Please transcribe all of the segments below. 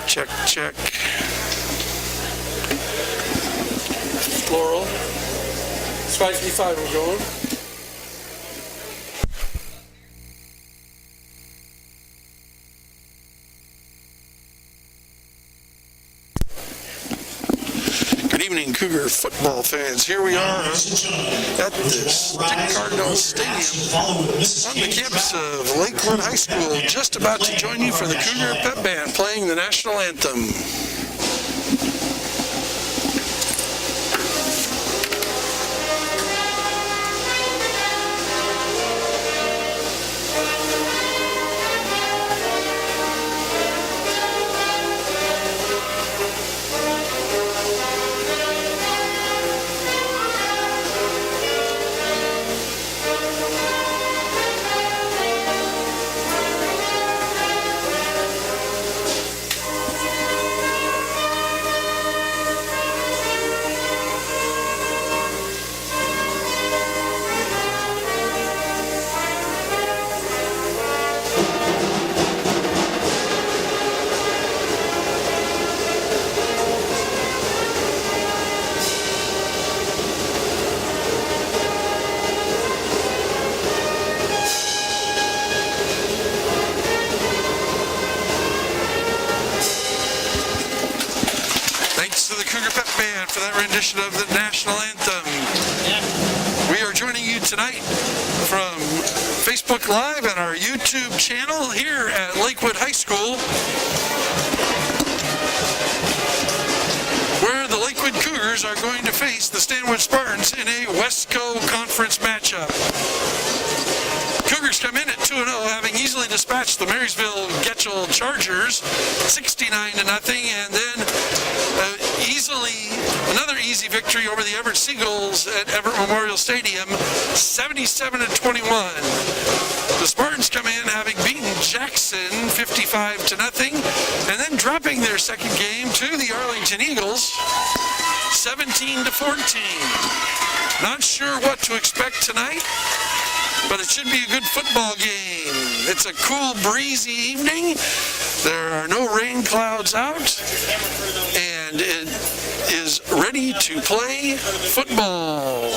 Check, check. Laurel. It's 5:55, we're going. Good evening, Cougar football fans. Here we are at the Dick Cardinal Stadium on the campus of Lakewood High School, just about to join you for the Cougar Pep Band playing the national anthem. Thanks to the Cougar Pep Band for that rendition of the national anthem. We are joining you tonight from Facebook Live and our YouTube channel here at Lakewood High School, where the Lakewood Cougars are going to face the Stanwood Spartans in a Westco Conference matchup. Cougars come in at 2-0, having easily dispatched the Marysville-Getchell Chargers 69-0, and then another easy victory over the Everett Seagulls at Everett Memorial Stadium, 77-21. The Spartans come in having beaten Jackson 55-0, and then dropping their second game to the Arlington Eagles 17-14. Not sure what to expect tonight, but it should be a good football game. It's a cool, breezy evening. There are no rain clouds out, and it is ready to play football.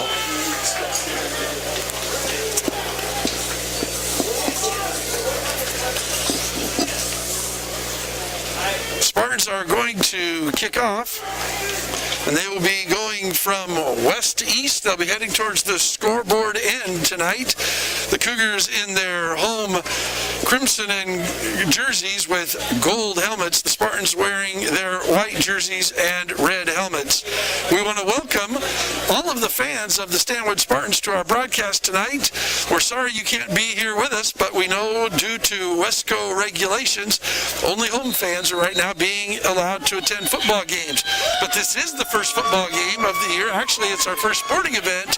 Spartans are going to kick off, and they will be going from west to east. They'll be heading towards the scoreboard end tonight. The Cougars in their home crimson and jerseys with gold helmets. The Spartans wearing their white jerseys and red helmets. We want to welcome all of the fans of the Stanwood Spartans to our broadcast tonight. We're sorry you can't be here with us, but we know due to Westco regulations, only home fans are right now being allowed to attend football games. But this is the first football game of the year. Actually, it's our first sporting event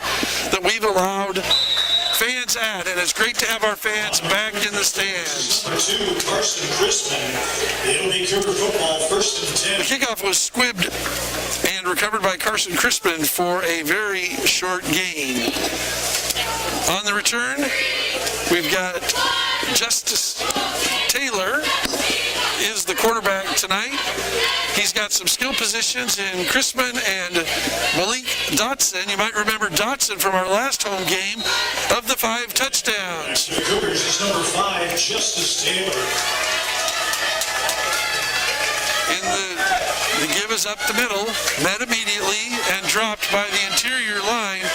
that we've allowed fans at, and it's great to have our fans back in the stands. Number 2, Carson Crispin. It'll be Cougar football, 1st and 10. The kickoff was squibbed and recovered by Carson Crispin for a very short gain. On the return, we've got Justice Taylor is the quarterback tonight. He's got some skill positions in Crispin and Malik Dotson. You might remember Dotson from our last home game of the 5 touchdowns. The Cougars is number 5, Justice Taylor. The give is up the middle, met immediately, and dropped by the interior line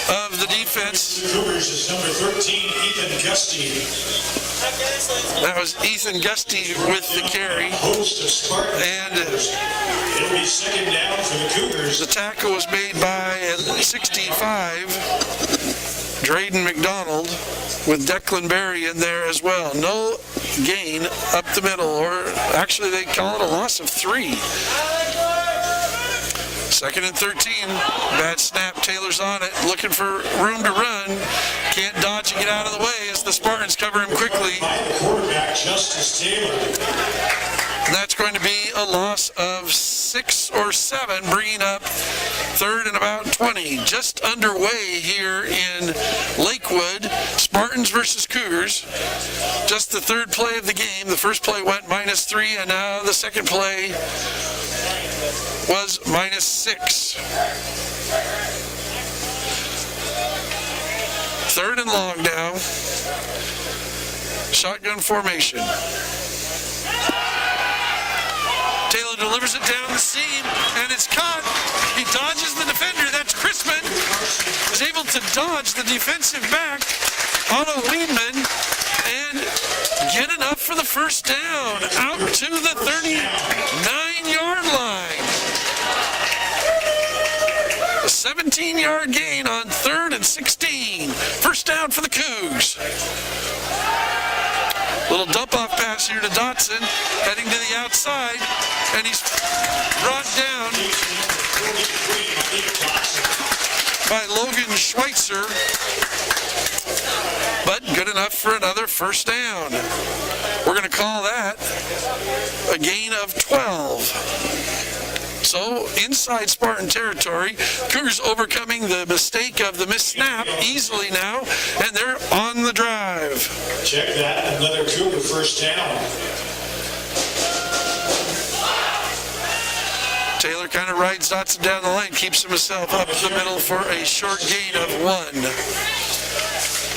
of the defense. The Cougars is number 13, Ethan Gusty. That was Ethan Gusty with the carry. And it'll be 2nd down for the Cougars. The tackle was made by 65, Drayden McDonald, with Declan Berry in there as well. No gain up the middle, or actually they call it a loss of 3. 2nd and 13. Bad snap. Taylor's on it, looking for room to run. Can't dodge and get out of the way as the Spartans cover him quickly. By the quarterback, Justice Taylor. And that's going to be a loss of 6 or 7, bringing up third and about 20. Just underway here in Lakewood, Spartans versus Cougars. Just the third play of the game. The first play went -3, and now the second play was -6. Third and long now. Shotgun formation. Taylor delivers it down the seam, and it's caught. He dodges the defender. That's Chrisman. Is able to dodge the defensive back, Otto Weedman, and get enough for the first down. Out to the 39-yard line. A 17-yard gain on 3rd and 16. First down for the Cougs. Little dump-off pass here to Dotson, heading to the outside, and he's brought down by Logan Schweitzer, but good enough for another first down. We're going to call that a gain of 12. So, inside Spartan territory, Cougars overcoming the mistake of the missed snap easily now, and they're on the drive. Check that, another Cougar first down. Taylor kind of rides Dotson down the lane, keeps himself up the middle for a short gain of 1.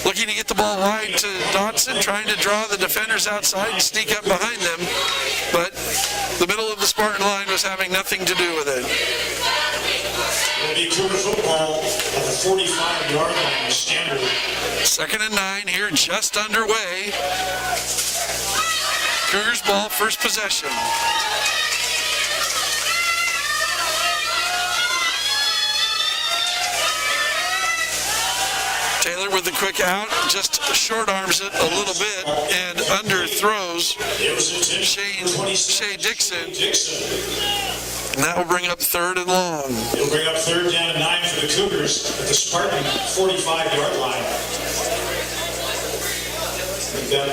Looking to get the ball wide to Dotson, trying to draw the defenders outside and sneak up behind them, but the middle of the Spartan line was having nothing to do with it. It'll be Cougar football at the 45-yard line, standard. 2nd and 9 here, just underway. Cougars ball, first possession. Taylor with the quick out, just short arms it a little bit and underthrows Shea Dixon. And that will bring up 3rd and long. It'll bring up 3rd down and 9 for the Cougars at the Spartan 45-yard line. We've got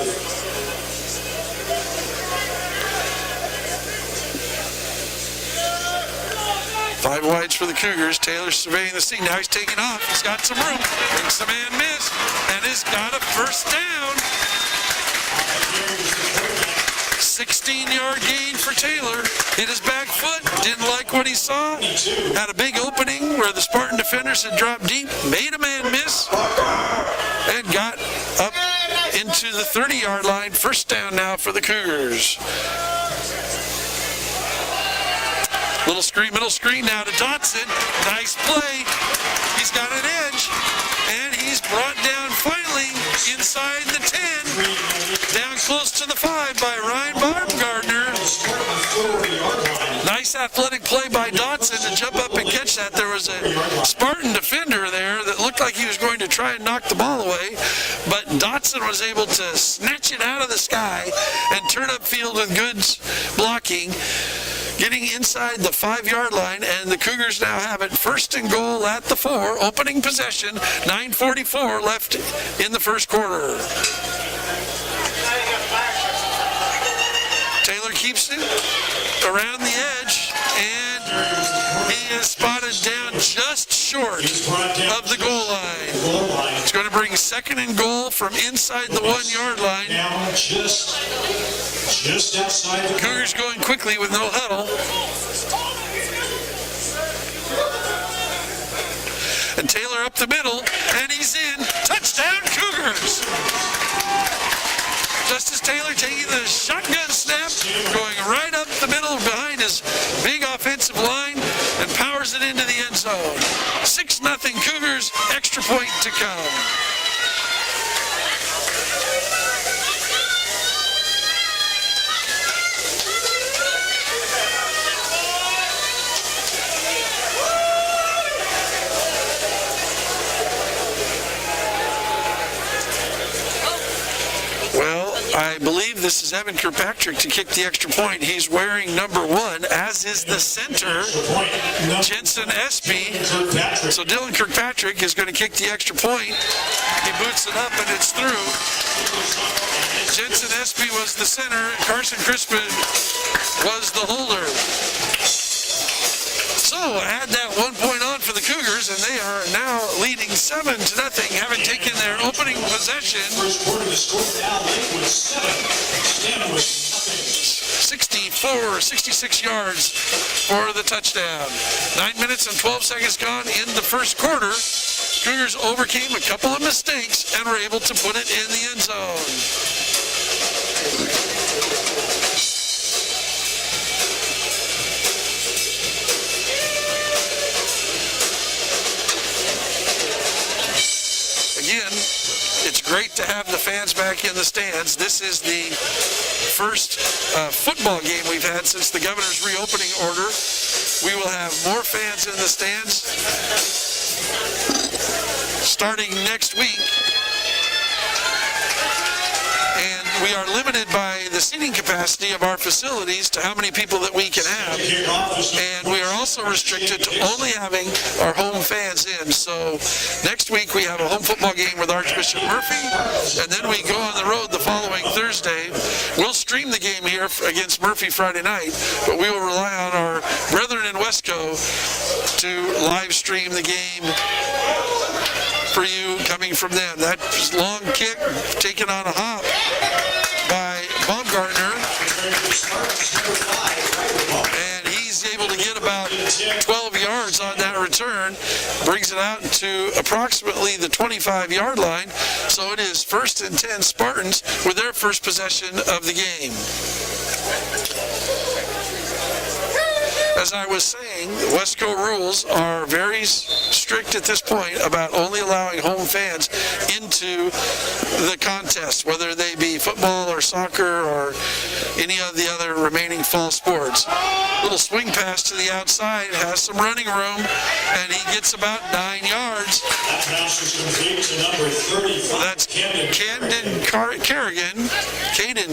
5 wides for the Cougars. Taylor surveying the scene. Now he's taking off. He's got some room. Makes the man miss. And has got a first down. 16-yard gain for Taylor. Hit his back foot. Didn't like what he saw. Had a big opening where the Spartan defenders had dropped deep. Made a man miss. And got up into the 30-yard line. First down now for the Cougars. Little screen, middle screen now to Dotson. Nice play. He's got an edge. And he's brought down finally inside the 10. Down close to the 5 by Ryan Baumgartner. Nice athletic play by Dotson to jump up and catch that. There was a Spartan defender there that looked like he was going to try and knock the ball away. But Dotson was able to snatch it out of the sky and turn upfield with good blocking. Getting inside the 5-yard line, and the Cougars now have it 1st and goal at the 4. Opening possession, 9:44 left in the first quarter. Taylor keeps it around the edge, and he is spotted down just short of the goal line. It's going to bring 2nd and goal from inside the 1-yard line. Now just outside the Cougars going quickly with no huddle. And Taylor up the middle, and he's in. Touchdown, Cougars! Just as Taylor taking the shotgun snap, going right up the middle behind his big offensive line, and powers it into the end zone. 6-0 Cougars, extra point to come. I believe this is Evan Kirkpatrick to kick the extra point. He's wearing number 1, as is the center, Jensen Espy. So Dylan Kirkpatrick is going to kick the extra point. He boots it up and it's through. Jensen Espy was the center. Carson Crispin was the holder. add that 1 point on for the Cougars, and they are now leading 7-0, having taken their opening possession. First quarter, the score now, Lakewood 7, Stanwood nothing. 66 yards for the touchdown. 9 minutes and 12 seconds gone in the first quarter. Cougars overcame a couple of mistakes and were able to put it in the end zone. Again, it's great to have the fans back in the stands. This is the first football game we've had since the governor's reopening order. We will have more fans in the stands starting next week. And we are limited by the seating capacity of our facilities to how many people that we can have. And we are also restricted to only having our home fans in. So next week we have a home football game with Archbishop Murphy, and then we go on the road the following Thursday. We'll stream the game here against Murphy Friday night, but we will rely on our brethren in Wesco to live stream the game for you coming from them. That long kick taken on a hop by Baumgartner, and he's able to get about 12 yards on that return, brings it out to approximately the 25-yard line. So it is 1st and 10 Spartans with their first possession of the game. As I was saying, the Wesco rules are very strict at this point about only allowing home fans into the contest, whether they be football or soccer or any of the other remaining fall sports. Little swing pass to the outside, has some running room, and he gets about 9 yards. That pass is complete to number 35. That's Caden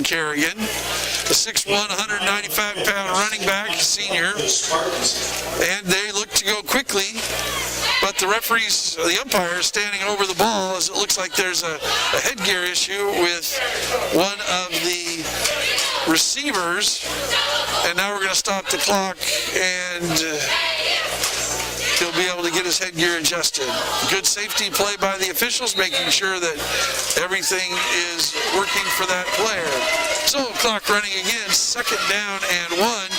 Kerrigan, the 6'1", 195-pound running back, senior. And they look to go quickly, but the umpire is standing over the ball as it looks like there's a headgear issue with one of the receivers. And now we're going to stop the clock, and he'll be able to get his headgear adjusted. Good safety play by the officials, making sure that everything is working for that player. So clock running again, 2nd down and 1.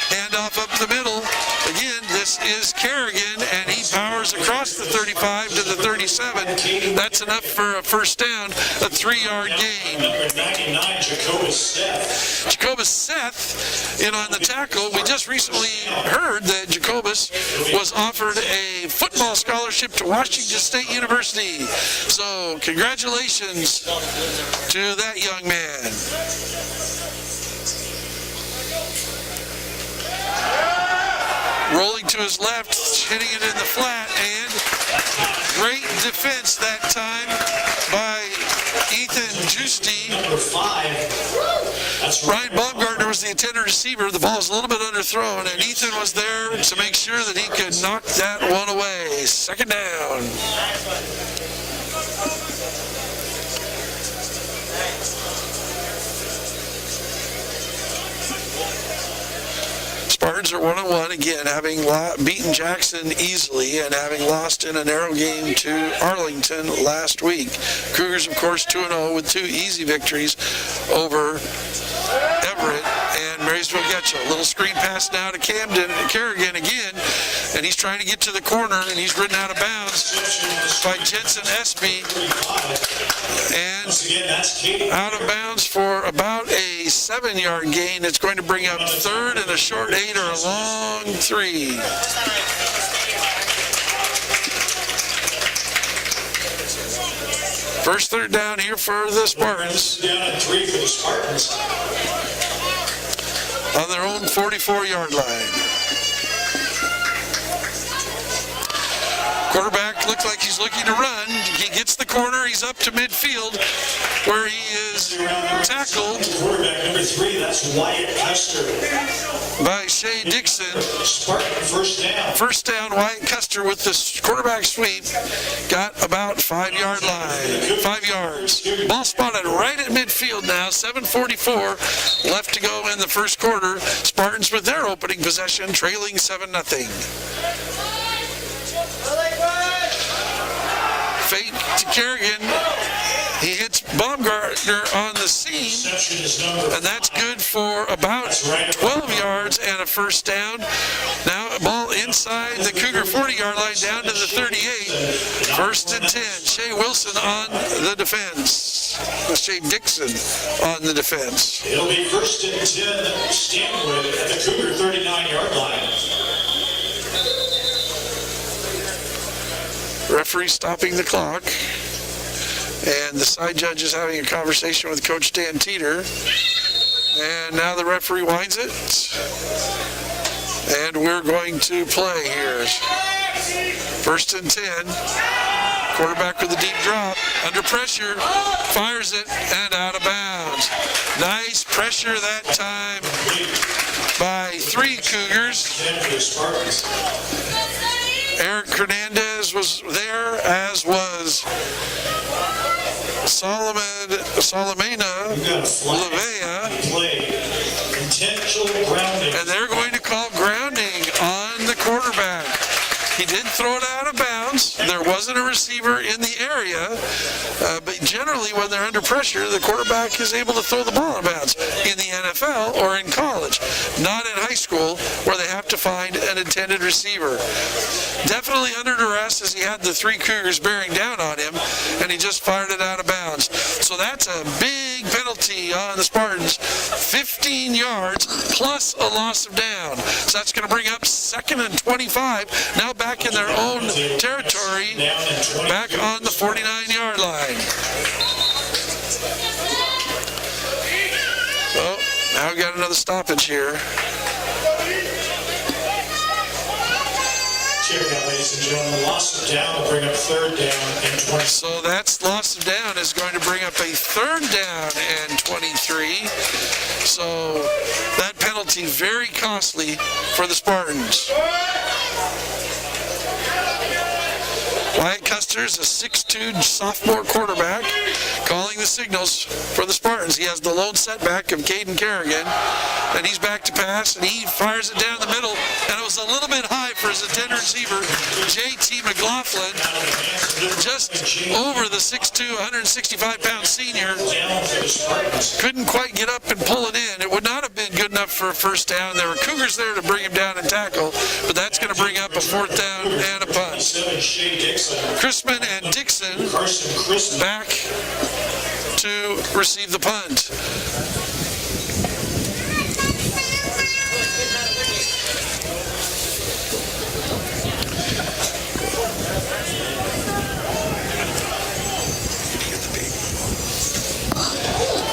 Handoff up the middle. Again, this is Kerrigan, and he powers across the 35 to the 37. That's enough for a first down, a 3-yard gain. Number 99, Jacobus Seth in on the tackle. We just recently heard that Jacobus was offered a football scholarship to Washington State University. So congratulations to that young man. Rolling to his left, hitting it in the flat, and great defense that time by Ethan Giusti. Number 5. Ryan Baumgartner was the intended receiver. The ball was a little bit underthrown, and Ethan was there to make sure that he could knock that one away. 2nd down. Spartans are 1-1 again, having beaten Jackson easily and having lost in a narrow game to Arlington last week. Cougars, of course, 2-0 with 2 easy victories over Everett and Marysville-Getchell. Little screen pass now to Kerrigan again, and he's trying to get to the corner, and he's ridden out of bounds by Jensen Espy, and out of bounds for about a 7-yard gain. It's going to bring up 3rd and a short 8 or a long 3. First 3rd down here for the Spartans. Down at 3 for the Spartans. On their own 44-yard line. Quarterback looked like he's looking to run. He gets the corner. He's up to midfield where he is tackled Quarterback number 3, that's Wyatt Custer. by Shea Dixon. Spartan first down. First down, Wyatt Custer with the quarterback sweep. Got about 5-yard line. 5 yards. Ball spotted right at midfield now. 7:44 left to go in the first quarter. Spartans with their opening possession, trailing 7-0. Fake to Kerrigan. He hits Baumgartner on the seam, and that's good for about 12 yards and a first down. Now a ball inside the Cougar 40-yard line down to the 38. First and 10. Shea Wilson on the defense. Shea Dixon on the defense. It'll be first and 10, Stanwood at the Cougar 39-yard line. Referee stopping the clock. And the side judge is having a conversation with Coach Dan Teeter. And now the referee winds it. And we're going to play here. First and 10. Quarterback with a deep drop. Under pressure. Fires it and out of bounds. Nice pressure that time by 3 Cougars. Eric Hernandez was there, as was Solomena Levea, and they're going to call grounding on the quarterback. He did throw it out of bounds. There wasn't a receiver in the area, but generally when they're under pressure, the quarterback is able to throw the ball out of bounds in the NFL or in college, not in high school where they have to find an intended receiver. Definitely under duress as he had the 3 Cougars bearing down on him, and he just fired it out of bounds. So that's a big penalty on the Spartans. 15 yards plus a loss of down. So that's going to bring up 2nd and 25. Now back in their own territory, back on the 49-yard line. Oh, now we got another stoppage here. Check that, ladies and gentlemen. Loss of down will bring up 3rd down and 20. So that's loss of down is going to bring up a 3rd down and 23. So that penalty very costly for the Spartans. Wyatt Custer is a 6'2" sophomore quarterback calling the signals for the Spartans. He has the lone setback of Caden Kerrigan, and he's back to pass, and he fires it down the middle, and it was a little bit high for his intended receiver, J.T. McLaughlin, just over the 6'2", 165-pound senior. Couldn't quite get up and pull it in. It would not have been good enough for a first down. There were Cougars there to bring him down and tackle, but that's going to bring up a 4th down and a punt. Chrisman and Dixon back to receive the punt.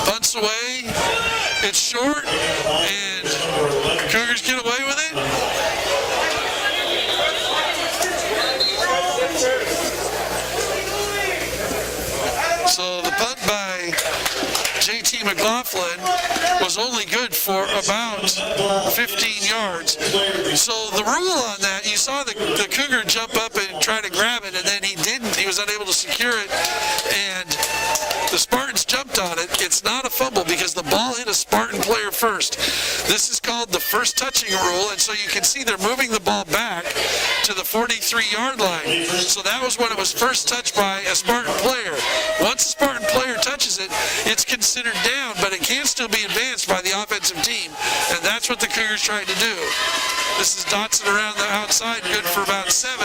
Punts away. It's short, and Cougars get away with it. So the punt by J.T. McLaughlin was only good for about 15 yards. So the rule on that, you saw the Cougar jump up and try to grab it, and then he didn't. He was unable to secure it, and the Spartans jumped on it. It's not a fumble because the ball hit a Spartan player first. This is called the first touching rule, and so you can see they're moving the ball back to the 43-yard line. So that was when it was first touched by a Spartan player. Once a Spartan player touches it, it's considered down, but it can still be advanced by the offensive team, and that's what the Cougars tried to do. This is Dotson around the outside, good for about 7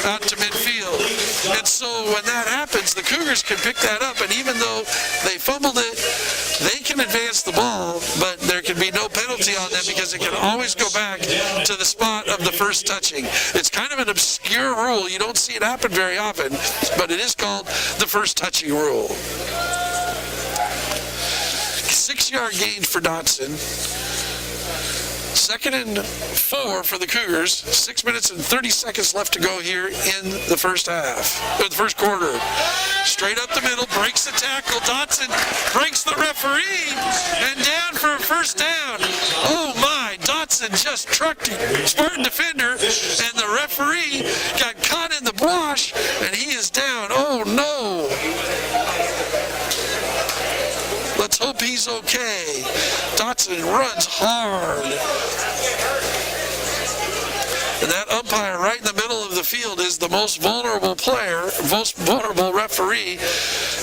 out to midfield. And so when that happens, the Cougars can pick that up, and even though they fumbled it, they can advance the ball, but there can be no penalty on them because it can always go back to the spot of the first touching. It's kind of an obscure rule. You don't see it happen very often, but it is called the first touching rule. 6-yard gain for Dotson. 2nd and 4 for the Cougars. 6 minutes and 30 seconds left to go here in the first half, or the first quarter. Straight up the middle, breaks the tackle. Dotson breaks the referee and down for a first down. Oh my, Dotson just trucked a Spartan defender and the referee got caught in the wash and he is down. Oh no. Let's hope he's okay. Dotson runs hard. And that umpire right in the middle of the field is the most vulnerable player, most vulnerable referee,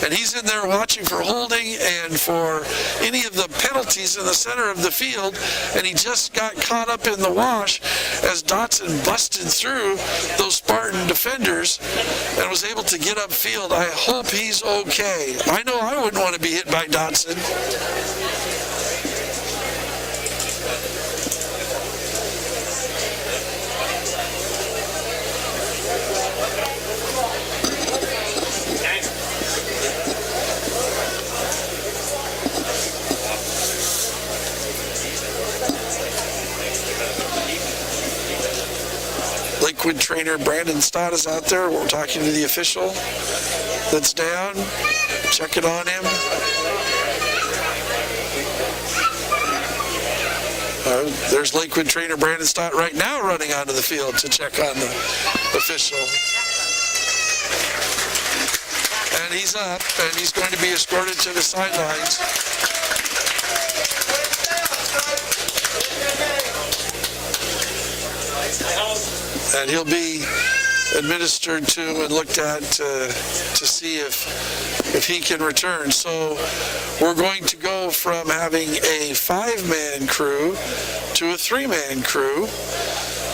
and he's in there watching for holding and for any of the penalties in the center of the field, and he just got caught up in the wash as Dotson busted through those Spartan defenders and was able to get upfield. I hope he's okay. I know I wouldn't want to be hit by Dotson. Lakewood trainer Brandon Stott is out there. We're talking to the official that's down, checking on him. There's Lakewood trainer Brandon Stott right now running onto the field to check on the official. And he's up, and he's going to be escorted to the sidelines. And he'll be administered to and looked at to see if he can return. So we're going to go from having a 5-man crew to a 3-man crew.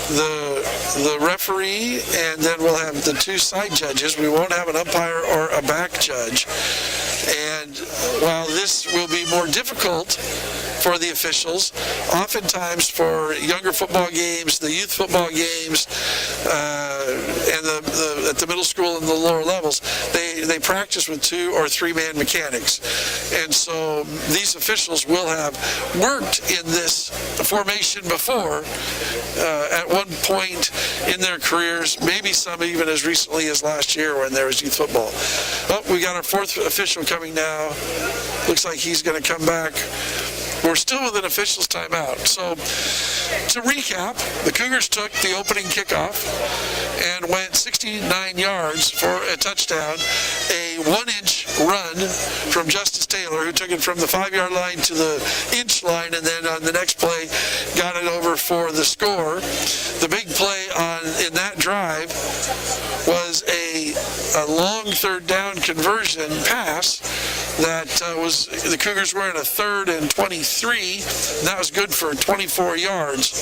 The referee, and then we'll have the 2 side judges. We won't have an umpire or a back judge. And while this will be more difficult for the officials, oftentimes for younger football games, the youth football games, and at the middle school and the lower levels, they practice with 2 or 3-man mechanics. And so these officials will have worked in this formation before at one point in their careers, maybe some even as recently as last year when there was youth football. Oh, we got our 4th official coming now. Looks like he's going to come back. We're still with an official's timeout. So to recap, the Cougars took the opening kickoff and went 69 yards for a touchdown, a 1-inch run from Justice Taylor, who took it from the 5-yard line to the inch line, and then on the next play got it over for the score. The big play in that drive was a long 3rd down conversion pass that was, the Cougars were in a 3rd and 23, and that was good for 24 yards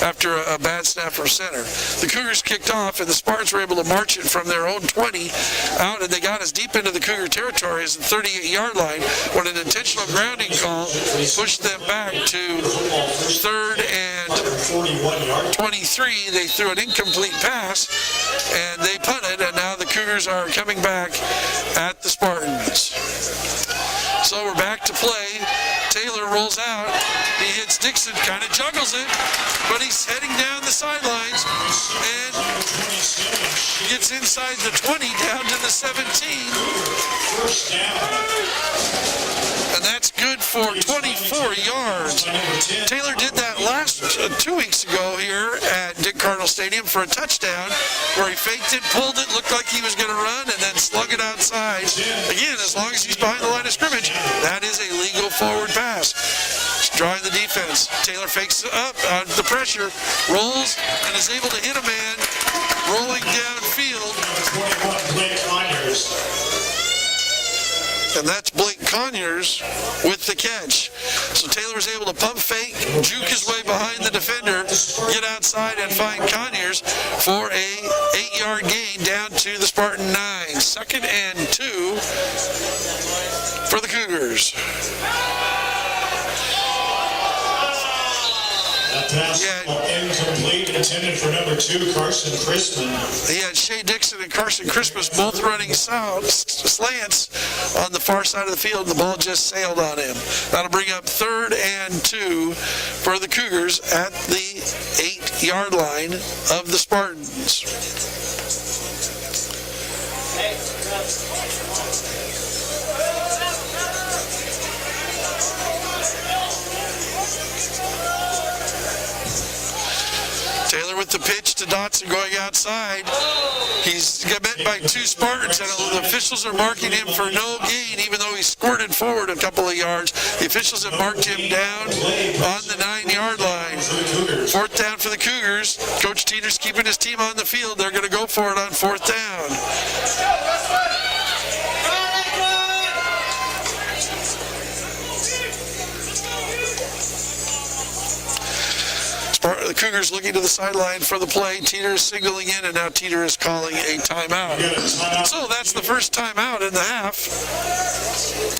after a bad snap from center. The Cougars kicked off, and the Spartans were able to march it from their own 20 out, and they got as deep into the Cougar territory as the 38-yard line when an intentional grounding call pushed them back to 3rd and 23. They threw an incomplete pass, and they punted, and now the Cougars are coming back at the Spartans. So we're back to play. Taylor rolls out. He hits Dixon, kind of juggles it, but he's heading down the sidelines and gets inside the 20 down to the 17. And that's good for 24 yards. Taylor did that last 2 weeks ago here at Dick Cardinal Stadium for a touchdown where he faked it, pulled it, looked like he was going to run, and then slung it outside. Again, as long as he's behind the line of scrimmage, that is a legal forward pass. Drawing the defense. Taylor fakes up on the pressure, rolls, and is able to hit a man rolling downfield. And that's Blake Conyers with the catch. So Taylor was able to pump fake, juke his way behind the defender, get outside and find Conyers for a 8-yard gain down to the Spartan 9. 2nd and 2 for the Cougars. pass incomplete, intended for number 2, Carson Crispin. He had Shea Dixon and Carson Christmas both running slants on the far side of the field. The ball just sailed on him. That'll bring up 3rd and 2 for the Cougars at the 8-yard line of the Spartans. Taylor with the pitch to Dotson going outside. He's got met by 2 Spartans, and the officials are marking him for no gain, even though he squirted forward a couple of yards. The officials have marked him down on the 9-yard line. 4th down for the Cougars. Coach Teeter's keeping his team on the field. They're going to go for it on 4th down. The Cougars looking to the sideline for the play. Teeter is signaling in, and now Teeter is calling a timeout. So that's the first timeout in the half.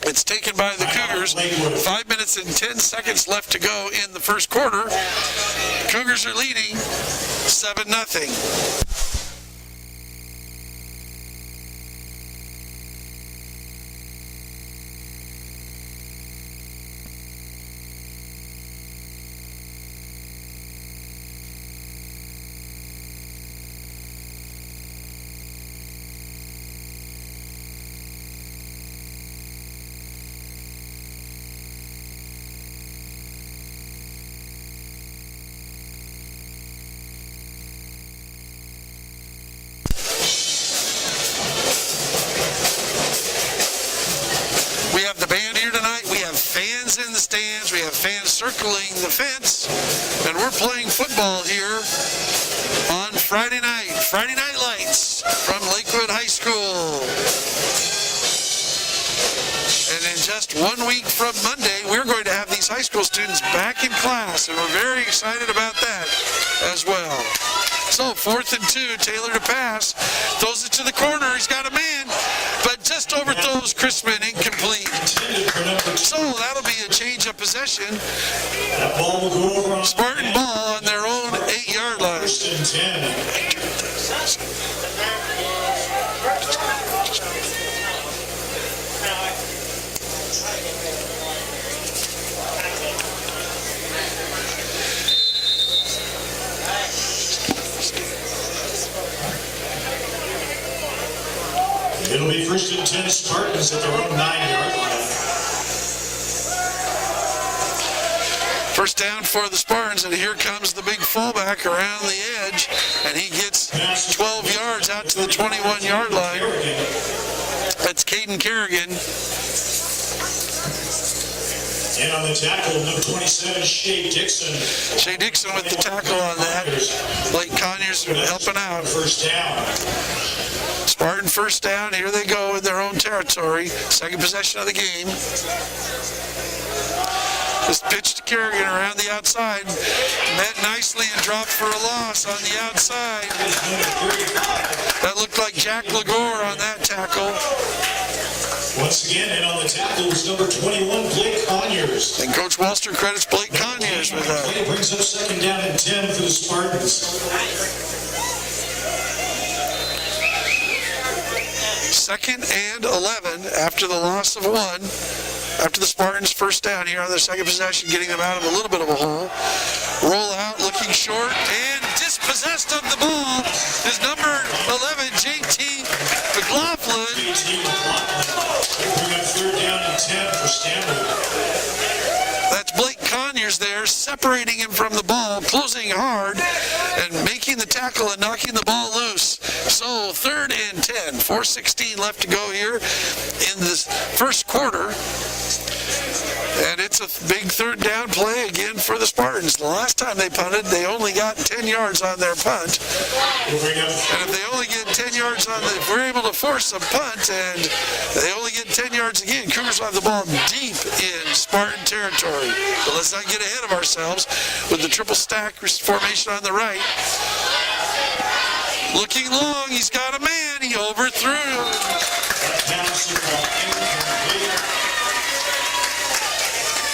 It's taken by the Cougars. 5 minutes and 10 seconds left to go in the first quarter. Cougars are leading 7-0. We have the band here tonight. We have fans in the stands. We have fans circling the fence. And we're playing football here on Friday night. Friday Night Lights from Lakewood High School. And in just 1 week from Monday, we're going to have these high school students back in class. And we're very excited about that as well. So 4th and 2, Taylor to pass. Throws it to the corner. He's got a man, but just overthrows Crispin, incomplete. So that'll be a change of possession. Spartan ball on their own 8-yard line. It'll be 1st and 10 Spartans at their own 9-yard line. First down for the Spartans, and here comes the big fullback around the edge, and he gets 12 yards out to the 21-yard line. That's Caden Kerrigan. And on the tackle, number 27, Shea Dixon. Shea Dixon with the tackle on that. Blake Conyers helping out. First down. Spartan first down. Here they go in their own territory. Second possession of the game. This pitch to Kerrigan around the outside. Met nicely and dropped for a loss on the outside. That looked like Jack Lagore on that tackle. Once again, and on the tackle was number 21, Blake Conyers. And Coach Walster credits Blake Conyers with that. Play brings up 2nd down and 10 for the Spartans. 2nd and 11 after the loss of 1. After the Spartans first down here on their second possession, getting them out of a little bit of a hole. Roll out, looking short, and dispossessed of the ball is number 11, JT McLaughlin. JT McLaughlin. Bring up 3rd down and 10 for Stanwood. That's Blake Conyers there, separating him from the ball, closing hard, and making the tackle and knocking the ball loose. So 3rd and 10, 4:16 left to go here in this first quarter. And it's a big 3rd down play again for the Spartans. The last time they punted, they only got 10 yards on their punt. And if they only get 10 yards if we're able to force a punt and they only get 10 yards again, Cougars will have the ball deep in Spartan territory. But let's not get ahead of ourselves with the triple stack formation on the right. Looking long, he's got a man, he overthrew.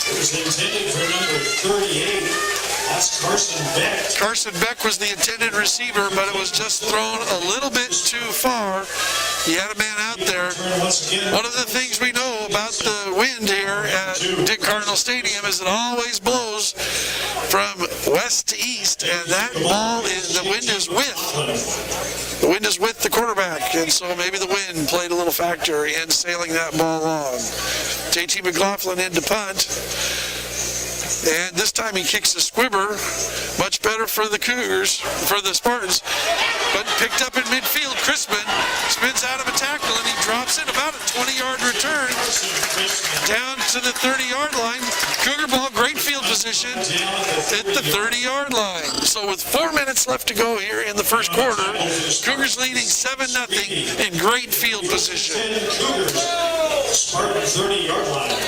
It was intended for number 38, That's Carson Beck. Carson Beck was the intended receiver, but it was just thrown a little bit too far. He had a man out there. One of the things we know about the wind here at Dick Cardinal Stadium is it always blows from west to east, and that ball is, the wind is with. The wind is with the quarterback, and so maybe the wind played a little factor in sailing that ball on. JT McLaughlin in to punt. And this time he kicks a squibber, much better for the Cougars, for the Spartans, but picked up in midfield. Crispin spins out of a tackle and he drops it, about a 20-yard return down to the 30-yard line. Cougar ball, great field position at the 30-yard line. So with 4 minutes left to go here in the first quarter, Cougars leading 7-0 in great field position. Cougars, Spartan 30-yard line.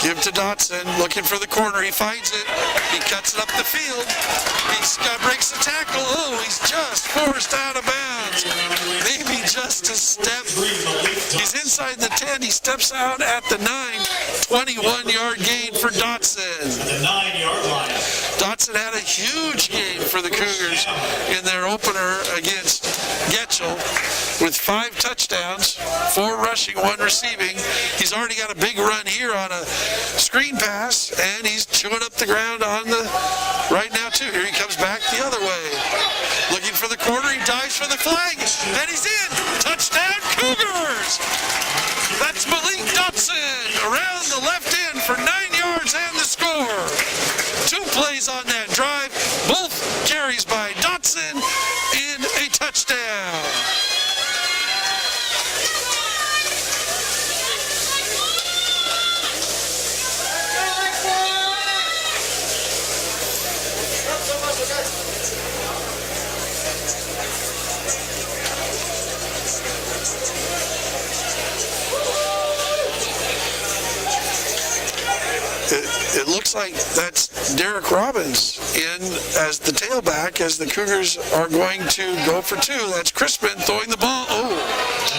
Give to Dotson, looking for the corner. He finds it. He cuts it up the field. He breaks the tackle. Oh, he's just forced out of bounds. Maybe just a step. He's inside the 10. He steps out at the 9. 21-yard gain for Dotson. The 9-yard line. Dotson had a huge game for the Cougars in their opener against Getchell with 5 touchdowns, 4 rushing, 1 receiving. He's already got a big run here on a screen pass, and he's chewing up the ground on the right now too. Here he comes back the other way. Looking for the corner, he dives for the flag, and he's in! Touchdown Cougars! That's Malik Dotson around the left end for 9 yards and the score. 2 plays on that drive, both carries by Dotson in a touchdown. It looks like that's Derek Robbins in as the tailback as the Cougars are going to go for 2. That's Crispin throwing the ball. Oh.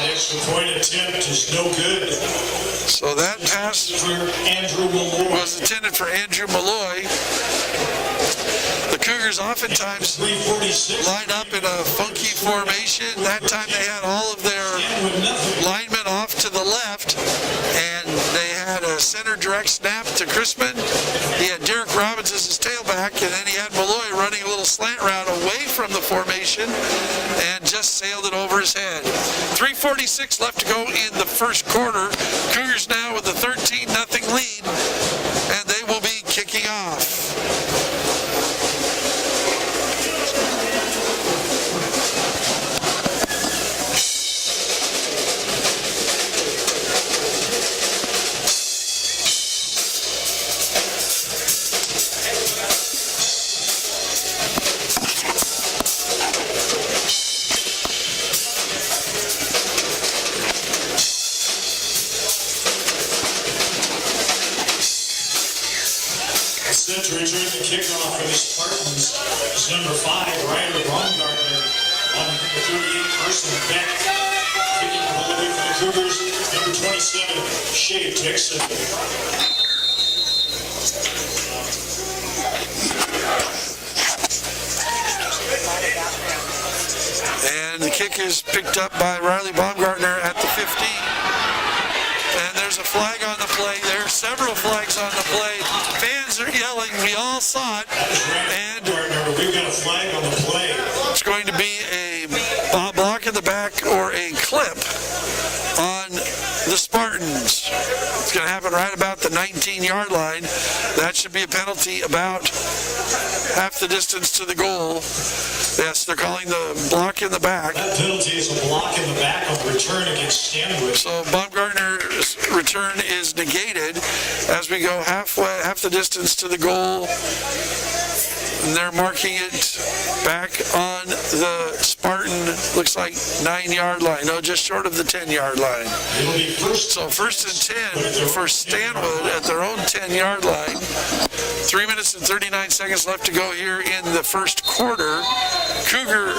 An extra point attempt is no good. So that pass was intended for Andrew Malloy. The Cougars oftentimes line up in a funky formation. That time they had all of their linemen off to the left, and they had a center direct snap to Crispin. He had Derek Robbins as his tailback, and then he had Malloy running a little slant route away from the formation and just sailed it over his head. 3:46 left to go in the first quarter. Cougars now with a 13-0 lead, and they will be kicking off. Set to return the kickoff for the Spartans is number 5, Ryder Baumgartner. On number 38, Carson Beck. Kicking the ball away for the Cougars, number 27, Shea Dixon. And the kick is picked up by Riley Baumgartner at the 15. And there's a flag on the play. There are several flags on the play. Fans are yelling. We all saw it. And we've got a flag on the play. It's going to be a block in the back or a clip on the Spartans. It's going to happen right about the 19-yard line. That should be a penalty about half the distance to the goal. Yes, they're calling the block in the back. That penalty is a block in the back on return against Stanwood. So Baumgartner's return is negated as we go half the distance to the goal. And they're marking it back on the Spartan, looks like 9-yard line. No, just short of the 10-yard line. So 1st and 10 for Stanwood at their own 10-yard line. 3 minutes and 39 seconds left to go here in the first quarter. Cougar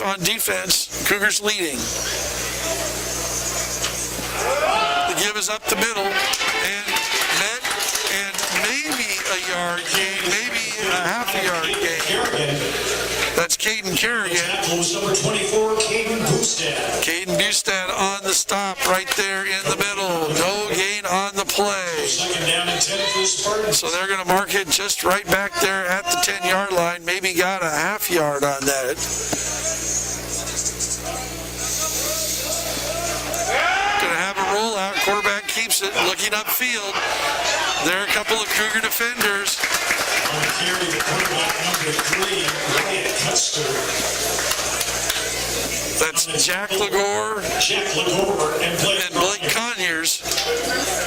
on defense. Cougars leading. The give is up the middle and met, and maybe a yard gain, maybe a half a yard gain. That's Caden Kerrigan. Tackles number 24, Caden Bustad. Caden Bustad on the stop right there in the middle. No gain on the play. Second down and 10 for the Spartans. So they're going to mark it just right back there at the 10-yard line. Maybe got a half yard on that. Going to have a rollout. Quarterback keeps it, looking upfield. There are a couple of Cougar defenders. On the carry, the quarterback number 3, Ryan Custer. That's Jack Lagore and Blake Conyers,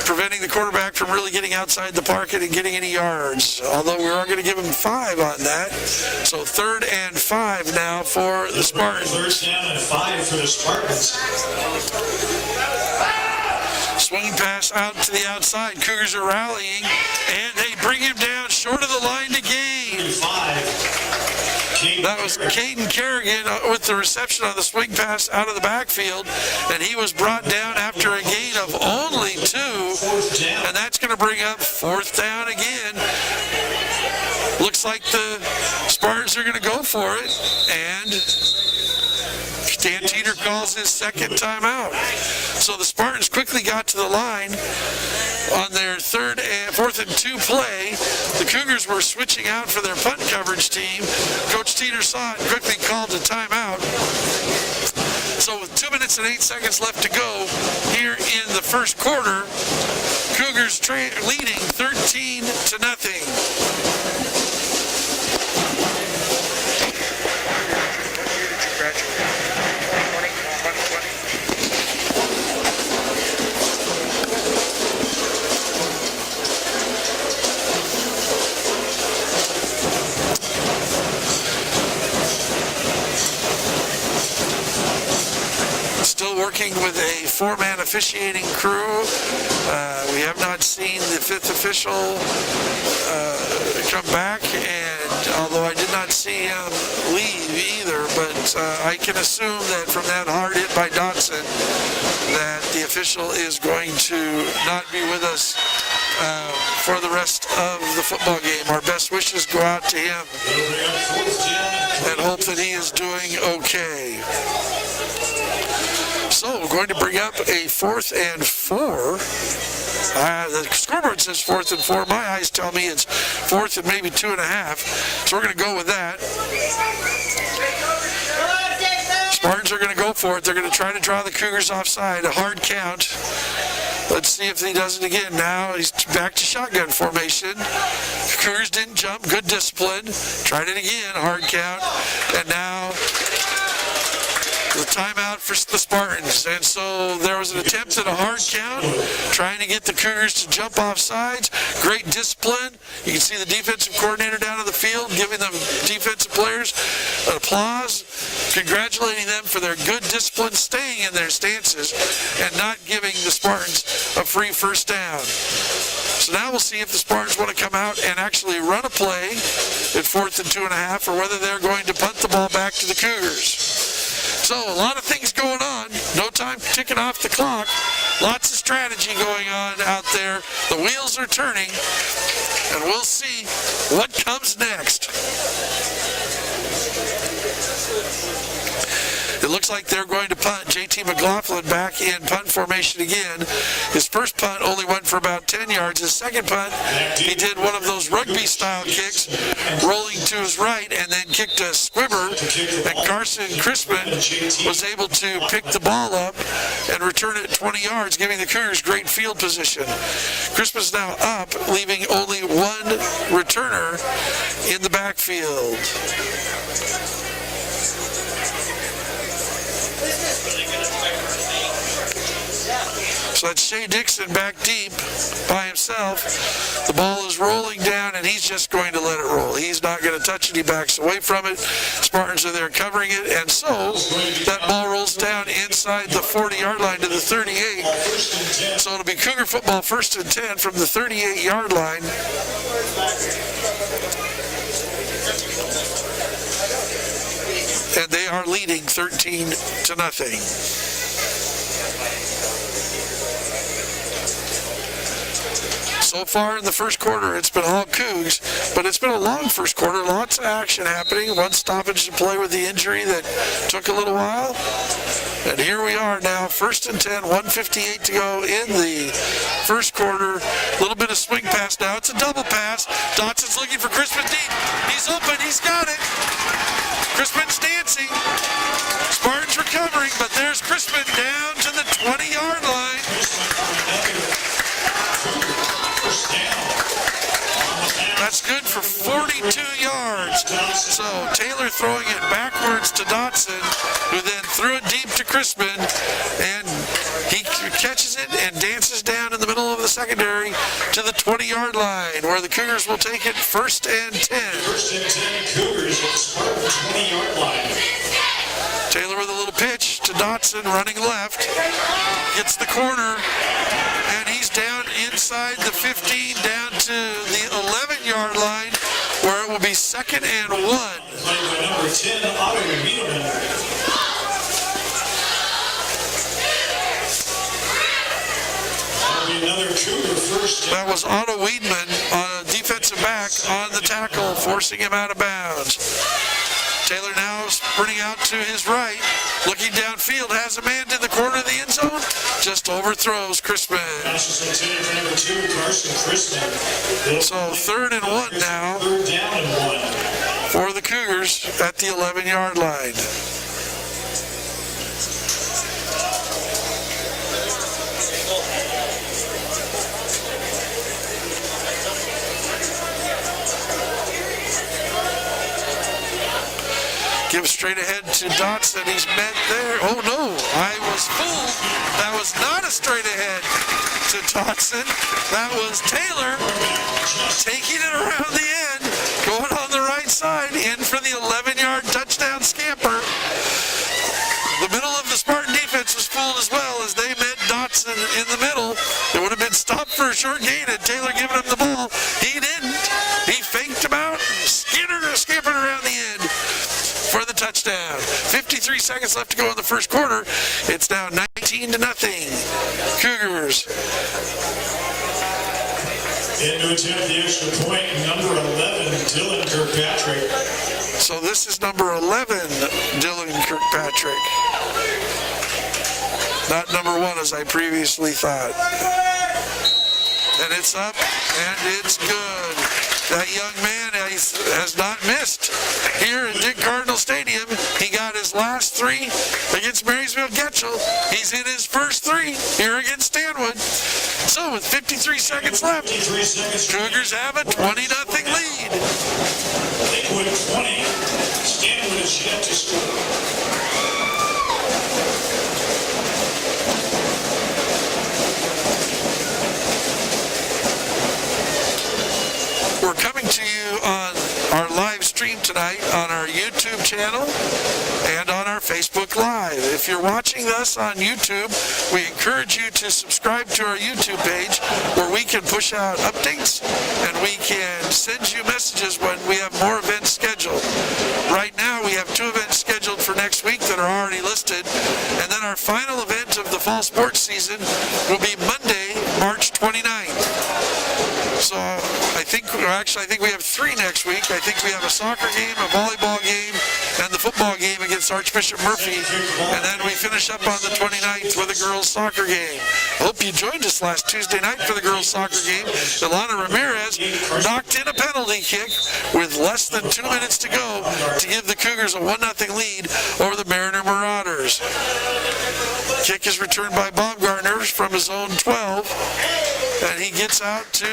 preventing the quarterback from really getting outside the pocket and getting any yards. Although we are going to give him 5 on that. So 3rd and 5 now for the Spartans. 3rd down and 5 for the Spartans. Swinging pass out to the outside. Cougars are rallying, and they bring him down short of the line to gain. 5. That was Caden Kerrigan with the reception on the swing pass out of the backfield, and he was brought down after a gain of only 2, and that's going to bring up 4th down again. Looks like the Spartans are going to go for it, and Dan Teeter calls his second timeout. So the Spartans quickly got to the line on their 4th and 2 play. The Cougars were switching out for their punt coverage team. Coach Teeter saw it and quickly called a timeout. So with 2 minutes and 8 seconds left to go here in the first quarter, Cougars leading 13-0. Still working with a 4-man officiating crew. We have not seen the 5th official come back, and although I did not see him leave either, but I can assume that from that hard hit by Dotson that the official is going to not be with us for the rest of the football game. Our best wishes go out to him and hope that he is doing okay. So we're going to bring up a 4th and 4. The scoreboard says 4th and 4. My eyes tell me it's 4th and maybe 2.5. So we're going to go with that. Spartans are going to go for it. They're going to try to draw the Cougars offside. A hard count. Let's see if he does it again. Now he's back to shotgun formation. Cougars didn't jump. Good discipline. Tried it again. Hard count. And now the timeout for the Spartans. And so there was an attempt at a hard count, trying to get the Cougars to jump off sides. Great discipline. You can see the defensive coordinator down on the field giving the defensive players an applause, congratulating them for their good discipline, staying in their stances, and not giving the Spartans a free first down. So now we'll see if the Spartans want to come out and actually run a play at 4th and 2.5, or whether they're going to punt the ball back to the Cougars. So a lot of things going on. No time ticking off the clock. Lots of strategy going on out there. The wheels are turning, and we'll see what comes next. It looks like they're going to punt. JT McLaughlin back in punt formation again. His first punt only went for about 10 yards. His second punt, he did one of those rugby-style kicks, rolling to his right, and then kicked a squibber. And Carson Crispin was able to pick the ball up and return it 20 yards, giving the Cougars great field position. Crispin's now up, leaving only one returner in the backfield. So that's Shea Dixon back deep by himself. The ball is rolling down, and he's just going to let it roll. He's not going to touch it. He backs away from it. Spartans are there covering it, and so that ball rolls down inside the 40-yard line to the 38. So it'll be Cougar football 1st and 10 from the 38-yard line. And they are leading 13-0. So far in the first quarter, it's been all Cougs, but it's been a long first quarter. Lots of action happening. One stoppage to play with the injury that took a little while. And here we are now, 1st and 10, 1:58 to go in the first quarter. A little bit of swing pass now. It's a double pass. Dotson's looking for Crispin deep. He's open. He's got it. Crispin's dancing. Spartans recovering, but there's Crispin down to the 20-yard line. That's good for 42 yards. So Taylor throwing it backwards to Dotson, who then threw it deep to Crispin, and he catches it and dances down in the middle of the secondary to the 20-yard line, where the Cougars will take it 1st and 10. 1st and 10 Cougars at the Spartan 20-yard line. Taylor with a little pitch to Dotson, running left, gets the corner, and he's down inside the 15, down to the 11-yard line, where it will be 2nd and 1. Played by number 10, Otto Wiedemann. That'll be another Cougar first. That was Otto Wiedemann, defensive back, on the tackle, forcing him out of bounds. Taylor now sprinting out to his right, looking downfield, has a man in the corner of the end zone, just overthrows Crispin. So 3rd and 1 now for the Cougars at the 11-yard line. Give straight ahead to Dotson. He's met there. Oh no, I was fooled. That was not a straight ahead to Dotson. That was Taylor taking it around the end, going on the right side, in for the 11-yard touchdown scamper. The middle of the Spartan defense was fooled as well, as they met Dotson in the middle. It would have been stopped for a short gain and Taylor giving him the ball. He didn't. He faked him out, scampered around the end for the touchdown. 53 seconds left to go in the first quarter. It's now 19-0. Cougars. In to attempt the extra point, number 11, Dylan Kirkpatrick. So this is number 11, Dylan Kirkpatrick. Not number 1, as I previously thought. And it's up, and it's good. That young man has not missed here at Dick Cardinal Stadium. He got his last 3 against Marysville Getchell. He's in his first 3 here against Stanwood. So with 53 seconds left, Cougars have a 20-0 lead. Lakewood 20, Stanwood is yet to score. We're coming to you on our live stream tonight on our YouTube channel and on our Facebook Live. If you're watching us on YouTube, we encourage you to subscribe to our YouTube page, where we can push out updates and we can send you messages when we have more events scheduled. Right now we have 2 events scheduled for next week that are already listed, and then our final event of the fall sports season will be Monday, March 29th. So I think we have 3 next week. I think we have a soccer game, a volleyball game, and the football game against Archbishop Murphy. And then we finish up on the 29th with a girls soccer game. Hope you joined us last Tuesday night for the girls soccer game. Ilana Ramirez knocked in a penalty kick with less than 2 minutes to go to give the Cougars a 1-0 lead over the Mariner Marauders. Kick is returned by Baumgartner from his own 12, and he gets out to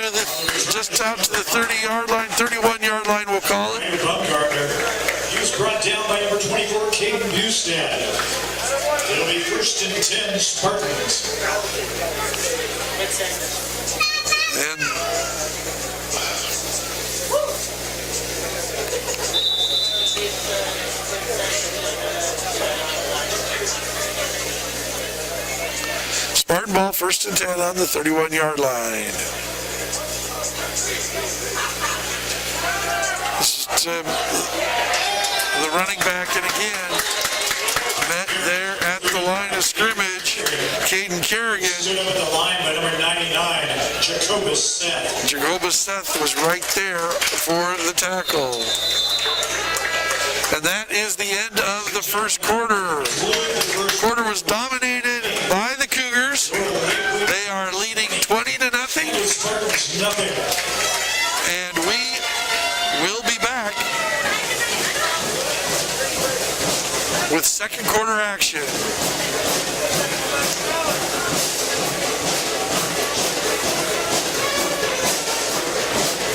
just out to the 30-yard line, 31-yard line, we'll call it. Baumgartner, he was brought down by number 24, Caden Bustad. It'll be 1st and 10 Spartans. And Spartan ball, 1st and 10 on the 31-yard line. This is the running back, and again, met there at the line of scrimmage, Caden Kerrigan. Stood up at the line by number 99, Jacobus Seth. Jacobus Seth was right there for the tackle. And that is the end of the first quarter. Quarter was dominated by the Cougars. They are leading 20-0. And we will be back with second quarter action.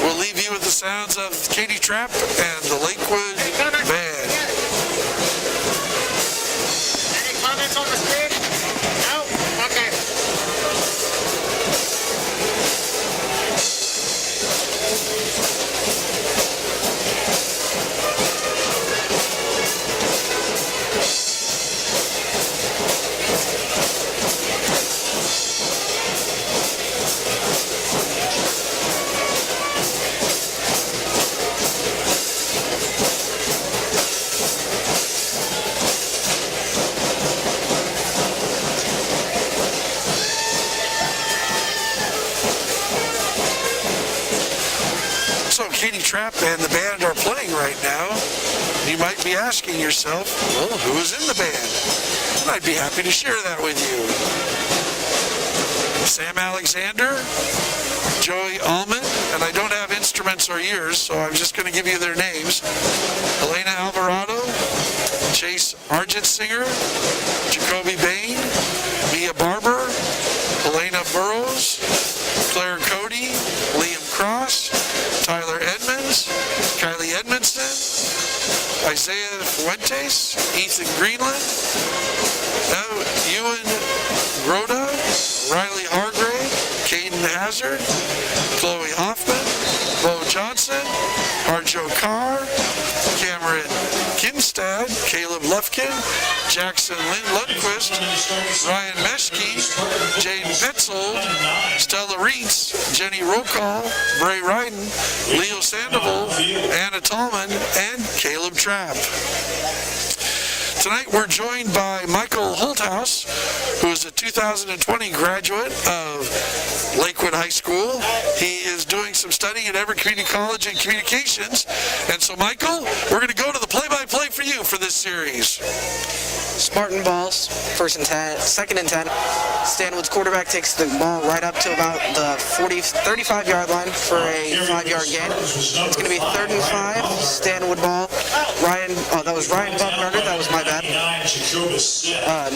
We'll leave you with the sounds of Katie Trapp and the Lakewood Band. Any comments on the screen? No? Okay. So Katie Trapp and the band are playing right now. You might be asking yourself, well, who is in the band? And I'd be happy to share that with you. Sam Alexander, Joey Allman, and I don't have instruments or ears, so I'm just going to give you their names. Elena Alvarado, Chase Argentsinger, Jacoby Bain, Mia Barber, Helena Burrows, Claire Cody, Liam Cross, Tyler Edmonds, Kylie Edmondson, Isaiah Fuentes, Ethan Greenland, Ewan Groda, Riley Hargrave, Caden Hazard, Chloe Hoffman, Bo Johnson, Arjo Carr, Cameron Kinstad, Caleb Lufkin, Jackson Lundquist, Ryan Meschke, Jaden Petzold, Stella Reitz, Jenny Rokal, Bray Ryden, Leo Sandoval, Anna Tallman, and Caleb Trapp. Tonight we're joined by Michael Holthouse, who is a 2020 graduate of Lakewood High School. He is doing some studying at Everett Community College in communications. And so, Michael, we're going to go to the play-by-play for you for this series. Spartan balls, 1st and 10, 2nd and 10. Stanwood's quarterback takes the ball right up to about the 35-yard line for a 5-yard gain. It's going to be 3rd and 5, Stanwood ball. That was Ryan Buckner, that was my bad.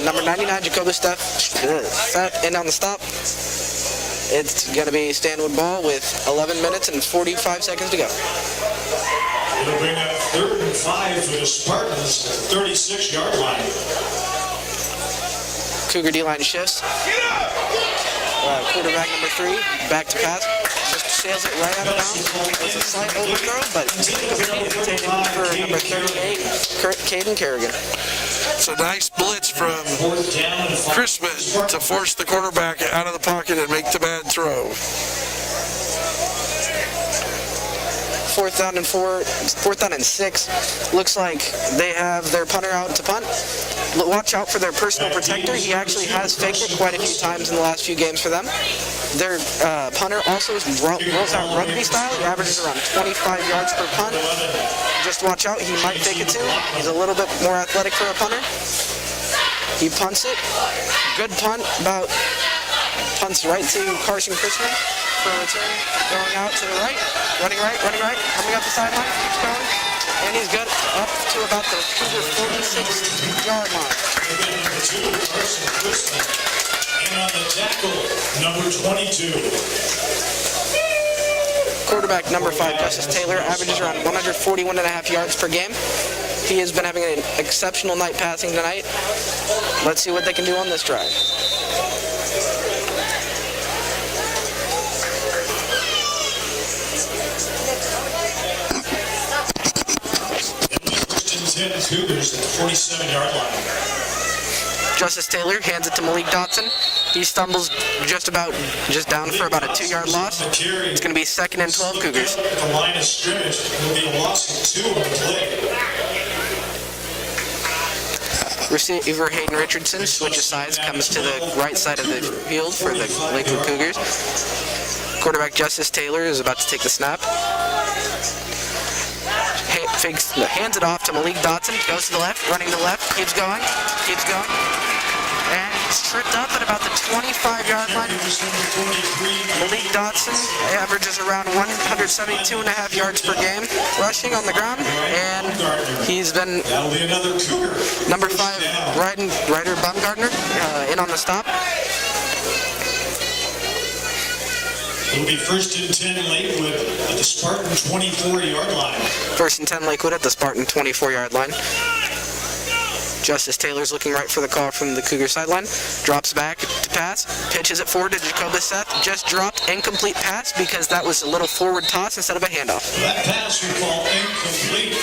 Number 99, Jacobus Seth, in on the stop. It's going to be Stanwood ball with 11 minutes and 45 seconds to go. It'll bring up 3rd and 5 for the Spartans at the 36-yard line. Cougar D-line shifts. Quarterback number 3, back to pass. Just sails it right out of bounds. It's a slight overthrow, but taken for number 38, Caden Kerrigan. It's a nice blitz from Crispin to force the quarterback out of the pocket and make the bad throw. 4th down and 6. Looks like they have their punter out to punt. Watch out for their personal protector. He actually has faked it quite a few times in the last few games for them. Their punter also rolls out rugby style. He averages around 25 yards per punt. Just watch out. He might fake it too. He's a little bit more athletic for a punter. He punts it. Good punt. Punts right to Carson Crispin for a return. Going out to the right. Running right. Coming up the sideline. Keeps going. And he's good up to about the 46-yard line. And on the tackle, number 22. Quarterback number 5, Justice Taylor, averages around 141.5 yards per game. He has been having an exceptional night passing tonight. Let's see what they can do on this drive. First and 10 Cougars at the 47-yard line. Justice Taylor hands it to Malik Dotson. He stumbles just down for about a 2-yard loss. It's going to be 2nd and 12 Cougars. The line of scrimmage will be a loss of 2 on the play. Receiver Hayden Richardson switches sides, comes to the right side of the field for the Lakewood Cougars. Quarterback Justice Taylor is about to take the snap. Hands it off to Malik Dotson, goes to the left, running to the left, keeps going, and he's tripped up at about the 25-yard line. Malik Dotson averages around 172.5 yards per game rushing on the ground, and he's been number 5 Ryder Baumgartner in on the stop. It'll be 1st and 10 Lakewood at the Spartan 24-yard line. 1st and 10 Lakewood at the Spartan 24-yard line. Justice Taylor's looking right for the call from the Cougar sideline. Drops back to pass. Pitches it forward to Jacoba Seth. Just dropped incomplete pass because that was a little forward toss instead of a handoff. That pass we call incomplete.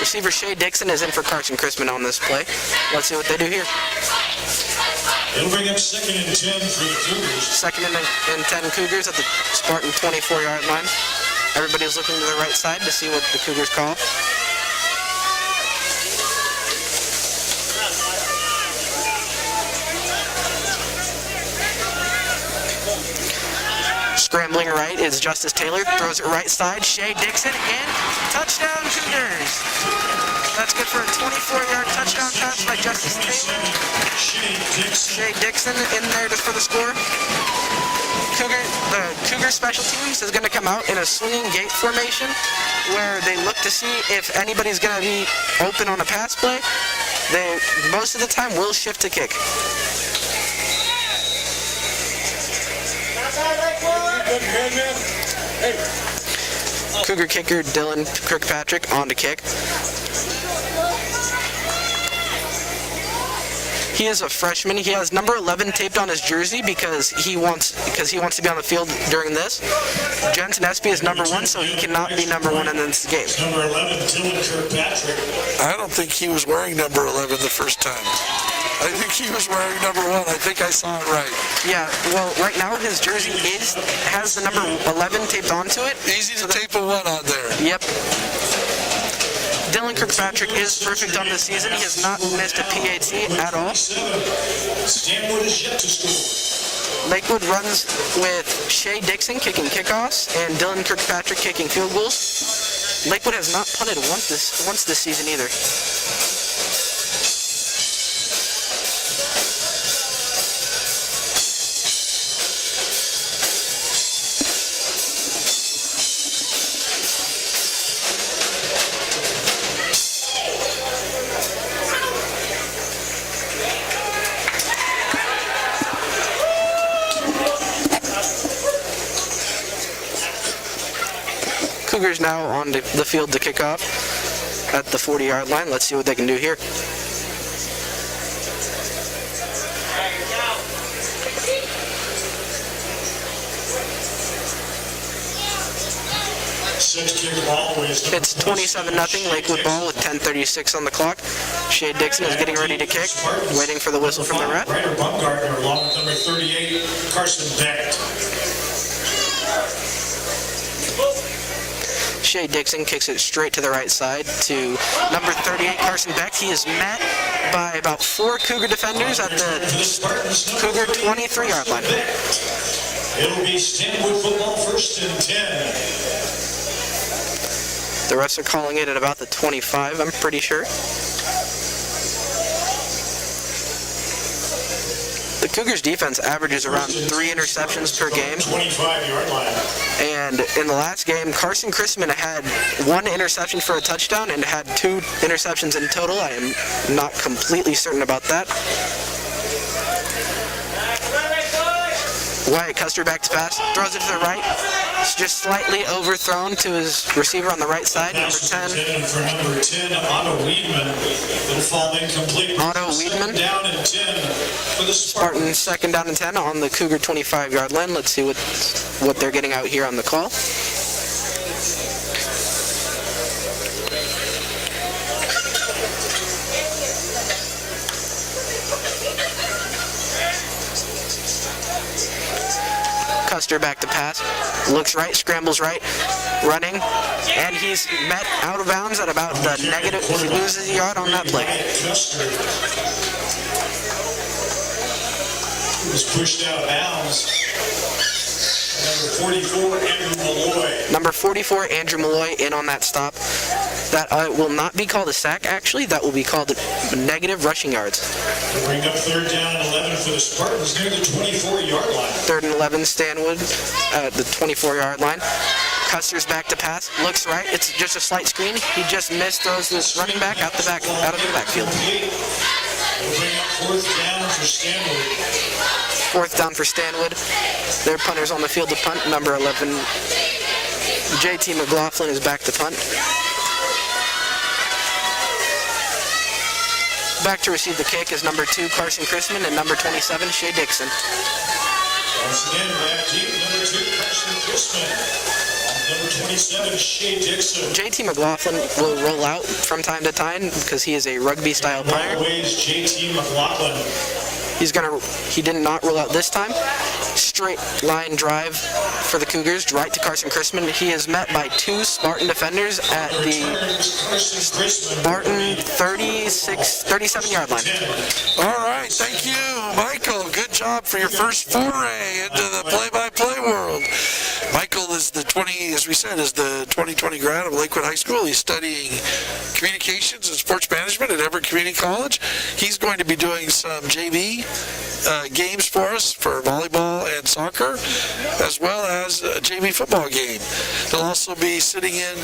Receiver Shea Dixon is in for Carson Chrisman on this play. Let's see what they do here. It'll bring up 2nd and 10 for the Cougars. 2nd and 10 Cougars at the Spartan 24-yard line. Everybody's looking to the right side to see what the Cougars call. Scrambling right is Justice Taylor. Throws it right side. Shea Dixon and touchdown Cougars. That's good for a 24-yard touchdown pass by Justice Taylor. Shea Dixon in there just for the score. The Cougar special teams is going to come out in a swinging gate formation where they look to see if anybody's going to be open on a pass play. They most of the time will shift to kick. Cougar kicker Dylan Kirkpatrick on to kick. He is a freshman. He has number 11 taped on his jersey because he wants to be on the field during this. Jensen Espy is number 1, so he cannot be number 1 in this game. Number 11, Dylan Kirkpatrick. I don't think he was wearing number 11 the first time. I think he was wearing number 1. I think I saw it right. Yeah, well, right now his jersey has the number 11 taped onto it. Easy to tape a 1 on there. Yep. Dylan Kirkpatrick is perfect on this season. He has not missed a PAT at all. Stanwood is yet to score. Lakewood runs with Shea Dixon kicking kickoffs and Dylan Kirkpatrick kicking field goals. Lakewood has not punted once this season either. Cougars now on the field to kick off at the 40-yard line. Let's see what they can do here. It's 27-0 Lakewood ball with 10:36 on the clock. Shea Dixon is getting ready to kick, waiting for the whistle from the ref. Ryder Baumgartner along with number 38, Carson Bennett. Shea Dixon kicks it straight to the right side to number 38, Carson Beck. He is met by about 4 Cougar defenders at the Cougar 23-yard line. It'll be Stanwood football 1st and 10. The refs are calling it at about the 25, I'm pretty sure. The Cougars defense averages around 3 interceptions per game. 25-yard line. And in the last game, Carson Chrisman had 1 interception for a touchdown and had 2 interceptions in total. I am not completely certain about that. Wyatt Custer back to pass. Throws it to the right. It's just slightly overthrown to his receiver on the right side. Number 10. For number 10, Otto Weidman. It'll fall incomplete. Otto Weidman. Down and 10 for the Spartans. Spartan 2nd down and 10 on the Cougar 25-yard line. Let's see what they're getting out here on the call. Custer back to pass, looks right, scrambles right, running, and he's met out of bounds at about the negative. He loses a yard on that play. Custer was pushed out of bounds. Number 44, Andrew Malloy in on that stop. That will not be called a sack, actually. That will be called negative rushing yards. Bring up 3rd down and 11 for the Spartans near the 24-yard line. 3rd and 11, Stanwood at the 24-yard line. Custer's back to pass, looks right. It's just a slight screen. He just missed, throws this running back out of the backfield. We'll bring up 4th down for Stanwood. 4th down for Stanwood. Their punter's on the field to punt. Number 11, JT McLaughlin is back to punt. Back to receive the kick is number 2, Carson Chrisman, and number 27, Shea Dixon. Once again, back deep, number 2, Carson Chrisman. Number 27, Shea Dixon. JT McLaughlin will roll out from time to time because he is a rugby-style punter. Always JT McLaughlin. He did not roll out this time. Straight line drive for the Cougars, right to Carson Chrisman. He is met by 2 Spartan defenders at the Spartan 37-yard line. All right, thank you, Michael. Good job for your first foray into the play-by-play world. Michael is the 2020 grad of Lakewood High School. He's studying communications and sports management at Everett Community College. He's going to be doing some JV games for us for volleyball and soccer, as well as a JV football game. He'll also be sitting in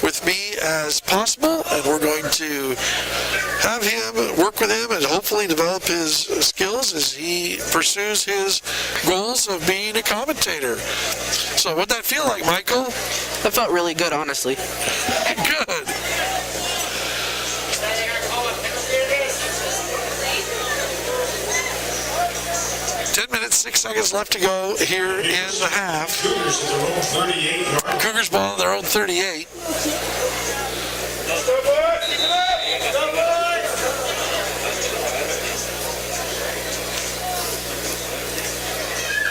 with me as possible, and we're going to have him work with him and hopefully develop his skills as he pursues his goals of being a commentator. So what'd that feel like, Michael? That felt really good, honestly. Good. Minutes, 6 seconds left to go here in the half. Cougars at their own 38-yard. Cougars ball on their own 38.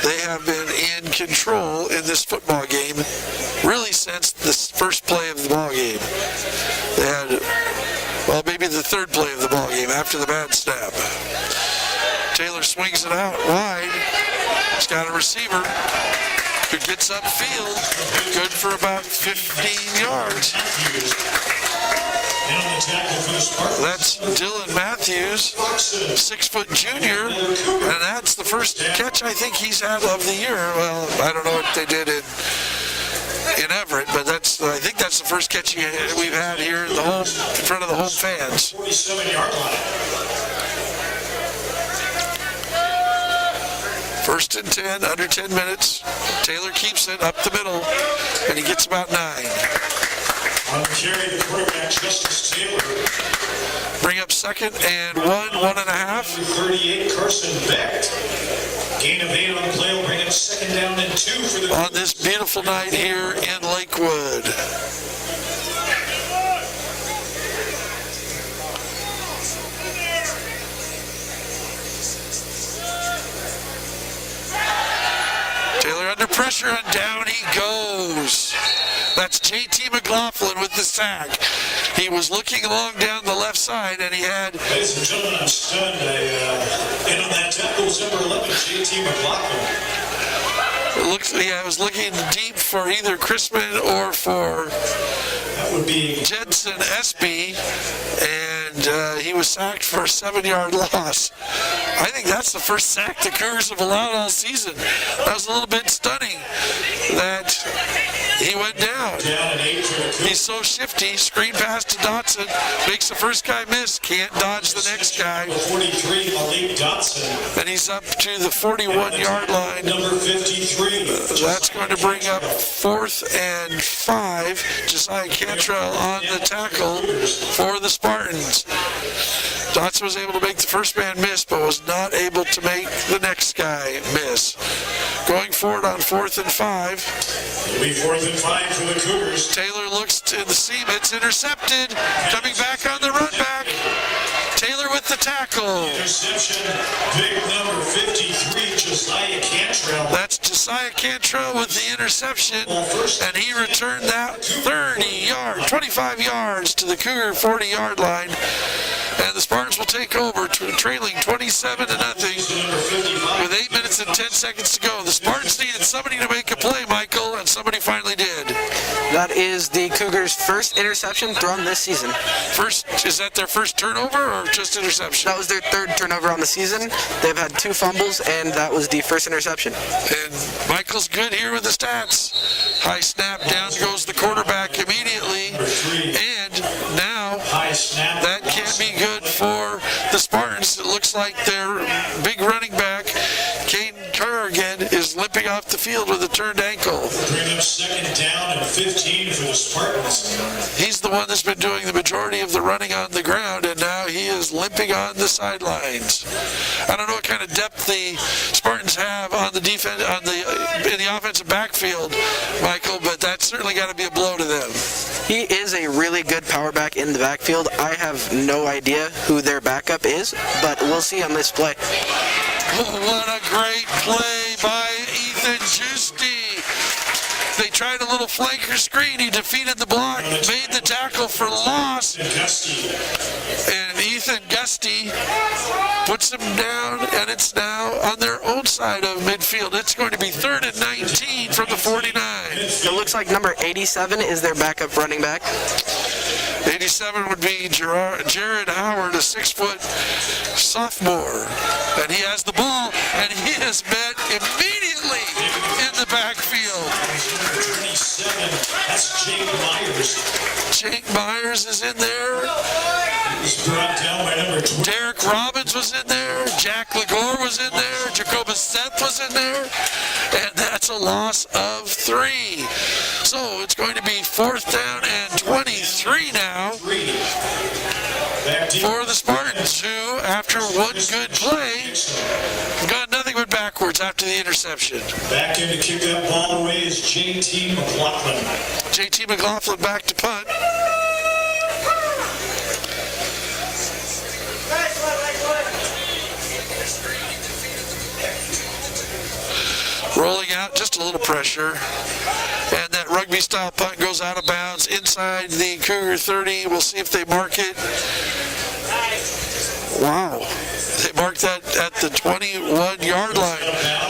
They have been in control in this football game really since the first play of the ball game. They had, well, maybe the 3rd play of the ball game after the bad snap. Taylor swings it out wide. He's got a receiver who gets upfield. Good for about 15 yards. That's Dylan Matthews, 6-foot junior, and that's the first catch I think he's had of the year. Well, I don't know what they did in Everett, but I think that's the first catch we've had here in front of the home fans. 47-yard line. 1st and 10, under 10 minutes. Taylor keeps it up the middle, and he gets about 9. On the carry, the quarterback, Justice Taylor. Bring up 2nd and 1.5. 38, Carson Beck. Gain of 8 on the play will bring it 2nd down and 2 for the... On this beautiful night here in Lakewood. Taylor under pressure, and down he goes. That's JT McLaughlin with the sack. He was looking along down the left side, and he had... Ladies and gentlemen, I'm stunned. And on that tackle was number 11, JT McLaughlin. I was looking deep for either Chrisman or for That would be Jensen Espy, and and he was sacked for a 7-yard loss. I think that's the first sack the Cougars have allowed all season. That was a little bit stunning that he went down. He's so shifty. Screen pass to Dotson. Makes the first guy miss. Can't dodge the next guy. 43, Malik Dotson. And he's up to the 41-yard line. Number 53. That's going to bring up 4th and 5. Josiah Cantrell on the tackle for the Spartans. Dotson was able to make the first man miss, but was not able to make the next guy miss. Going forward on 4th and 5. It'll be 4th and 5 for the Cougars. Taylor looks to the seam. It's intercepted. Coming back on the run back. Taylor with the tackle. Interception, big number 53, Josiah Cantrell. That's Josiah Cantrell with the interception, and he returned that 25 yards to the Cougar 40-yard line. And the Spartans will take over, trailing 27-0 with 8 minutes and 10 seconds to go. The Spartans needed somebody to make a play, Michael, and somebody finally did. That is the Cougars' first interception thrown this season. Is that their first turnover or just interception? That was their 3rd turnover on the season. They've had 2 fumbles, and that was the first interception. And Michael's good here with the stats. High snap, down goes the quarterback immediately. And now that can be good for the Spartans. It looks like their big running back, Caden Kerrigan, is limping off the field with a turned ankle. Bring up 2nd down and 15 for the Spartans. He's the one that's been doing the majority of the running on the ground, and now he is limping on the sidelines. I don't know what kind of depth the Spartans have on the defense, in the offensive backfield, Michael, but that's certainly got to be a blow to them. He is a really good power back in the backfield. I have no idea who their backup is, but we'll see on this play. What a great play by Ethan Giusti. They tried a little flanker screen. He defeated the block, made the tackle for loss. And Ethan Gusty puts him down, and it's now on their own side of midfield. It's going to be 3rd and 19 from the 49. It looks like number 87 is their backup running back. 87 would be Jared Howard, a 6-foot sophomore. And he has the ball, and he is met immediately in the backfield. 37, that's Jake Myers. Jake Myers is in there. He's brought down by number 20. Derek Robbins was in there. Jack Legore was in there. Jacobus Seth was in there. And that's a loss of 3. So it's going to be 4th down and 23 now for the Spartans, who, after one good play, have gone nothing but backwards after the interception. Back in to kick that ball away is JT McLaughlin. JT McLaughlin back to punt. Rolling out, just a little pressure. And that rugby-style punt goes out of bounds inside the Cougar 30. We'll see if they mark it. Wow. They marked that at the 21-yard line.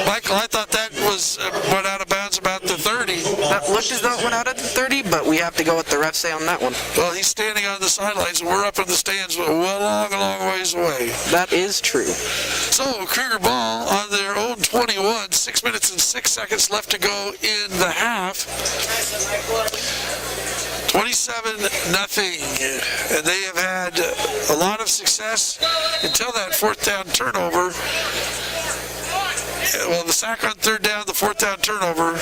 Michael, I thought that was went out of bounds about the 30. That looked as though it went out at the 30, but we have to go with the refs say on that one. Well, he's standing on the sidelines, and we're up in the stands a long ways away. That is true. So, Cougar ball on their own 21. 6 minutes and 6 seconds left to go in the half. 27-0. And they have had a lot of success until that 4th down turnover. Well, the sack on 3rd down, the 4th down turnover.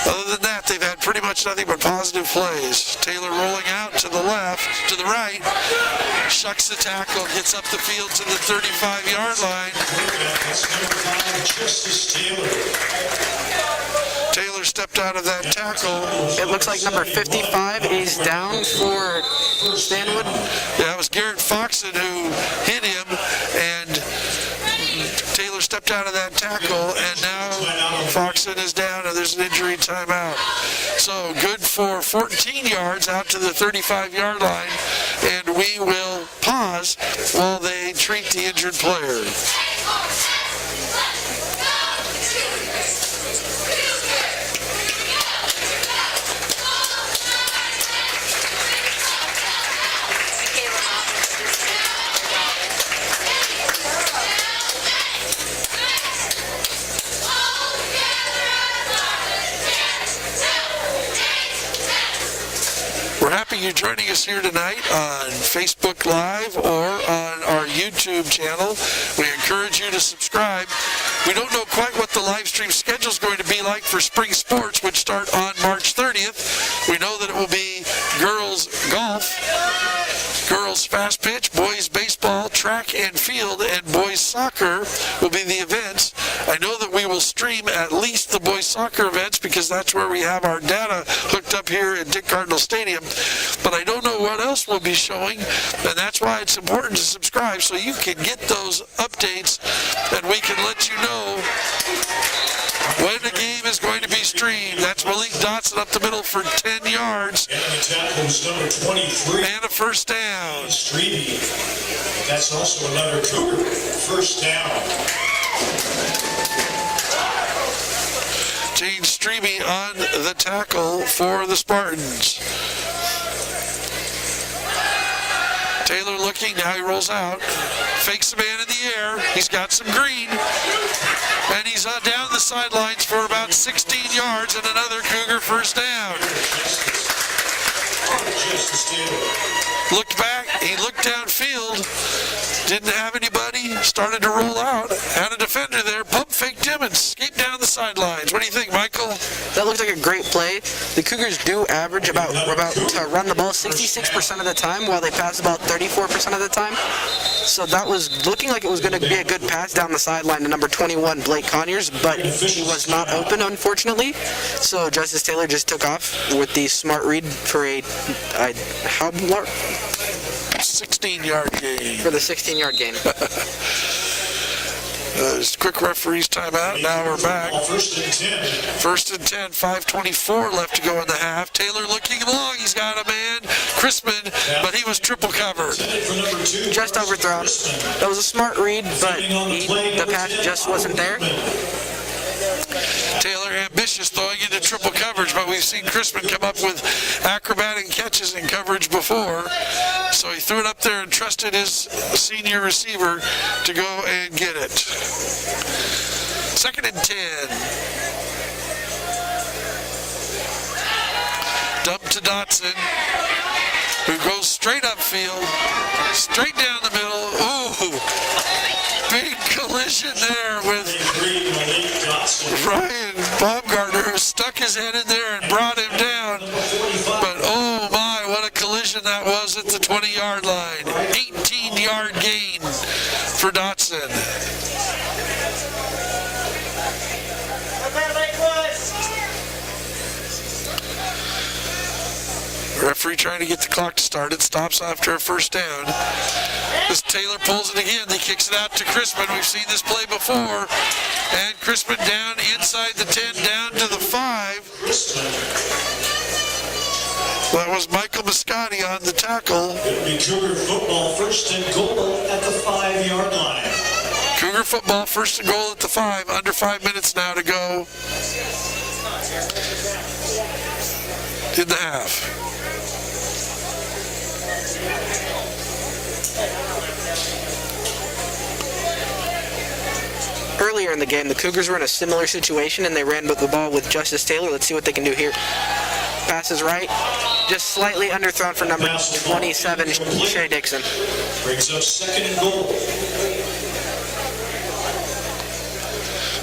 Other than that, they've had pretty much nothing but positive plays. Taylor rolling out to the left, to the right, shucks the tackle, gets up the field to the 35-yard line. Taylor stepped out of that tackle. It looks like number 55 is down for Stanwood. Yeah, it was Garrett Foxon who hit him, and Taylor stepped out of that tackle, and now Foxon is down, and there's an injury timeout. So good for 14 yards out to the 35-yard line, and we will pause while they treat the injured player. you joining us here tonight on Facebook Live or on our YouTube channel. We encourage you to subscribe. We don't know quite what the live stream schedule is going to be like for spring sports, which start on March 30th. We know that it will be girls golf, girls fast pitch, boys baseball, track and field, and boys soccer will be the events. I know that we will stream at least the boys soccer events because that's where we have our data hooked up here at Dick Cardinal Stadium. But I don't know what else we'll be showing, and that's why it's important to subscribe so you can get those updates and we can let you know when the game is going to be streamed. That's Malik Dotson up the middle for 10 yards. And the tackle is number 23. And a first down. Streamy. That's also another Cougar. First down. Gene Streamy on the tackle for the Spartans. Taylor looking, now he rolls out. Fakes the man in the air. He's got some green. And he's down the sidelines for about 16 yards and another Cougar first down. Looked back, he looked downfield, didn't have anybody, started to roll out, had a defender there, pump faked him and escaped down the sidelines. What do you think, Michael? That looks like a great play. The Cougars do average about to run the ball 66% of the time, while they pass about 34% of the time. So that was looking like it was going to be a good pass down the sideline to number 21, Blake Conyers, but he was not open, unfortunately. So Justice Taylor just took off with the smart read for a 16-yard gain. For the 16-yard gain. Just quick referee's timeout. Now we're back. First and 10. First and 10, 5:24 left to go in the half. Taylor looking long. He's got a man, Crispin, but he was triple covered. Just overthrown. That was a smart read, but the pass just wasn't there. Taylor ambitious throwing into triple coverage, but we've seen Crispin come up with acrobatic catches in coverage before. So he threw it up there and trusted his senior receiver to go and get it. Second and 10. Dump to Dotson, who goes straight upfield, straight down the middle. Ooh, big collision there with Ryan Baumgartner, who stuck his head in there and brought him down. But oh my, what a collision that was at the 20-yard line. 18-yard gain for Dotson. Referee trying to get the clock started, stops after a first down. As Taylor pulls it again, he kicks it out to Crispin. We've seen this play before. And Crispin down inside the 10, down to the 5. That was Michael Biscotti on the tackle. It'll be Cougar football first and goal at the 5-yard line. Cougar football first and goal at the 5. Under 5 minutes now to go in the half. Earlier in the game, the Cougars were in a similar situation, and they ran with the ball with Justice Taylor. Let's see what they can do here. Passes right, just slightly underthrown for number 27, Shea Dixon. Brings up second and goal.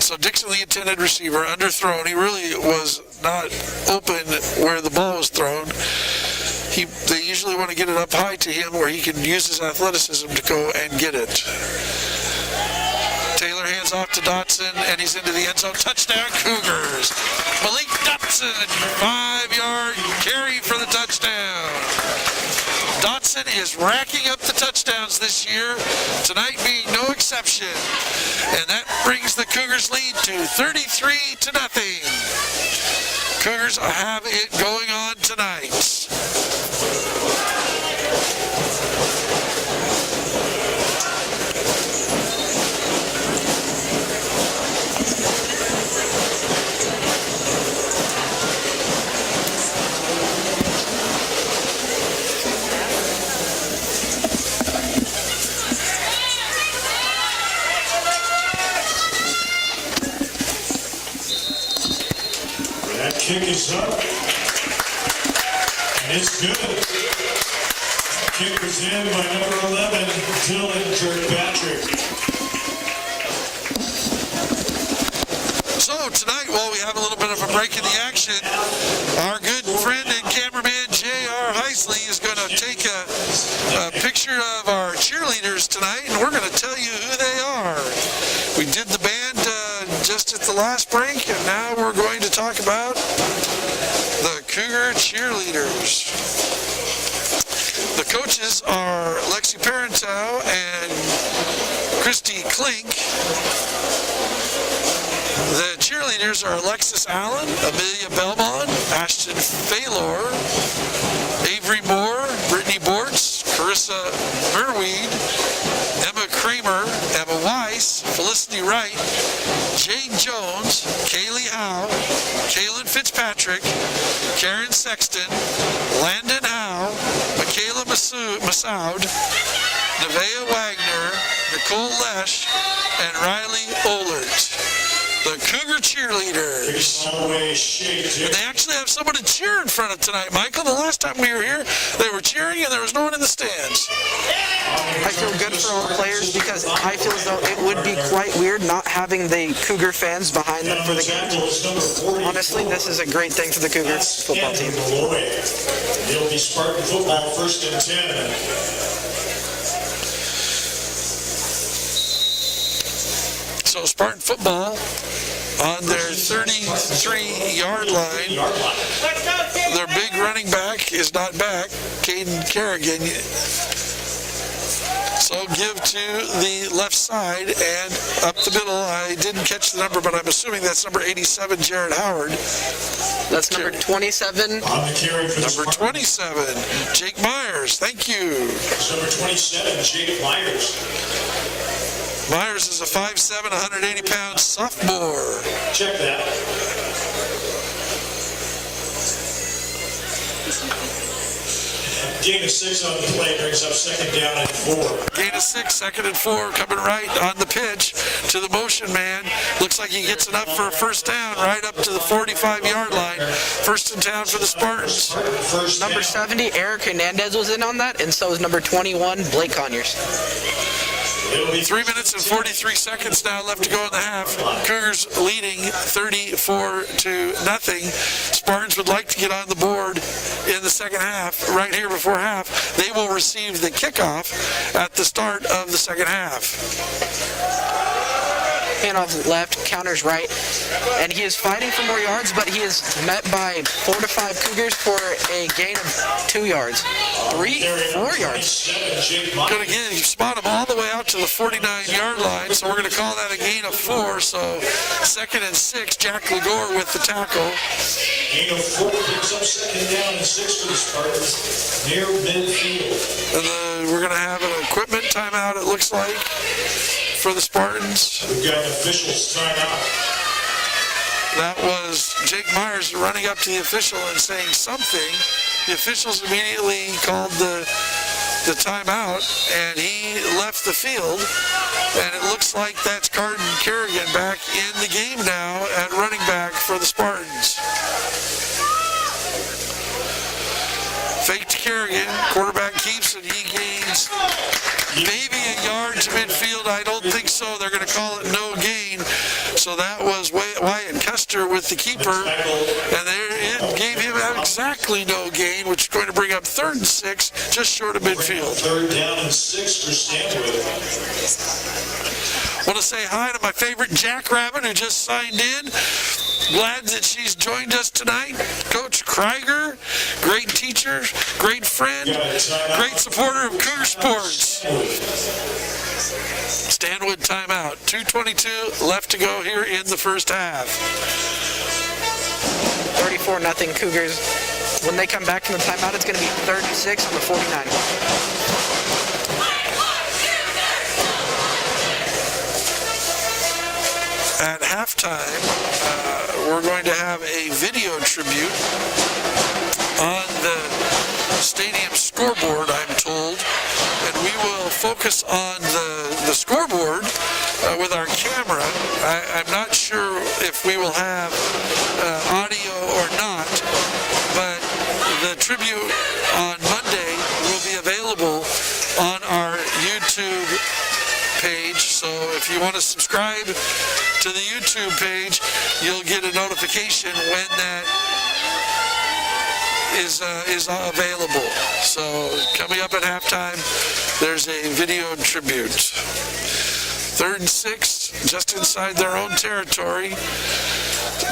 So Dixon, the intended receiver, underthrown. He really was not open where the ball was thrown. They usually want to get it up high to him where he can use his athleticism to go and get it. Taylor hands off to Dotson, and he's into the end zone. Touchdown, Cougars. Malik Dotson, 5-yard carry for the touchdown. Dotson is racking up the touchdowns this year, tonight being no exception. And that brings the Cougars lead to 33-0. Cougars have it going on tonight. That kick is up. And It's good. Kick was in by number 11, Dylan Kirkpatrick. So tonight, while we have a little bit of a break in the action, our good friend and cameraman J.R. Heisley is going to take a picture of our cheerleaders tonight, and we're going to tell you who they are. We did the band just at the last break, and now we're going to talk about the Cougar cheerleaders. The coaches are Lexi Parenteau and Christy Klink. The cheerleaders are Alexis Allen, Amelia Belmont, Ashton Faylor, Avery Moore, Brittany Bortz, Carissa Merweed, Emma Kramer, Emma Weiss, Felicity Wright, Jane Jones, Kaylee Howe, Kaylin Fitzpatrick, Karen Sexton, Landon Howe, Michaela Massoud, Nevaeh Wagner, Nicole Lesh, and Riley Ohlert. The Cougar cheerleaders. And they actually have someone to cheer in front of tonight, Michael. The last time we were here, they were cheering and there was no one in the stands. I feel good for all the players because I feel as though it would be quite weird not having the Cougar fans behind them for the game. Honestly, this is a great thing for the Cougar football team. It'll be Spartan football 1st and 10. So Spartan football on their 33-yard line. Their big running back is not back, Caden Kerrigan. So give to the left side and up the middle. I didn't catch the number, but I'm assuming that's number 87, Jared Howard. That's number 27. Number 27, Jake Myers. Thank you. Number 27, Jake Myers. Myers is a 5'7", 180-pound sophomore. Check that. Gain of 6 on the play brings up 2nd down and 4. Gain of 6, 2nd and 4, coming right on the pitch to the motion man. Looks like he gets it up for a 1st down, right up to the 45-yard line. 1st and 10 for the Spartans. Number 70, Eric Hernandez was in on that, and so is number 21, Blake Conyers. 3 minutes and 43 seconds now left to go in the half. Cougars leading 34-0. Spartans would like to get on the board in the second half. Right here before half, they will receive the kickoff at the start of the second half. Handoff left, counters right, and he is fighting for more yards, but he is met by 4 to 5 Cougars for a gain of 2 yards. 4 yards. Going to spot him all the way out to the 49-yard line, so we're going to call that a gain of 4. So 2nd and 6, Jack Legore with the tackle. Gain of 4 brings up 2nd down and 6 for the Spartans near midfield. And we're going to have an equipment timeout, it looks like, for the Spartans. We've got an officials timeout. That was Jake Myers running up to the official and saying something. The officials immediately called the timeout, and he left the field. And it looks like that's Carden Kerrigan back in the game now at running back for the Spartans. Fake to Kerrigan, quarterback keeps it, he gains maybe a yard to midfield. I don't think so. They're going to call it no gain. So that was Wyatt Custer with the keeper, and it gave him exactly no gain, which is going to bring up 3rd and 6, just short of midfield. 3rd down and 6 for Stanwood. Want to say hi to my favorite Jackrabbit who just signed in. Glad that she's joined us tonight. Coach Krieger, great teacher, great friend, great supporter of Cougar sports. Stanwood timeout. 2:22 left to go here in the first half. 34-0 Cougars. When they come back from the timeout, it's going to be 3rd and 6 on the 49. At halftime, we're going to have a video tribute on the stadium scoreboard, I'm told, and we will focus on the scoreboard with our camera. I'm not sure if we will have audio or not, but the tribute you want to subscribe to the YouTube page, you'll get a notification when that is available. So coming up at halftime, there's a video tribute. 3rd and 6, just inside their own territory.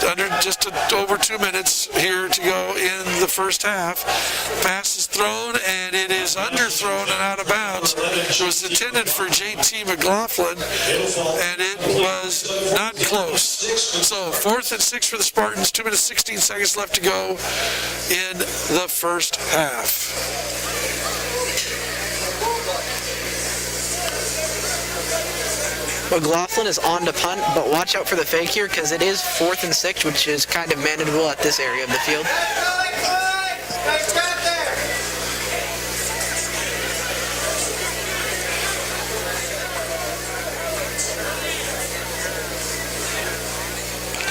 Under just over 2 minutes here to go in the first half. Pass is thrown, and it is underthrown and out of bounds. It was intended for JT McLaughlin, and it was not close. So 4th and 6 for the Spartans, 2 minutes 16 seconds left to go in the first half. McLaughlin is on to punt, but watch out for the fake here because it is 4th and 6, which is kind of manageable at this area of the field.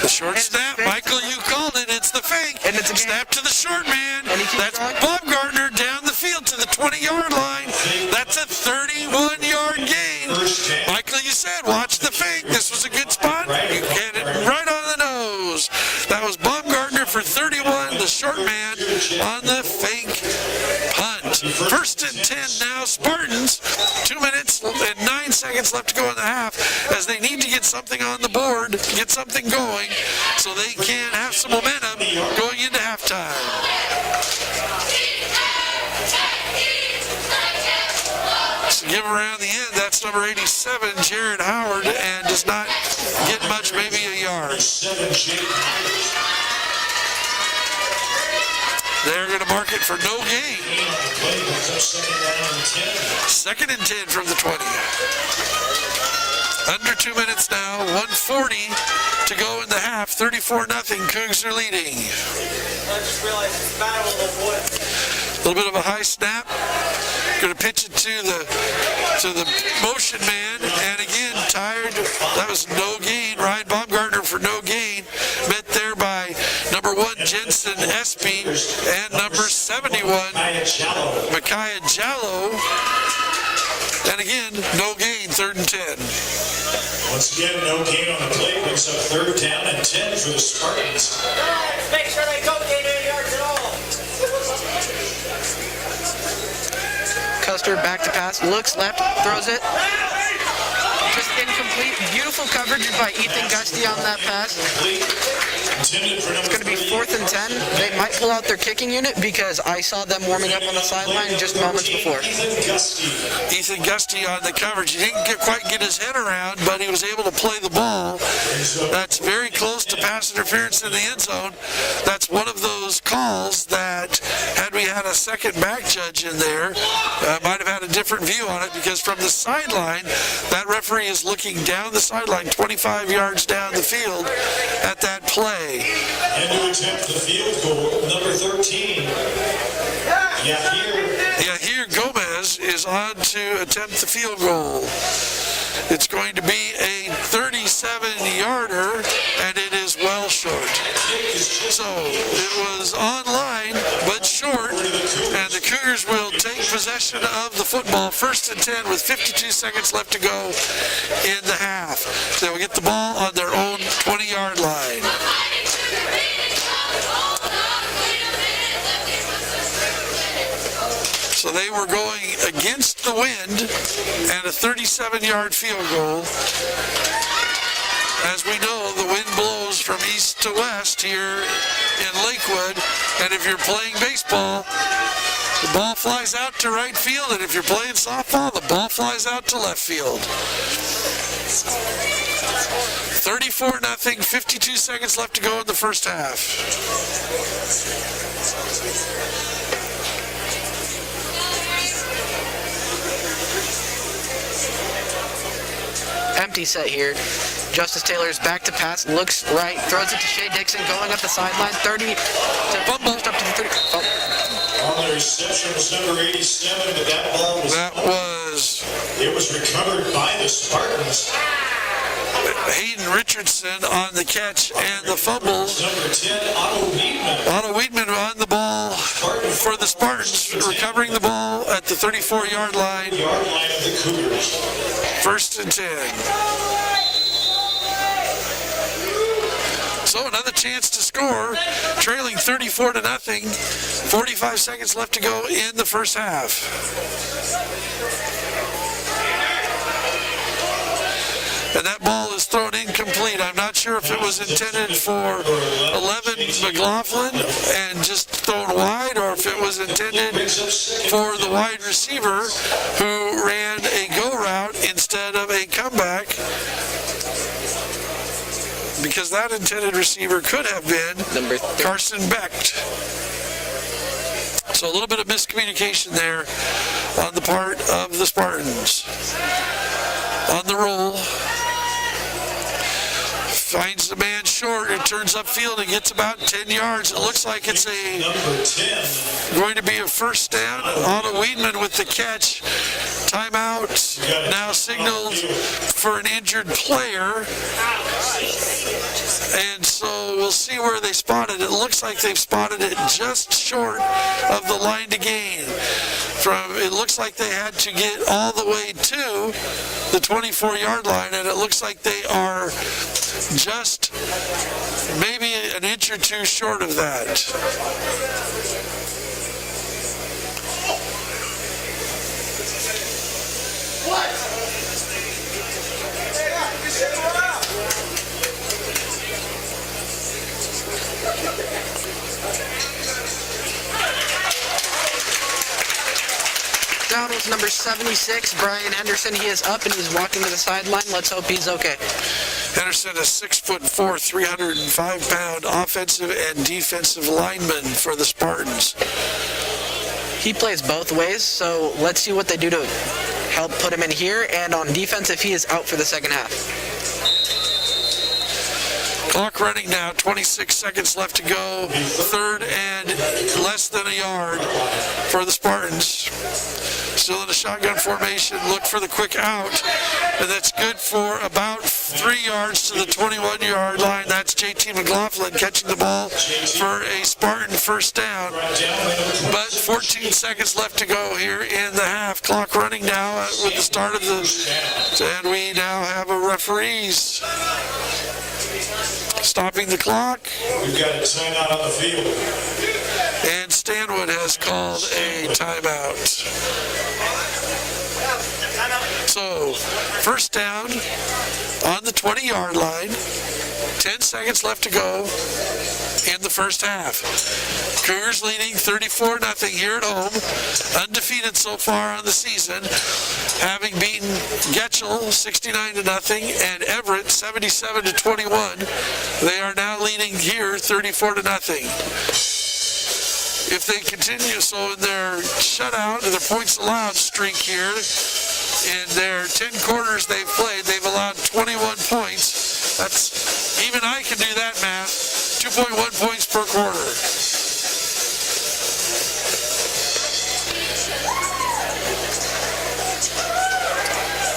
The short snap, Michael, you called it. It's the fake. And it's a snap to the short man. That's going? Baumgartner down the field to the 20-yard line. That's a 31-yard gain. Michael, you said, watch the fake. This was a good spot. You get it right on the nose. That was Baumgartner for 31, the short man on the fake punt. 1st and 10 now, Spartans. 2 minutes and 9 seconds left to go in the half as they need to get something on the board, get something going so they can have some momentum going into halftime. So give around the end, that's number 87, Jared Howard, and does not get much, maybe a yard. They're going to mark it for no gain. 2nd and 10 from the 20. Under 2 minutes now, 1:40 to go in the half. 34-0, Cougs are leading. A little bit of a high snap. Going to pitch it to the motion man, and again, tired. That was no gain. Ryan Baumgartner for no gain. Met there by number 1, Jensen Espy, and number 71, Micaiah Jallo. And again, no gain, 3rd and 10. Once again, no gain on the play. Brings up 3rd down and 10 for the Spartans. Make sure they don't gain any yards at all. Custer back to pass, looks left, throws it. Just incomplete. Beautiful coverage by Ethan Gusty on that pass. It's going to be 4th and 10. They might pull out their kicking unit because I saw them warming up on the sideline just moments before. Ethan Gusty on the coverage. He didn't quite get his head around, but he was able to play the ball. That's very close to pass interference in the end zone. That's one of those calls that, had we had a second back judge in there, might have had a different view on it, because from the sideline, that referee is looking down the sideline, 25 yards down the field at that play. And to attempt the field goal, number 13. Yahir Gomez is on to attempt the field goal. It's going to be a 37-yarder, and it is well short. So it was online, but short, and the Cougars will take possession of the football, 1st and 10 with 52 seconds left to go in the half. They will get the ball on their own 20-yard line. So they were going against the wind, and a 37-yard field goal. As we know, the wind blows from east to west here in Lakewood, and if you're playing baseball, the ball flies out to right field, and if you're playing softball, the ball flies out to left field. 34-0, 52 seconds left to go in the first half. Empty set here. Justice Taylor's back to pass, looks right, throws it to Shea Dixon, going up the sideline, 30 to fumble, up to the 30. On the reception was number 87, but that ball was... That was... It was recovered by the Spartans. Hayden Richardson on the catch and the fumble. Number 10, Otto Wiedemann. Otto Wiedemann on the ball for the Spartans, recovering the ball at the 34-yard line. Yard line of the Cougars. 1st and 10. So another chance to score, trailing 34-0. 45 seconds left to go in the first half. And that ball is thrown incomplete. I'm not sure if it was intended for 11 McLaughlin and just thrown wide, or if it was intended for the wide receiver who ran a go route instead of a comeback, because that intended receiver could have been Carson Becht. So a little bit of miscommunication there on the part of the Spartans. On the roll. Finds the man short and turns upfield and gets about 10 yards. It looks like it's going to be a first down. Otto Wiedemann with the catch. Timeout now signaled for an injured player. And so we'll see where they spotted it. It looks like they've spotted it just short of the line to gain. It looks like they had to get all the way to the 24-yard line, and it looks like they are just maybe an inch or two short of that. Down with number 76, Brian Henderson. He is up and he's walking to the sideline. Let's hope he's okay. Henderson, a 6'4", 305-pound offensive and defensive lineman for the Spartans. He plays both ways, so let's see what they do to help put him in here. And on defense, if he is out for the second half. Clock running now, 26 seconds left to go. 3rd and less than a yard for the Spartans. Still in a shotgun formation, look for the quick out, and that's good for about 3 yards to the 21-yard line. That's JT McLaughlin catching the ball for a Spartan first down. But 14 seconds left to go here in the half. Clock running now with the start of the, and we now have a referees stopping the clock. We've got a timeout on the field. And Stanwood has called a timeout. So, first down on the 20-yard line. 10 seconds left to go in the first half. Cougars leading 34-0 here at home. Undefeated so far on the season, having beaten Getchell 69-0 and Everett 77-21. They are now leading here 34-0. If they continue so in their shutout and their points allowed streak here, in their 10 quarters they've played, they've allowed 21 points. That's, even I can do that math, 2.1 points per quarter.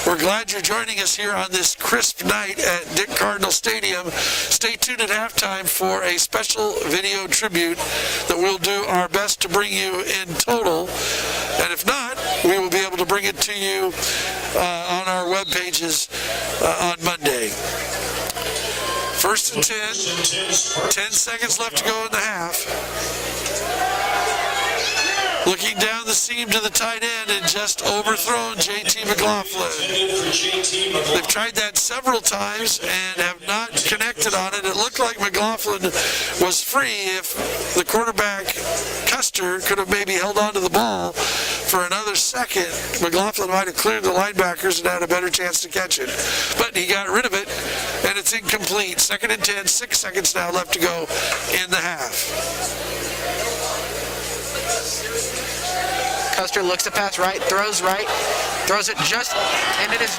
We're glad you're joining us here on this crisp night at Dick Cardinal Stadium. Stay tuned at halftime for a special video tribute that we'll do our best to bring you in total. And if not, we will be able to bring it to you on our web pages on Monday. 1st and 10. 10 seconds left to go in the half. Looking down the seam to the tight end and just overthrown JT McLaughlin. They've tried that several times and have not connected on it. It looked like McLaughlin was free. If the quarterback, Custer, could have maybe held on to the ball for another second, McLaughlin might have cleared the linebackers and had a better chance to catch it. But he got rid of it, and it's incomplete. 2nd and 10, 6 seconds now left to go in the half. Custer looks to pass right, throws it just, and it is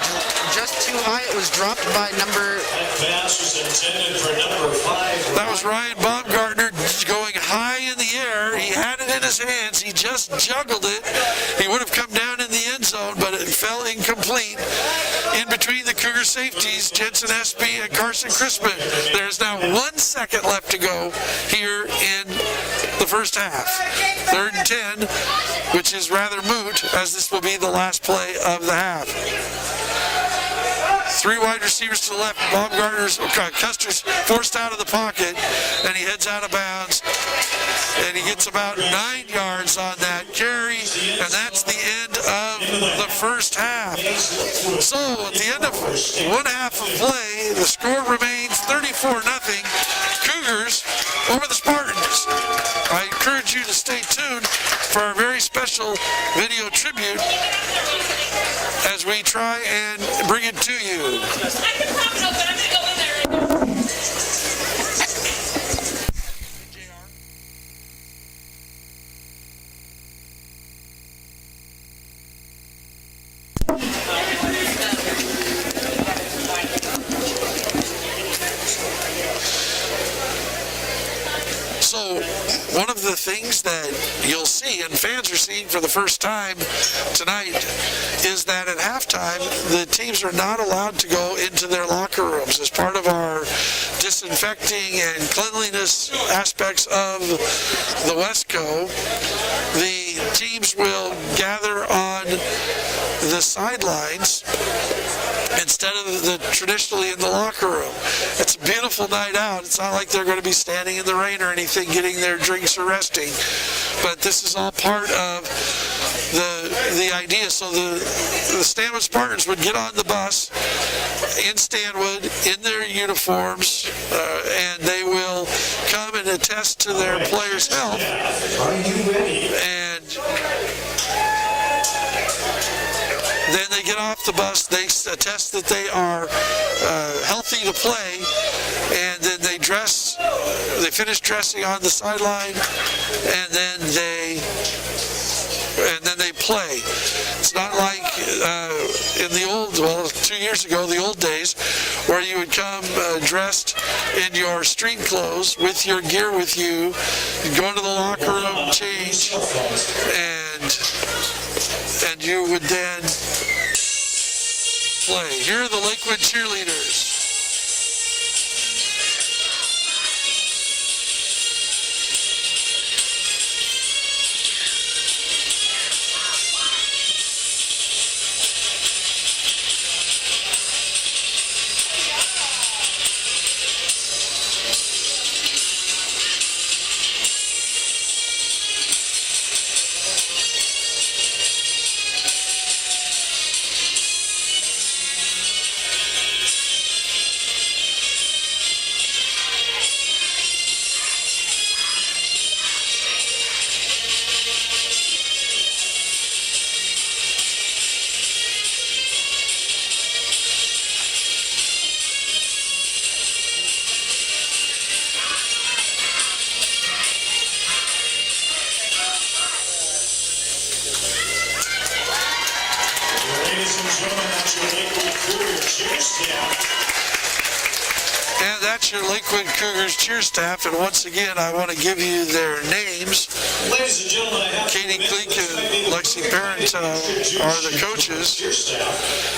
just too high. It was dropped by number... That pass was intended for number 5. That was Ryan Baumgartner going high in the air. He had it in his hands. He just juggled it. He would have come down in the end zone, but it fell incomplete. In between the Cougar safeties, Jensen Espy and Carson Crispin. There's now 1 second left to go here in the first half. 3rd and 10, which is rather moot, as this will be the last play of the half. 3 wide receivers to the left. Custer's forced out of the pocket, and he heads out of bounds. And he gets about 9 yards on that carry, and that's the end of the first half. So at the end of 1 half of play, the score remains 34-0. Cougars over the Spartans. I encourage you to stay tuned for our very special video tribute as we try and bring it to you. I can pop it open. I'm going to go in there. So one of the things that you'll see, and fans are seeing for the first time tonight, is that at halftime, the teams are not allowed to go into their locker rooms. As part of our disinfecting and cleanliness aspects of the Westco, the teams will gather on the sidelines instead of the traditionally in the locker room. It's a beautiful night out. It's not like they're going to be standing in the rain or anything getting their drinks or resting, but this is all part of the idea. So the Stanwood Spartans would get on the bus in Stanwood in their uniforms, and they will come and attest to their players' health. Are you ready? And then they get off the bus, they attest that they are healthy to play, and then they finish dressing on the sideline, and then they play. It's not like in the 2 years ago, the old days, where you would come dressed in your street clothes with your gear with you, you'd go into the locker room, change, and you would then play. Here are the Lakewood cheerleaders. Ladies and gentlemen, that's your Lakewood Cougar cheer staff. And that's your Lakewood Cougars cheer staff. And once again, I want to give you their names. Ladies and gentlemen, I have Katie Cleek and Lexi Parent are the coaches.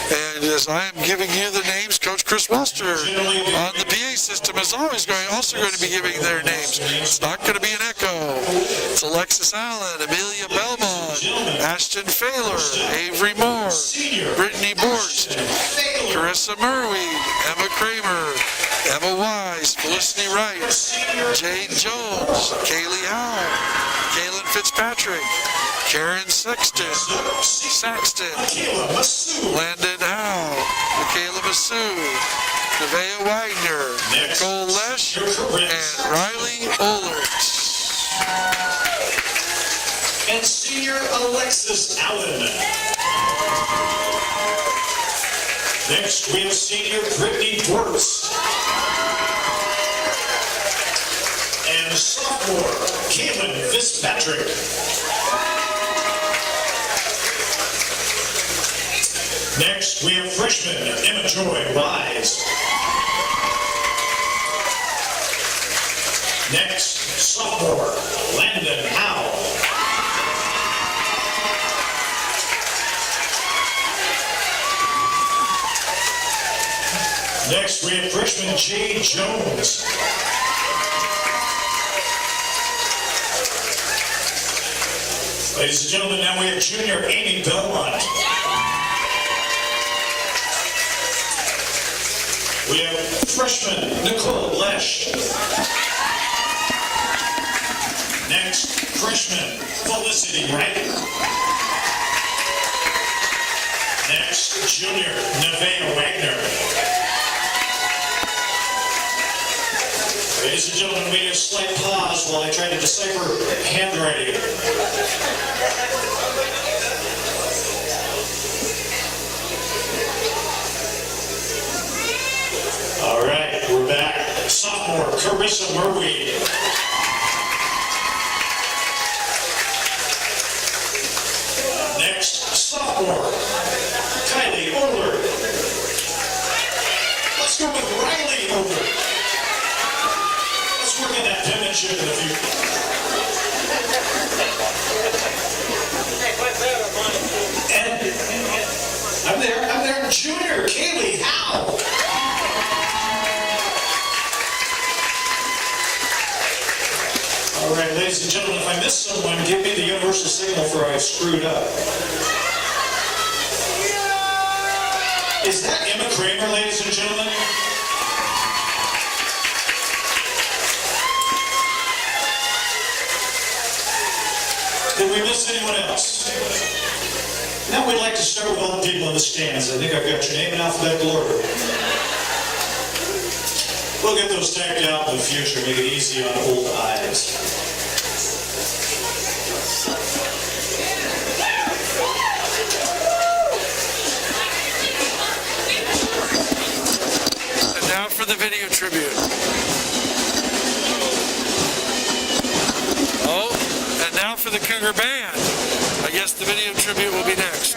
And as I am giving you the names, Coach Chris Welster on the PA system is also going to be giving their names. It's not going to be an echo. It's Alexis Allen, Amelia Belmont, Ashton Failer, Avery Moore, Brittany Borst, Carissa Merweed, Emma Kramer, Emma Wise, Felicity Wright, Jane Jones, Kaylee Howe, Kaylin Fitzpatrick, Karen Saxton, Landon Howe, Michaela Massou, Nevaeh Wagner, Nicole Lesh, and Riley Olerts. And senior Alexis Allen. Next, we have senior Brittany Borst. And sophomore Kaylin Fitzpatrick. Next, we have freshman Emma Joy Wise. Next, sophomore Landon Howe. Next, we have freshman Jay Jones. Ladies and gentlemen, now we have junior Amy Belmont. We have freshman Nicole Lesh. Next, freshman Felicity Wright. Next, junior Nevaeh Wagner. Ladies and gentlemen, we need a slight pause while I try to decipher handwriting. All right, we're back. Sophomore Carissa Murray. Next, sophomore Kylie Oler. Let's go with Riley Oler. Let's work on that penmanship in the future. And I'm there, junior Kaylee Howe. All right, ladies and gentlemen, if I missed someone, give me the universal signal for I screwed up. Is that Emma Kramer, ladies and gentlemen? Did we miss anyone else? Now we'd like to start with all the people in the stands. I think I've got your name in alphabetical order. We'll get those tacked out in the future, make it easy on old eyes. And now for the video tribute. Oh, and now for the Cougar Band. I guess the video tribute will be next.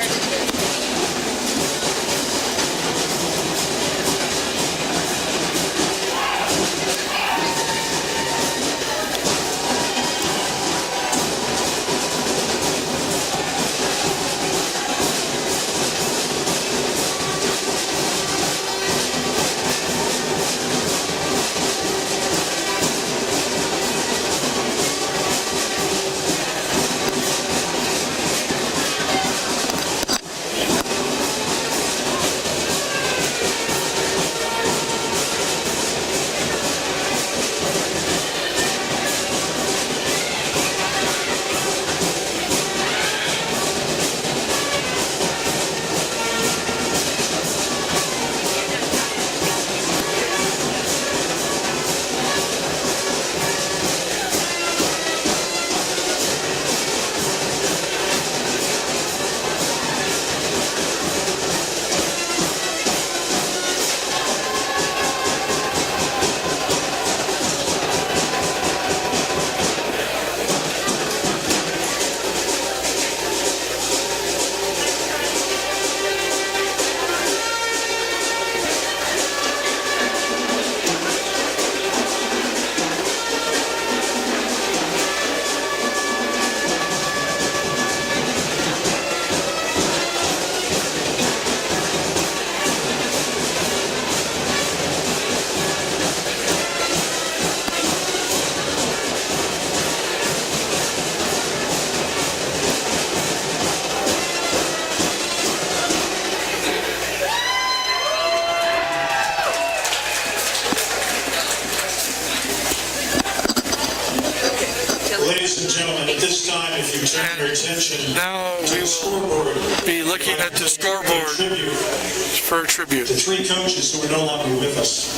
Ladies and gentlemen, at this time, if you turn your attention Now to we the scoreboard, will be looking at the scoreboard tribute for a tribute. to three coaches who are no longer with us.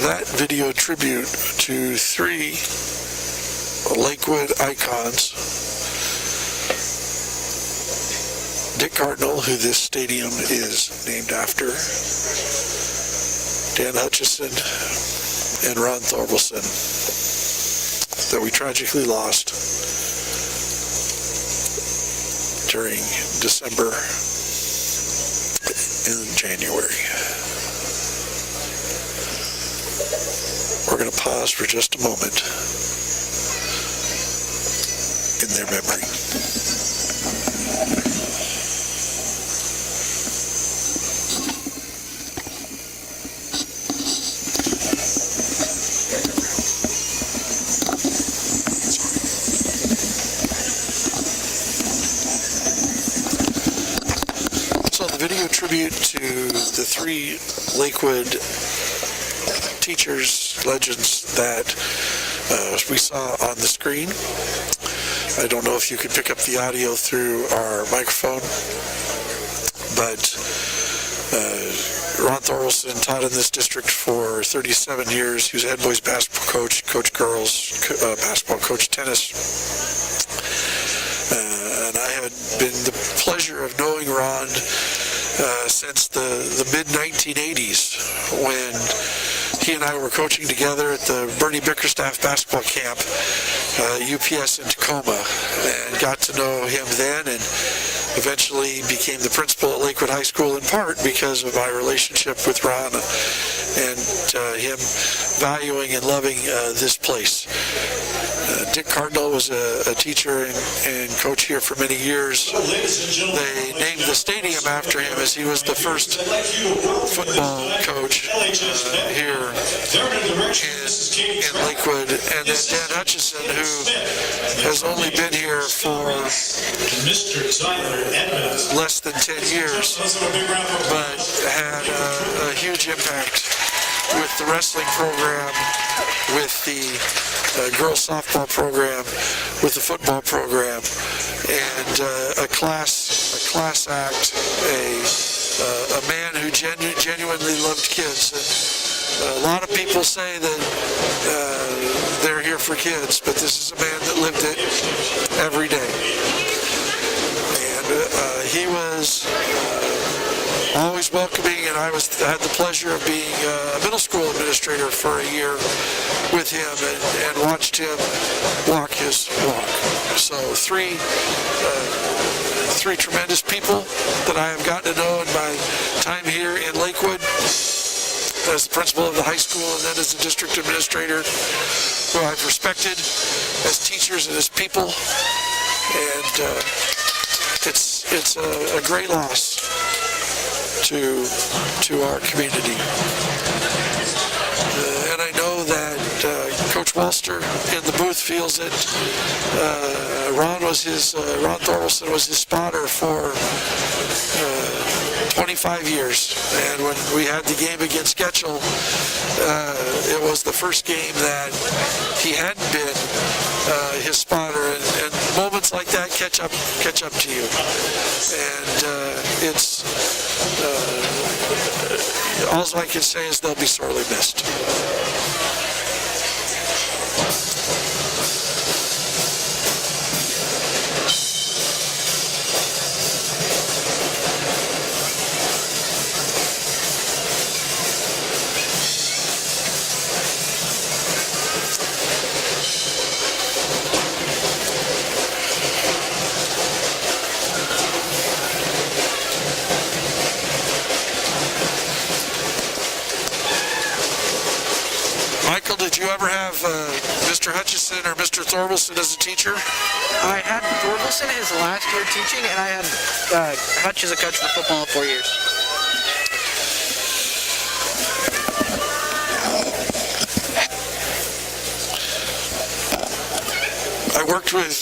That video tribute to 3 Lakewood icons. Dick Cardinal, who this stadium is named after, Dan Hutchison, and Ron Thorvaldsen, that we tragically lost during December and January. We're going to pause for just a moment in their memory. So the video tribute to the 3 Lakewood teachers, legends that we saw on the screen. I don't know if you could pick up the audio through our microphone, but Ron Thorvaldsen taught in this district for 37 years. He was head boys basketball coach, coach girls basketball, coach tennis. And I had been the pleasure of knowing Ron since the mid-1980s, when he and I were coaching together at the Bernie Bickerstaff basketball camp, UPS in Tacoma, and got to know him then, and eventually became the principal at Lakewood High School, in part because of my relationship with Ron and him valuing and loving this place. Dick Cardinal was a teacher and coach here for many years. They named the stadium after him, as he was the first football coach here in Lakewood. And then Dan Hutchison, who has only been here for less than 10 years, but had a huge impact with the wrestling program, with the girls softball program, with the football program, and a class act, a man who genuinely loved kids. And a lot of people say that they're here for kids, but this is a man that lived it every day. And he was always welcoming, and I had the pleasure of being a middle school administrator for a year with him, and watched him walk his walk. So three tremendous people that I have gotten to know in my time here in Lakewood as the principal of the high school, and then as the district administrator, who I've respected as teachers and as people. And it's a great loss to our community. And I know that Coach Walster in the booth feels it. Ron Thorvaldsen was his spotter for 25 years. And when we had the game against Getchell, it was the first game that he hadn't been his spotter. And moments like that catch up to you. And it's all I can say is they'll be sorely missed. Michael, did you ever have Mr. Hutchison or Mr. Thorvaldsen as a teacher? I had Thorvaldsen his last year teaching, and I had Hutch as a coach for football 4 years. I worked with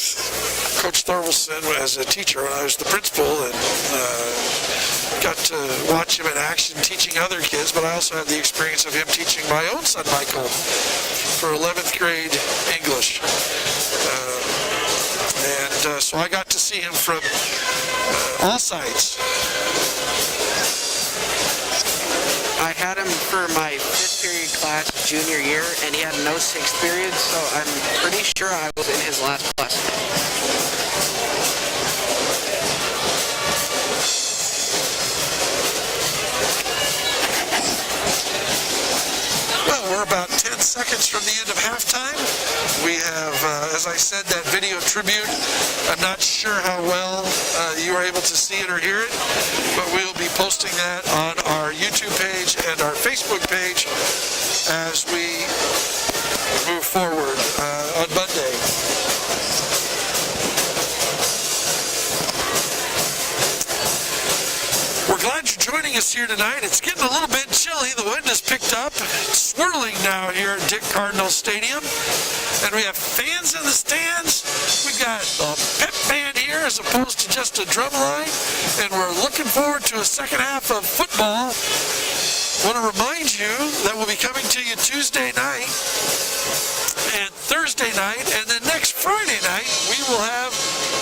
Coach Thorvaldsen as a teacher when I was the principal, and got to watch him in action teaching other kids, but I also had the experience of him teaching my own son Michael for 11th grade English. so I got to see him from all sides. I had him for my 5th period class junior year, and he had no 6th period, so I'm pretty sure I was in his last class. Well, we're about 10 seconds from the end of halftime. We have, as I said, that video tribute. I'm not sure how well you are able to see it or hear it, but we'll be posting that on our YouTube page and our Facebook page as we move forward on Monday. We're glad you're joining us here tonight. It's getting a little bit chilly. The wind has picked up. It's swirling now here at Dick Cardinal Stadium. And we have fans in the stands. We got a pep band here as opposed to just a drum line. And we're looking forward to a second half of football. I want to remind you that we'll be coming to you Tuesday night and Thursday night, and then next Friday night we will have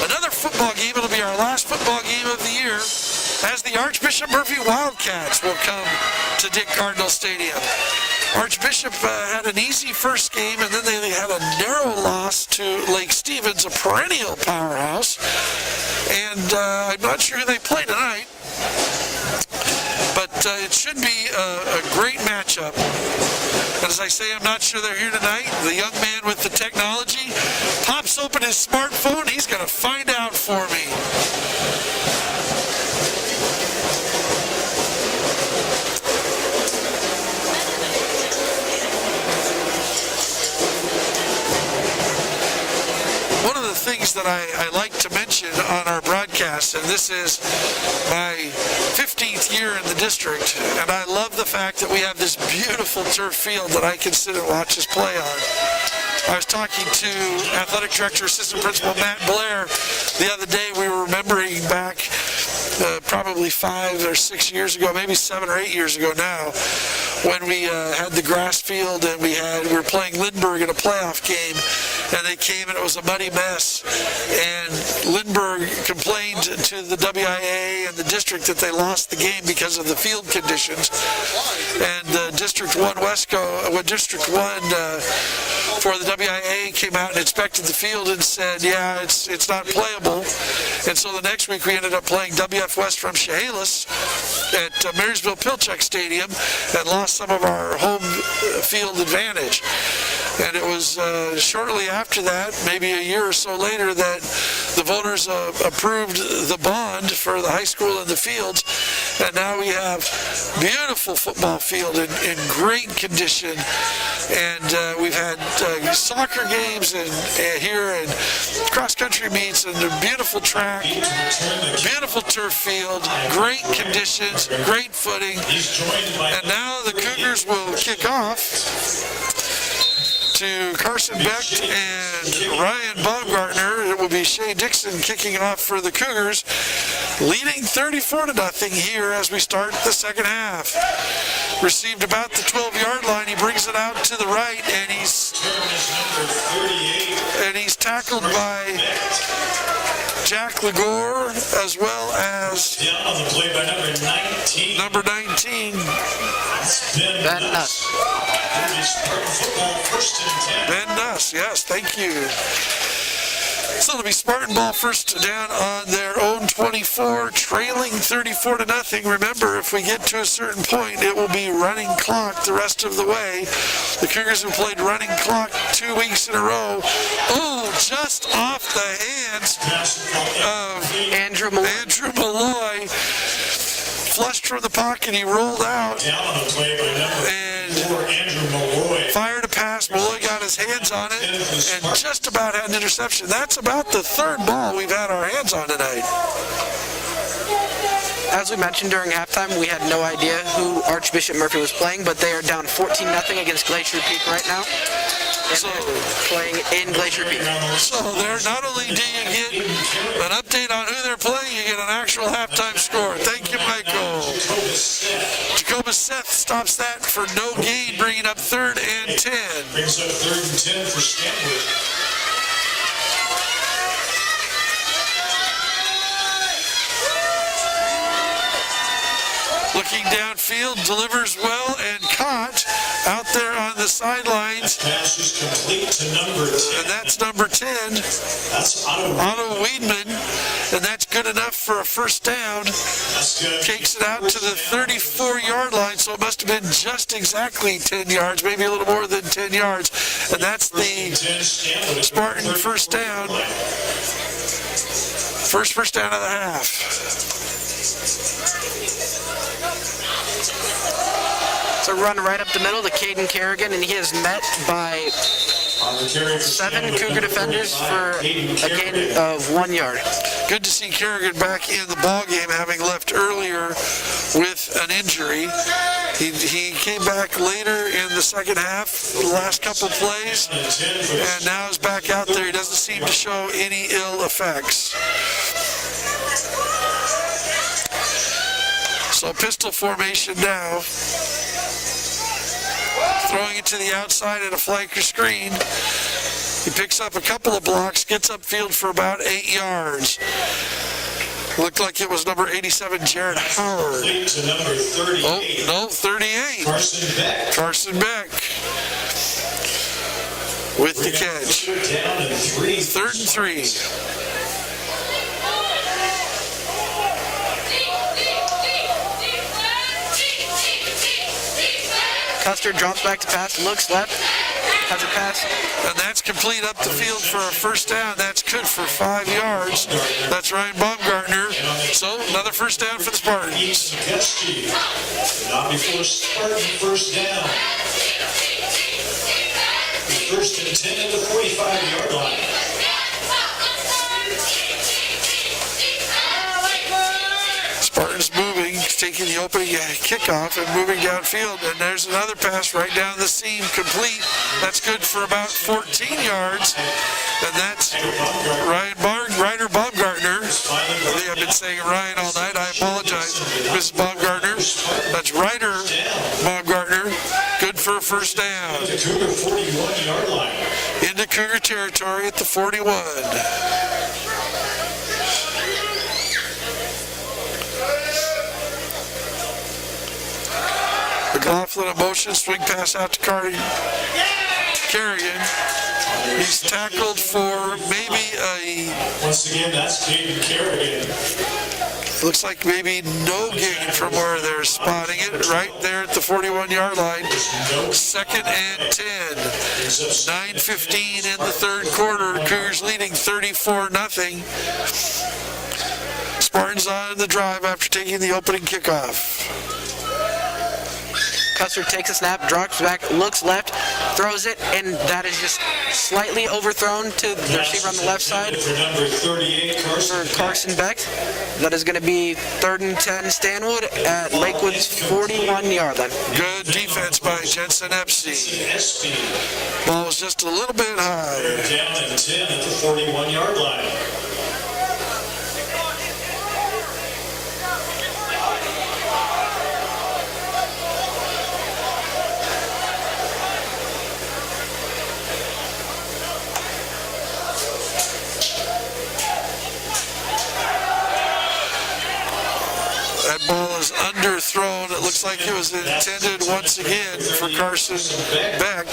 another football game. It'll be our last football game of the year, as the Archbishop Murphy Wildcats will come to Dick Cardinal Stadium. Archbishop had an easy first game, and then they had a narrow loss to Lake Stevens, a perennial powerhouse. And I'm not sure who they play tonight, but it should be a great matchup. And as I say, I'm not sure they're here tonight. The young man with the technology pops open his smartphone. He's going to find out for me. One of the things that I like to mention on our broadcast, and this is my 15th year in the district, and I love the fact that we have this beautiful turf field that I can sit and watch us play on. I was talking to Athletic Director, Assistant Principal Matt Blair the other day. We were remembering back probably 5 or 6 years ago, maybe 7 or 8 years ago now, when we had the grass field and we were playing Lindbergh in a playoff game, and they came and it was a muddy mess, and Lindbergh complained to the WIA and the district that they lost the game because of the field conditions, and District 1 District 1 for the WIA came out and inspected the field and said, yeah, it's not playable. And so the next week we ended up playing WF West from Chehalis at Marysville Pilchuck Stadium and lost some of our home field advantage. And it was shortly after that, maybe a year or so later, that the voters approved the bond for the high school and the fields. And now we have beautiful football field in great condition. And we've had soccer games and here and cross-country meets and a beautiful track, beautiful turf field, great conditions, great footing. And now the Cougars will kick off to Carson Beck and Ryan Baumgartner. It will be Shea Dixon kicking off for the Cougars, leading 34-0 here as we start the second half. Received about the 12-yard line. He brings it out to the right, and he's tackled by Jack Legore, as well as number 19, Ben Nuss. Ben Nuss, yes, thank you. So it'll be Spartan ball first down on their own 24, trailing 34-0. Remember, if we get to a certain point, it will be running clock the rest of the way. The Cougars have played running clock 2 weeks in a row. Oh, just off the hands of Andrew Malloy. Flushed from the pocket, he rolled out and fired a pass. Malloy got his hands on it and just about had an interception. That's about the third ball we've had our hands on tonight. As we mentioned during halftime, we had no idea who Archbishop Murphy was playing, but they are down 14-0 against Glacier Peak right now. So playing in Glacier Peak. So there, not only do you get an update on who they're playing, you get an actual halftime score. Thank you, Michael. Jacobus Seth stops that for no gain, bringing up 3rd and 10. Brings up 3rd and 10 for Stanwood. looking downfield, delivers well and caught out there on the sidelines. Pass is complete to number 10. And that's number 10, That's Otto Weedman. And that's good enough for a first down. That's good. Takes it out to the 34-yard line, so it must have been just exactly 10 yards, maybe a little more than 10 yards. And that's the Spartan first down. First down of the half. It's a run right up the middle to Caden Kerrigan, and he is met by 7 Cougar defenders for a gain of 1 yard. Good to see Kerrigan back in the ball game, having left earlier with an injury. He came back later in the second half, the last couple plays, and now is back out there. He doesn't seem to show any ill effects. So pistol formation now. Throwing it to the outside at a flanker screen. He picks up a couple of blocks, gets upfield for about 8 yards. Looked like it was number 87, Jared Howard. To number 38. Oh, no, 38. Carson Beck. With the catch. Down and 3. 3rd and 3. Custer drops back to pass, looks left, has a pass. And that's complete up the field for a first down. That's good for 5 yards. That's Ryan Baumgartner. So another first down for the Spartans. Not before Spartan first down. First and 10 at the 45-yard line. Spartans moving, taking the opening kickoff and moving downfield. And there's another pass right down the seam, complete. That's good for about 14 yards. And that's Ryder Baumgartner. I think I've been saying Ryan all night. I apologize, Mrs. Baumgartner. That's Ryder Baumgartner. Good for a first down. The Cougar 41-yard line. Into Cougar territory at the 41. McLaughlin in motion, swing pass out to Kerrigan. He's tackled for maybe Once again, that's Caden Kerrigan. looks like maybe no gain from where they're spotting it, right there at the 41-yard line. 2nd and 10. 9:15 in the 3rd quarter. Cougars leading 34-0. Spartans on the drive after taking the opening kickoff. Custer takes a snap, drops back, looks left, throws it, and that is just slightly overthrown to the receiver on the left side For number 38, for Carson Beck. That is going to be 3rd and 10 Stanwood at Lakewood's 41-yard line. Good defense by Jensen Epstein. SB. Ball was just a little bit high. Down and 10 at the 41-yard line. That ball is underthrown. It looks like it was intended once again for Carson Beck,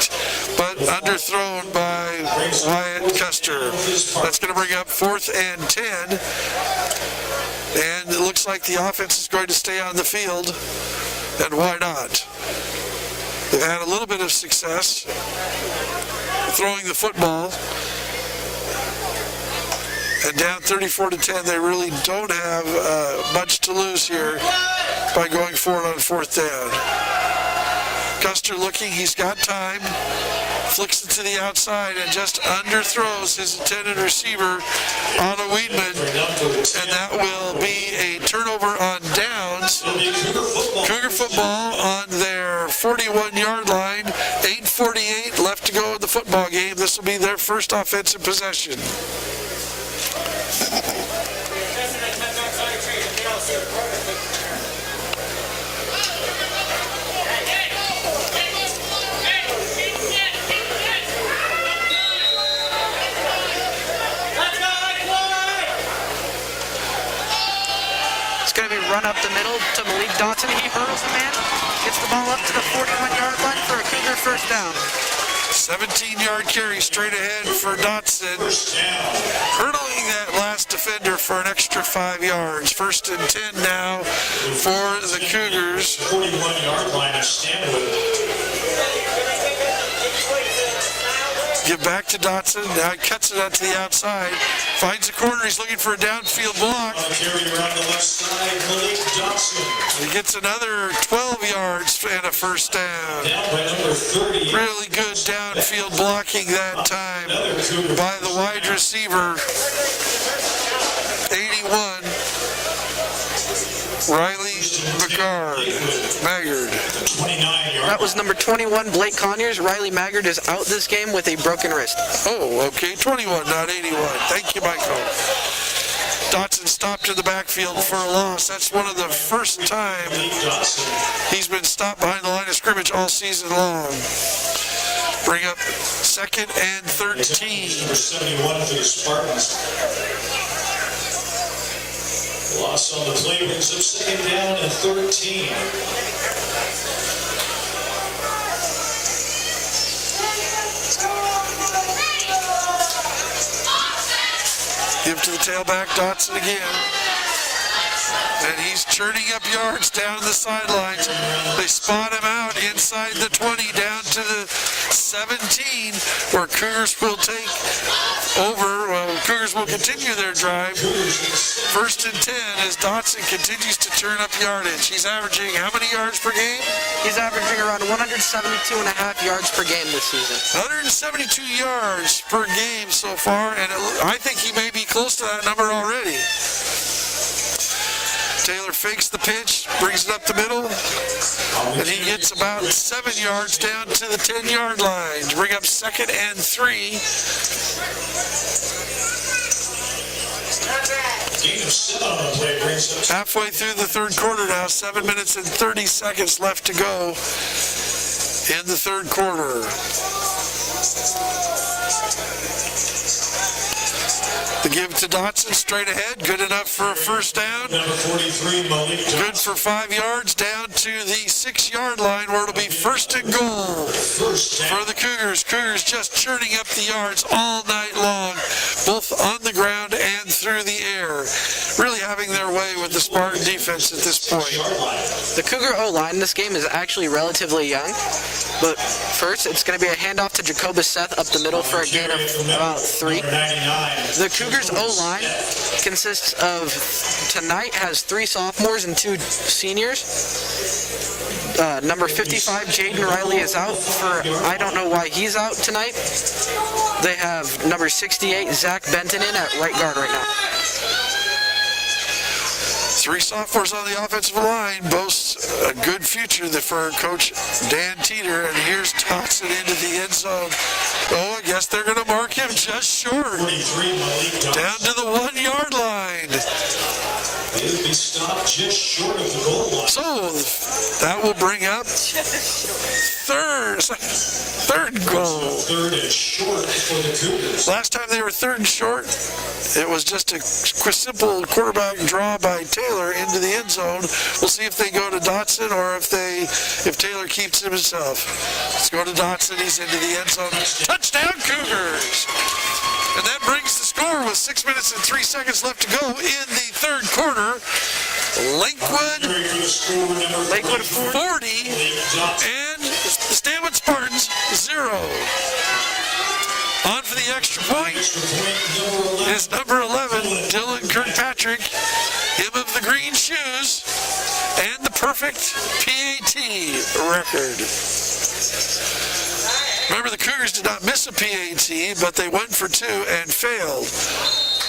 but underthrown by Wyatt Custer. That's going to bring up 4th and 10. And it looks like the offense is going to stay on the field. And why not? They've had a little bit of success throwing the football. And down 34-10, they really don't have much to lose here by going forward on 4th down. Custer looking, he's got time, flicks it to the outside and just underthrows his intended receiver, Anna Weedman, and that will be a turnover on downs. Cougar football on their 41-yard line, 8:48 left to go in the football game. This will be their first offensive possession. It's going to be run up the middle to Malik Dotson. He hurdles the man, gets the ball up to the 41-yard line for a Cougar first down. 17-yard carry straight ahead for Dotson. Hurdling that last defender for an extra 5 yards. 1st and 10 now for the Cougars. 41-yard line of Stanwood. Give back to Dotson. Now he cuts it out to the outside. Finds a corner. He's looking for a downfield block. Carry around the left side, Malik Dotson. He gets another 12 yards and a first down. Down by number 30. Really good downfield blocking that time by the wide receiver. 81. Riley Maggard. 29-yard. That was number 21, Blake Conyers. Riley Maggard is out this game with a broken wrist. Oh, okay. 21, not 81. Thank you, Michael. Dotson stopped in the backfield for a loss. That's one of the first time he's been stopped behind the line of scrimmage all season long. Bring up 2nd and 13. Number 71 for the Spartans. Loss on the play brings up 2nd down and 13. Give to the tailback, Dotson again. And he's churning up yards down the sidelines. They spot him out inside the 20 down to the 17 where Cougars will take over. Well, Cougars will continue their drive. 1st and 10 as Dotson continues to turn up yardage. He's averaging how many yards per game? He's averaging around 172.5 yards per game this season. 172 yards per game so far, and I think he may be close to that number already. Taylor fakes the pitch, brings it up the middle, and he gets about 7 yards down to the 10-yard line to bring up 2nd and 3. Gain of 7 on the play brings up. Halfway through the 3rd quarter now, 7 minutes and 30 seconds left to go in the 3rd quarter. The give to Dotson straight ahead, good enough for a first down. Number 43, Malik Dotson. Good for 5 yards down to the 6-yard line where it'll be 1st and goal First down. for the Cougars. Cougars just churning up the yards all night long, both on the ground and through the air. Really having their way with the Spartan defense at this point. The Cougar O-line in this game is actually relatively young, but first it's going to be a handoff to Jacobus Seth up the middle for a gain of about 3. Number 99. The Cougars O-line consists of, tonight has 3 sophomores and 2 seniors. Number 55, Jaden Riley, is out for, I don't know why he's out tonight. They have number 68, Zach Benton, in at right guard right now. 3 sophomores on the offensive line boasts a good future for Coach Dan Teeter. And here's Dotson into the end zone. Oh, I guess they're going to mark him just short. 43, Malik Dotson. Down to the 1-yard line. He'll be stopped just short of the goal line. So that will bring up third goal. 3rd and short for the Cougars. Last time they were 3rd and short, it was just a simple quarterback draw by Taylor into the end zone. We'll see if they go to Dotson or if Taylor keeps him himself. Let's go to Dotson. He's into the end zone. Touchdown, Cougars! And that brings the score with 6 minutes and 3 seconds left to go in the 3rd quarter. Lakewood 40 and the Stanwood Spartans 0. On for the extra point is number 11, Dylan Kirkpatrick, him of the green shoes, and the perfect PAT record. Remember, the Cougars did not miss a PAT, but they went for 2 and failed.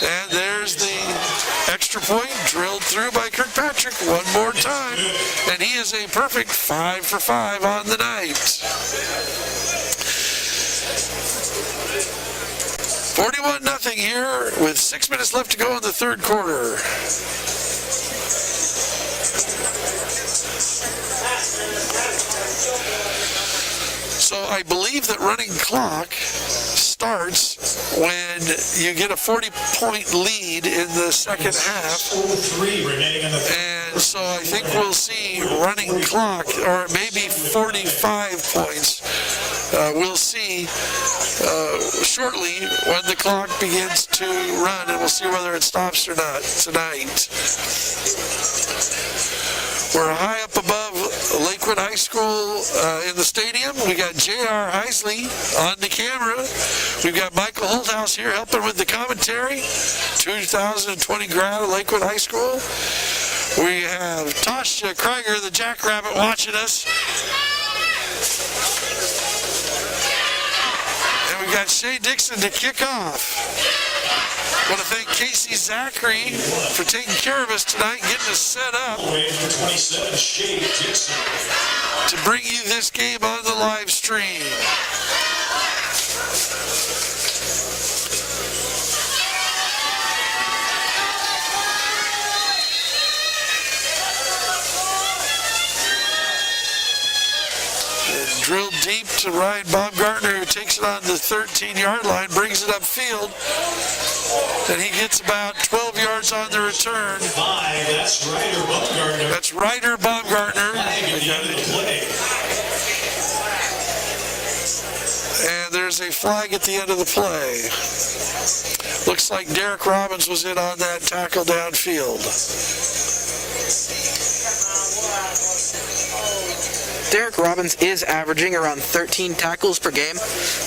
And there's the extra point drilled through by Kirkpatrick one more time. And he is a perfect 5 for 5 on the night. 41-0 here with 6 minutes left to go in the 3rd quarter. So I believe that running clock starts when you get a 40-point lead in the second half. 3 remaining in the And And so I think we'll see running clock, or maybe 45 points. We'll see shortly when the clock begins to run, and we'll see whether it stops or not tonight. We're high up above Lakewood High School in the stadium. We got J.R. Heisley on the camera. We've got Michael Holthouse here helping with the commentary. 2020 grad at Lakewood High School. We have Tasha Krieger, the Jackrabbit, watching us. And we got Shay Dixon to kick off. I want to thank Casey Zachary for taking care of us tonight, getting us set up to bring you this game on the live stream. Drilled deep to Ryan Baumgartner, who takes it on the 13-yard line, brings it upfield, and he gets about 12 yards on the return. That's Ryder Baumgartner. And there's a flag at the end of the play. Looks like Derek Robbins was in on that tackle downfield. Derek Robbins is averaging around 13 tackles per game,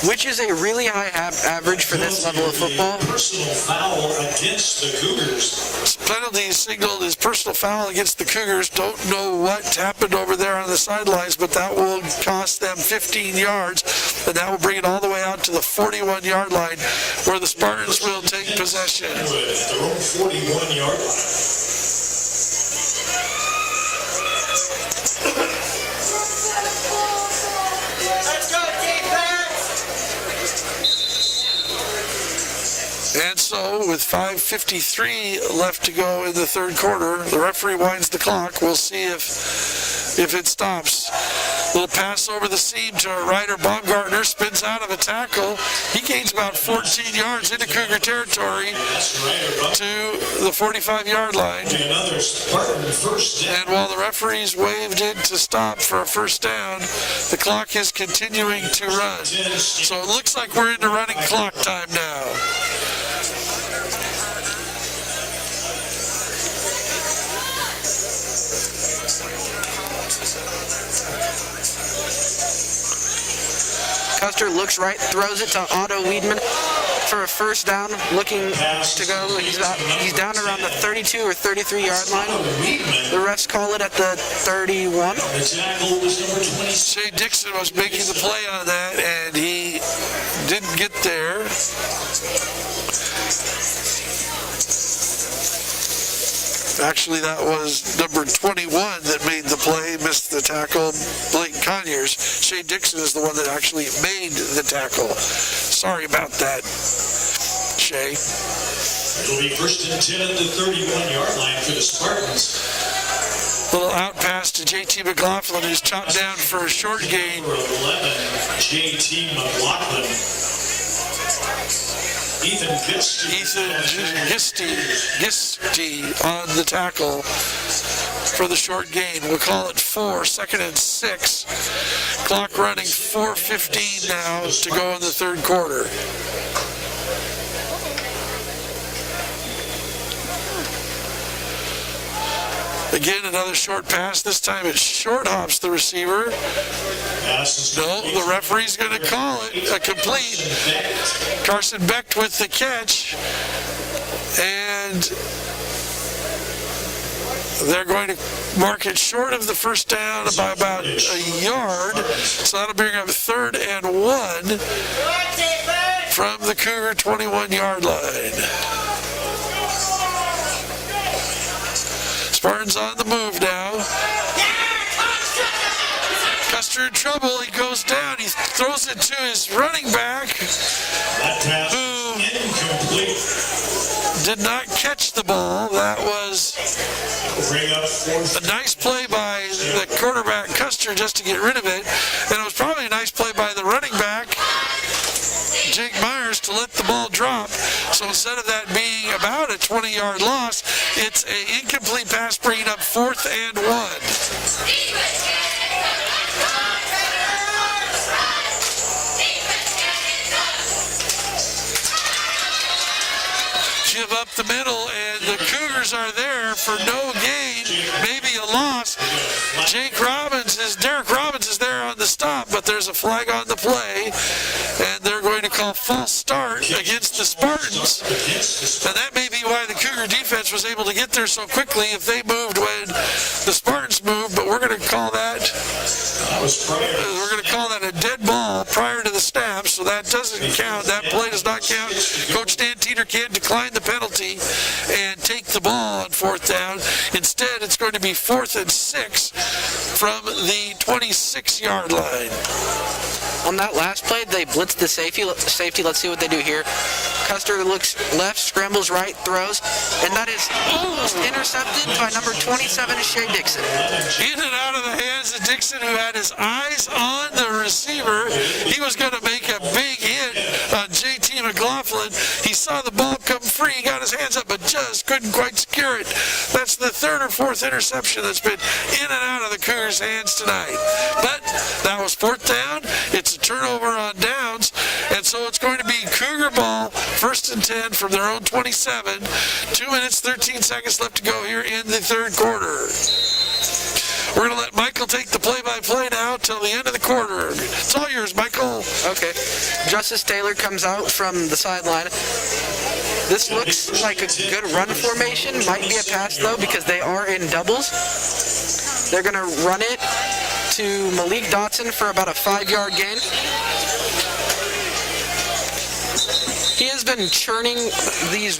which is a really high average for this level of football. Personal foul against the Cougars. Penalty signaled his personal foul against the Cougars. Don't know what happened over there on the sidelines, but that will cost them 15 yards, and that will bring it all the way out to the 41-yard line, where the Spartans will take possession. At their own 41-yard line. And so, with 5:53 left to go in the third quarter, the referee winds the clock. We'll see if it stops. Little pass over the seam to Ryder Baumgartner, spins out of a tackle. He gains about 14 yards into Cougar territory to the 45-yard line. And while the referees waved in to stop for a first down, the clock is continuing to run. So it looks like we're into running clock time now. Custer looks right, throws it to Otto Weidman for a first down, looking to go. He's down around the 32 or 33-yard line. The refs call it at the 31. Shay Dixon was making the play on that, and he didn't get there. Actually, that was number 21 that made the play, missed the tackle, Blake Conyers. Shay Dixon is the one that actually made the tackle. Sorry about that, Shay. It'll be first and 10 at the 31-yard line for the Spartans. Little out pass to JT McLaughlin, who's chopped down for a short gain. Number 11, JT McLaughlin. Ethan Gisty on the tackle for the short gain. We'll call it 4, 2nd and 6. Clock running 4:15 now to go in the third quarter. Again, another short pass. This time it short hops the receiver. No, the referee's going to call it a complete. Carson Becht with the catch. And they're going to mark it short of the first down by about a yard. So that'll bring up 3rd and 1 from the Cougar 21-yard line. Spartans on the move now. Custer in trouble. He goes down. He throws it to his running back, who did not catch the ball. That was a nice play by the quarterback, Custer, just to get rid of it. And it was probably a nice play by the running back, Jake Myers, to let the ball drop. So instead of that being about a 20-yard loss, it's an incomplete pass, bringing up 4th 4th and 1. Give up the middle, and the Cougars are there for no gain, maybe a loss. Derek Robbins is there on the stop, but there's a flag on the play, and they're going to call false start against the Spartans. And that may be why the Cougar defense was able to get there so quickly if they moved when the Spartans moved, but we're going to call that a dead ball prior to the snap, so that doesn't count. That play does not count. Coach Dan Teeter can't decline the penalty and take the ball on 4th down. Instead, it's going to be 4th and 6 from the 26-yard line. On that last play, they blitzed the safety. Let's see what they do here. Custer looks left, scrambles right, throws, and that is almost intercepted by number 27, Shea Dixon. In and out of the hands of Dixon, who had his eyes on the receiver. He was going to make a big hit on JT McLaughlin. He saw the ball come free, he got his hands up, but just couldn't quite secure it. That's the 3rd or 4th interception that's been in and out of the Cougars' hands tonight. But that was 4th down. It's a turnover on downs, and so it's going to be Cougar ball, 1st and 10 from their own 27. 2 minutes, 13 seconds left to go here in the 3rd quarter. We're going to let Michael take the play-by-play now till the end of the quarter. It's all yours, Michael. Okay. Justice Taylor comes out from the sideline. This looks like a good run formation. Might be a pass, though, because they are in doubles. They're going to run it to Malik Dotson for about a 5-yard gain. He has been churning these,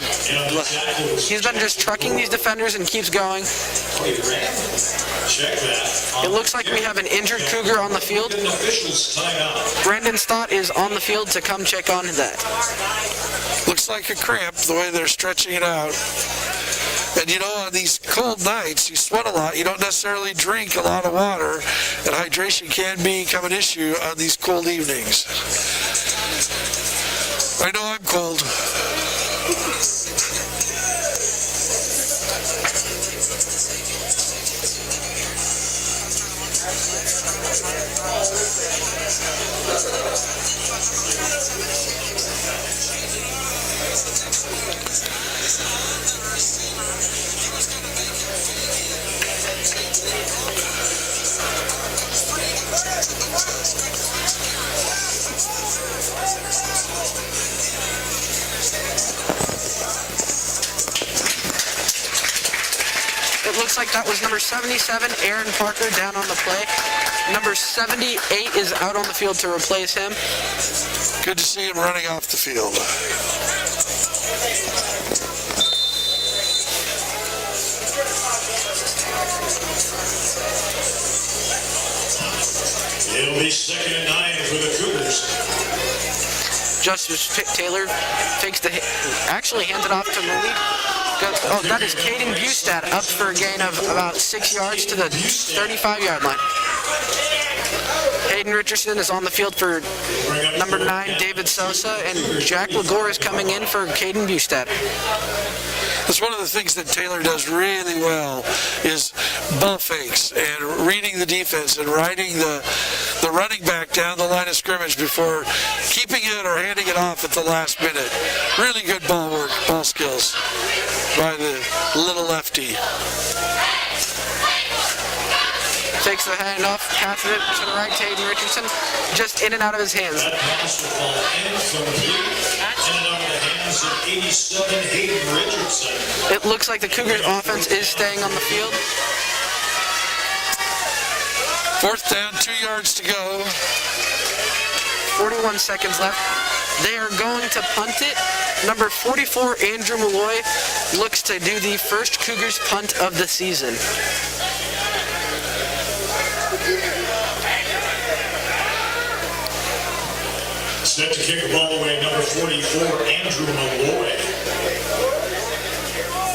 he's been just trucking these defenders and keeps going. It looks like we have an injured Cougar on the field. Brandon Stott is on the field to come check on that. Looks like a cramp the way they're stretching it out. And you know, on these cold nights, you sweat a lot. You don't necessarily drink a lot of water, and hydration can become an issue on these cold evenings. I know I'm cold. It looks like that was number 77, Aaron Parker, down on the play. Number 78 is out on the field to replace him. Good to see him running off the field. It'll be 2nd and 9 for the Cougars. Justice Taylor fakes the hit, actually hands it off to Malik. Oh, that is Caden Bustad up for a gain of about 6 yards to the 35-yard line. Hayden Richardson is on the field for number 9, David Sosa, and Jack Lagore is coming in for Caden Bustad. That's one of the things that Taylor does really well is ball fakes and reading the defense and riding the running back down the line of scrimmage before keeping it or handing it off at the last minute. Really good ball work, ball skills by the little lefty. Takes the handoff, passes it to the right to Hayden Richardson, just in and out of his hands. That pass will fall incomplete. In and out of the hands of 87, Hayden Richardson. It looks like the Cougars offense is staying on the field. 4th down, 2 yards to go. 41 seconds left. They are going to punt it. Number 44, Andrew Malloy, looks to do the first Cougars punt of the season. Set to kick the ball away, number 44, Andrew Malloy.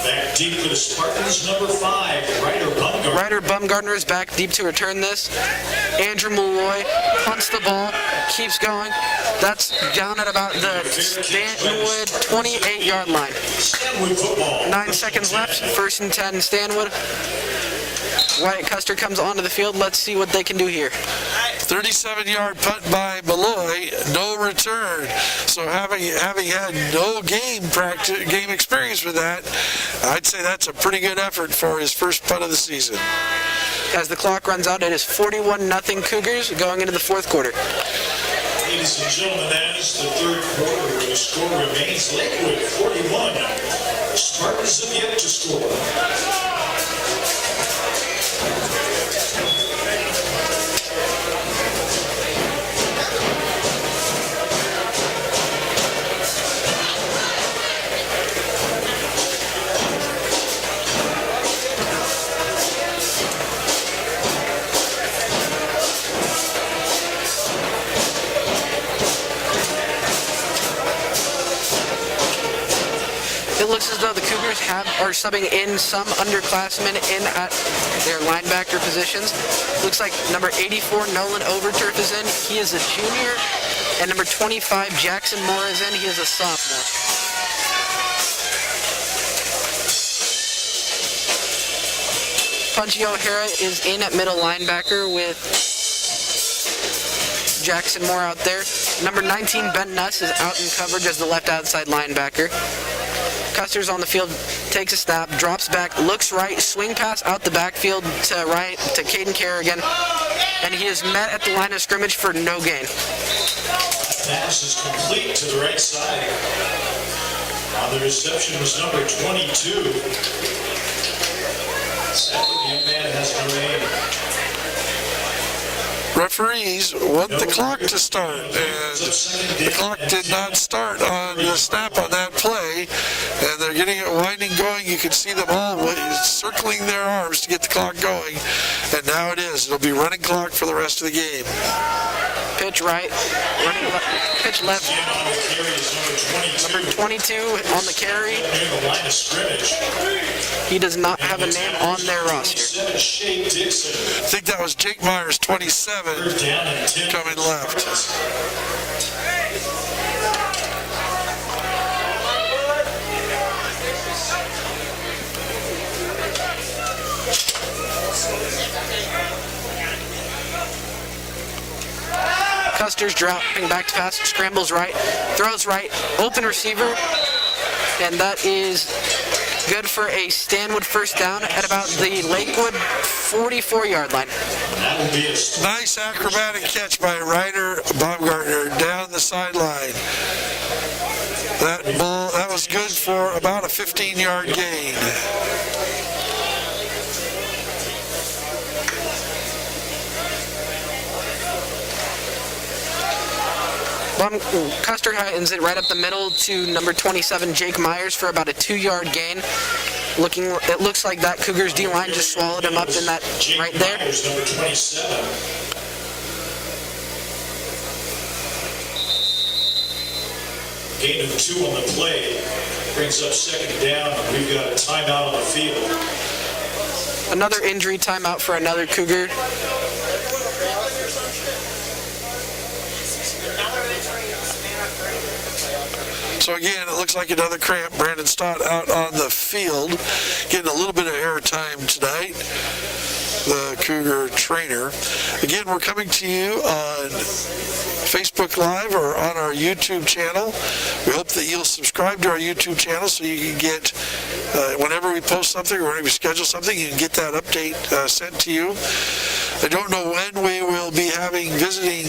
Back deep for the Spartans, number 5, Ryder Bumgarner. Ryder Bumgarner is back deep to return this. Andrew Malloy punts the ball, keeps going. That's down at about the Stanwood 28-yard line. Stanwood football. 9 seconds left, 1st and 10, Stanwood. Wyatt Custer comes onto the field. Let's see what they can do here. 37-yard punt by Malloy, no return. So having had no game experience with that, I'd say that's a pretty good effort for his first punt of the season. As the clock runs out, it is 41-0 Cougars going into the fourth quarter. Ladies and gentlemen, as the third quarter, the score remains Lakewood 41. Spartans have yet to score. It looks as though the Cougars are subbing in some underclassmen in at their linebacker positions. Looks like number 84, Nolan Overturf is in. He is a junior. And number 25, Jackson Moore is in. He is a sophomore. Punchy O'Hara is in at middle linebacker with Jackson Moore out there. Number 19, Ben Nuss, is out in coverage as the left outside linebacker. Custer's on the field, takes a snap, drops back, looks right, swing pass out the backfield to right to Caden Kerrigan, and he is met at the line of scrimmage for no gain. Pass is complete to the right side. On the reception was number 22. Sadly, the young man has no name. Referees want the clock to start, and the clock did not start on the snap on that play, and they're getting it winding going. You can see them all circling their arms to get the clock going, and now it is. It'll be running clock for the rest of the game. Pitch right, pitch left. Number 22 on the carry. He does not have a name on their roster. I think that was Jake Myers, 27, coming left. Custer's dropping back to pass, scrambles right, throws right, open receiver, and that is good for a Stanwood first down at about the Lakewood 44-yard line. Nice acrobatic catch by Ryder Baumgartner down the sideline. That was good for about a 15-yard gain. Custer ends it right up the middle to number 27, Jake Myers, for about a 2-yard gain. It looks like that Cougars D-line just swallowed him up in that right there. Number 27. Gain of 2 on the play brings up second down, and we've got a timeout on the field. Another injury timeout for another Cougar. So again, it looks like another cramp. Brandon Stott out on the field, getting a little bit of air time tonight, the Cougar trainer. Again, we're coming to you on Facebook Live or on our YouTube channel. We hope that you'll subscribe to our YouTube channel so you can get, whenever we post something or whenever we schedule something, you can get that update sent to you. I don't know when we will be having visiting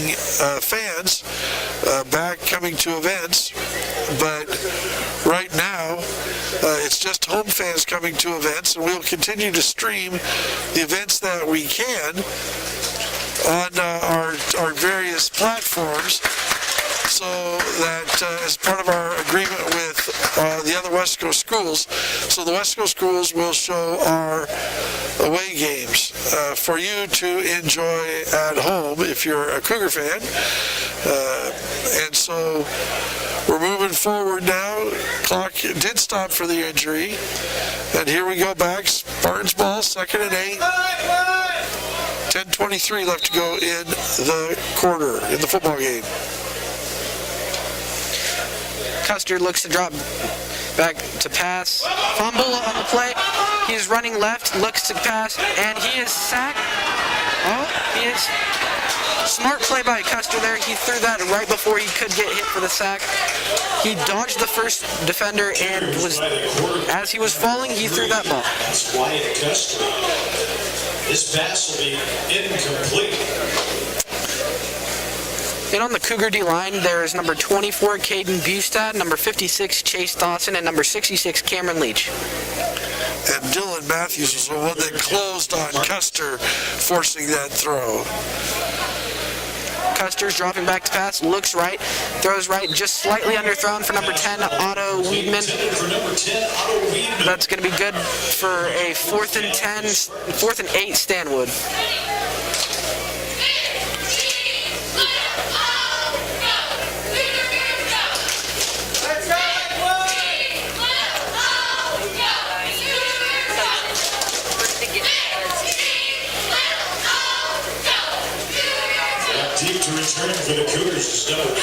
fans back coming to events, but right now it's just home fans coming to events, and we'll continue to stream the events that we can on our various platforms, so that as part of our agreement with the other West Coast schools, so the West Coast schools will show our away games for you to enjoy at home if you're a Cougar fan. And so we're moving forward now. Clock did stop for the injury, and here we go back. Spartans ball, 2nd and 8. 10:23 left to go in the quarter, in the football game. Custer looks to drop back to pass. Fumble on the play. He's running left, looks to pass, and he is sacked. Oh, he is. Smart play by Custer there. He threw that right before he could get hit for the sack. He dodged the first defender and as he was falling, he threw that ball. That's Wyatt Custer. This pass will be incomplete. And on the Cougar D-line, there is number 24, Caden Bustad, number 56, Chase Dawson, and number 66, Cameron Leach. And Dylan Matthews was the one that closed on Custer, forcing that throw. Custer's dropping back to pass, looks right, throws right, just slightly underthrown for number 10, Otto Weedman. That's going to be good for a 4th and 8 Stanwood. Deep to return for the Cougars is number 15.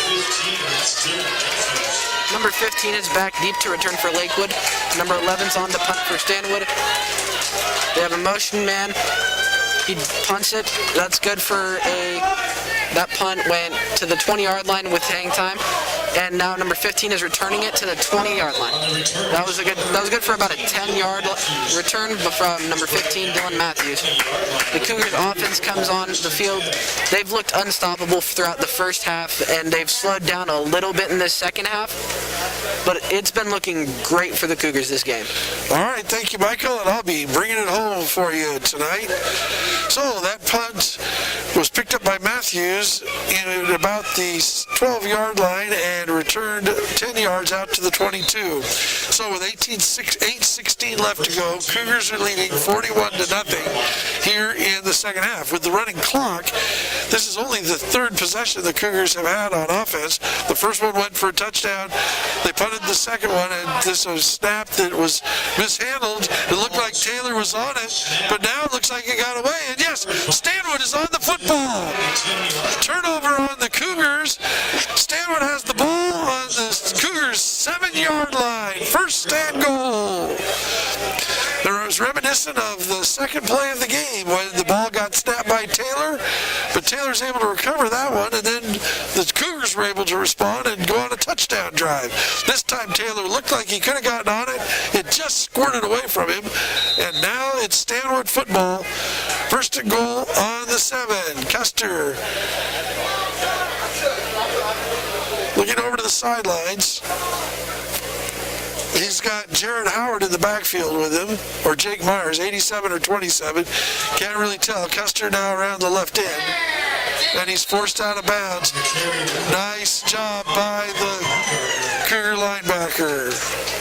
That's Dylan Matthews. Number 15 is back deep to return for Lakewood. Number 11's on to punt for Stanwood. They have a motion man. He punts it. That's good for that punt went to the 20-yard line with hang time. And now number 15 is returning it to the 20-yard line. That was good for about a 10-yard return from number 15, Dylan Matthews. The Cougars offense comes on the field. They've looked unstoppable throughout the first half, and they've slowed down a little bit in the second half. But it's been looking great for the Cougars this game. All right, thank you, Michael, and I'll be bringing it home for you tonight. So that punt was picked up by Matthews in about the 12-yard line and returned 10 yards out to the 22. So with 8:16 left to go, Cougars are leading 41-0 here in the second half. With the running clock, this is only the third possession the Cougars have had on offense. The first one went for a touchdown. They punted the second one, and this was a snap that was mishandled. It looked like Taylor was on it, but now it looks like it got away. And yes, Stanwood is on the football. Turnover on the Cougars. Stanwood has the ball on the Cougars' 7-yard line. First and goal. There was reminiscent of the second play of the game when the ball got snapped by Taylor, but Taylor's able to recover that one, and then the Cougars were able to respond and go on a touchdown drive. This time Taylor looked like he could have gotten on it. It just squirted away from him, and now it's Stanwood football. First and goal on the 7. Custer looking over to the sidelines. He's got Jared Howard in the backfield with him, or Jake Myers, 87 or 27. Can't really tell. Custer now around the left end, and he's forced out of bounds. Nice job by the Cougar linebacker.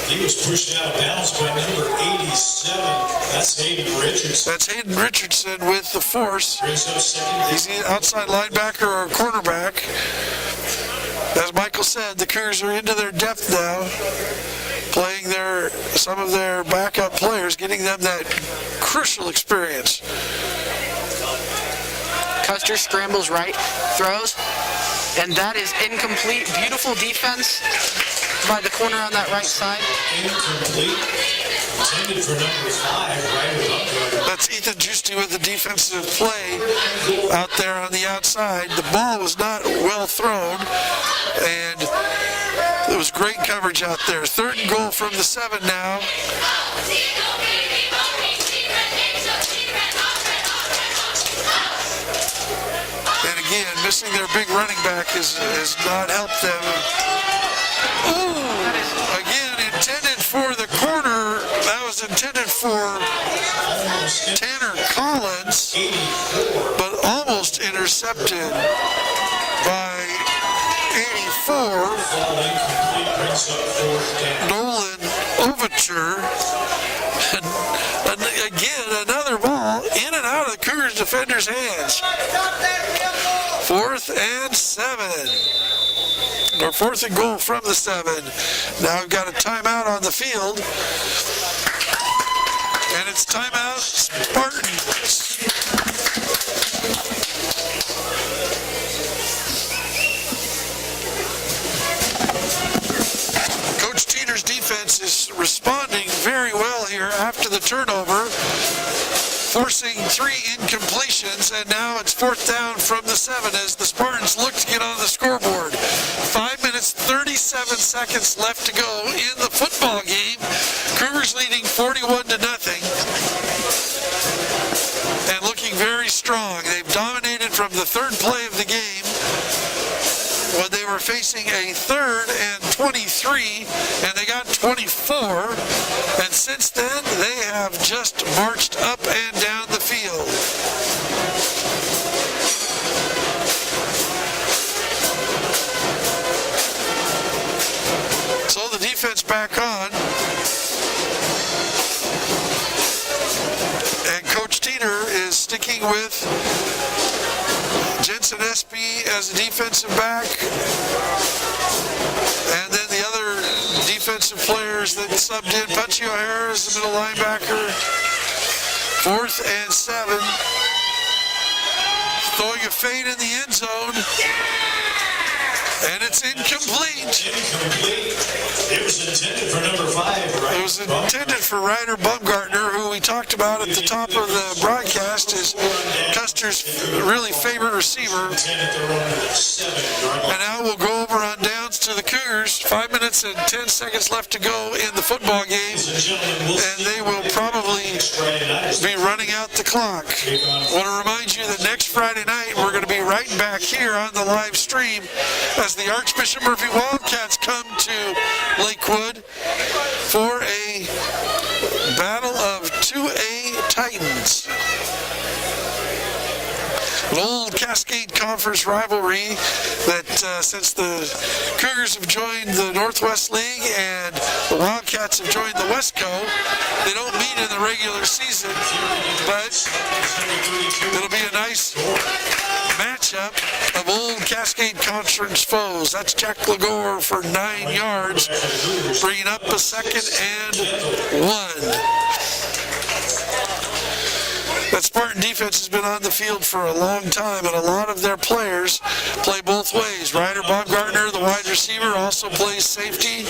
He was pushed out of bounds by number 87. That's Hayden Richardson. That's Hayden Richardson with the force. Brings up second. He's the outside linebacker or cornerback. As Michael said, the Cougars are into their depth now, playing some of their backup players, getting them that crucial experience. Custer scrambles right, throws, and that is incomplete. Beautiful defense by the corner on that right side. Incomplete. Intended for number 5, Ryder Baumgartner. That's Ethan Giusti with the defensive play out there on the outside. The ball was not well thrown, and it was great coverage out there. 3rd and goal from the 7 now. And again, missing their big running back has not helped them. Ooh, again, intended for the corner. That was intended for Tanner Collins, but almost intercepted by 84. Nolan Overture. And again, another ball in and out of the Cougars defender's hands. 4th and 7. Or 4th and goal from the 7. Now we've got a timeout on the field. And it's timeout Spartans. Coach Teener's defense is responding very well here after the turnover, forcing 3 incompletions, and now it's 4th down from the 7 as the Spartans look to get on the scoreboard. 5 minutes, 37 seconds left to go in the football game. Cougars leading 41-0 and looking very strong. They've dominated from the 3rd play of the game when they were facing a 3rd and 23, and they got 24, and since then they have just marched up and down the field. So the defense back on, and Coach Teeter is sticking with Jensen Espy as a defensive back, and then the other defensive players that subbed in, Punchy O'Hara is the middle linebacker. 4th and 7. Throwing a fade in the end zone. And it's incomplete. It was intended for number 5, right? It was intended for Ryder Baumgartner, who we talked about at the top of the broadcast is Custer's really favorite receiver. And now we'll go over on downs to the Cougars. 5 minutes and 10 seconds left to go in the football game, and they will probably be running out the clock. I want to remind you that next Friday night we're going to be right back here on the live stream as the Archbishop Murphy Wildcats come to Lakewood for a battle of 2A Titans. An old Cascade Conference rivalry that since the Cougars have joined the Northwest League and the Wildcats have joined the Westco, they don't meet in the regular season, but it'll be a nice matchup of old Cascade Conference foes. That's Jack Lagore for 9 yards, bringing up a 2nd and 1. That Spartan defense has been on the field for a long time, and a lot of their players play both ways. Ryder Baumgartner, the wide receiver, also plays safety.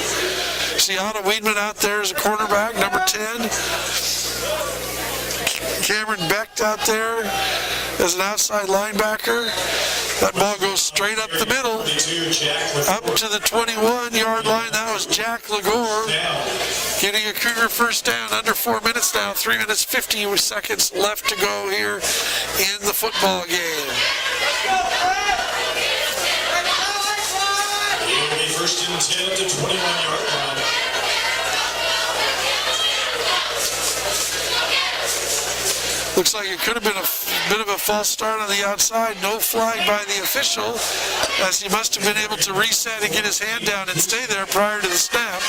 See Otto Weedman out there as a cornerback, number 10. Cameron Becht out there as an outside linebacker. That ball goes straight up the middle, up to the 21-yard line. That was Jack Lagore getting a Cougar first down. Under 4 minutes now, 3 minutes 50 seconds left to go here in the football game. It will be 1st and 10 at the 21-yard line. Looks like it could have been a bit of a false start on the outside. No flag by the official, as he must have been able to reset and get his hand down and stay there prior to the snap.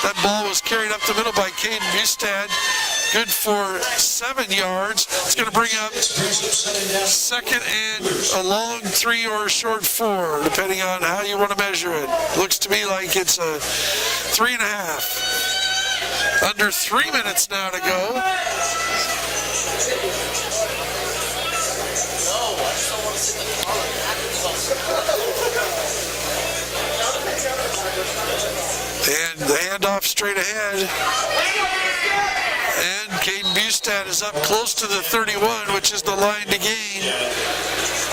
That ball was carried up the middle by Caden Bustad. Good for 7 yards. It's going to bring up 2nd and a long 3 or a short 4, depending on how you want to measure it. Looks to me like it's a 3.5. Under 3 minutes now to go. And the handoff straight ahead. And Caden Bustad is up close to the 31, which is the line to gain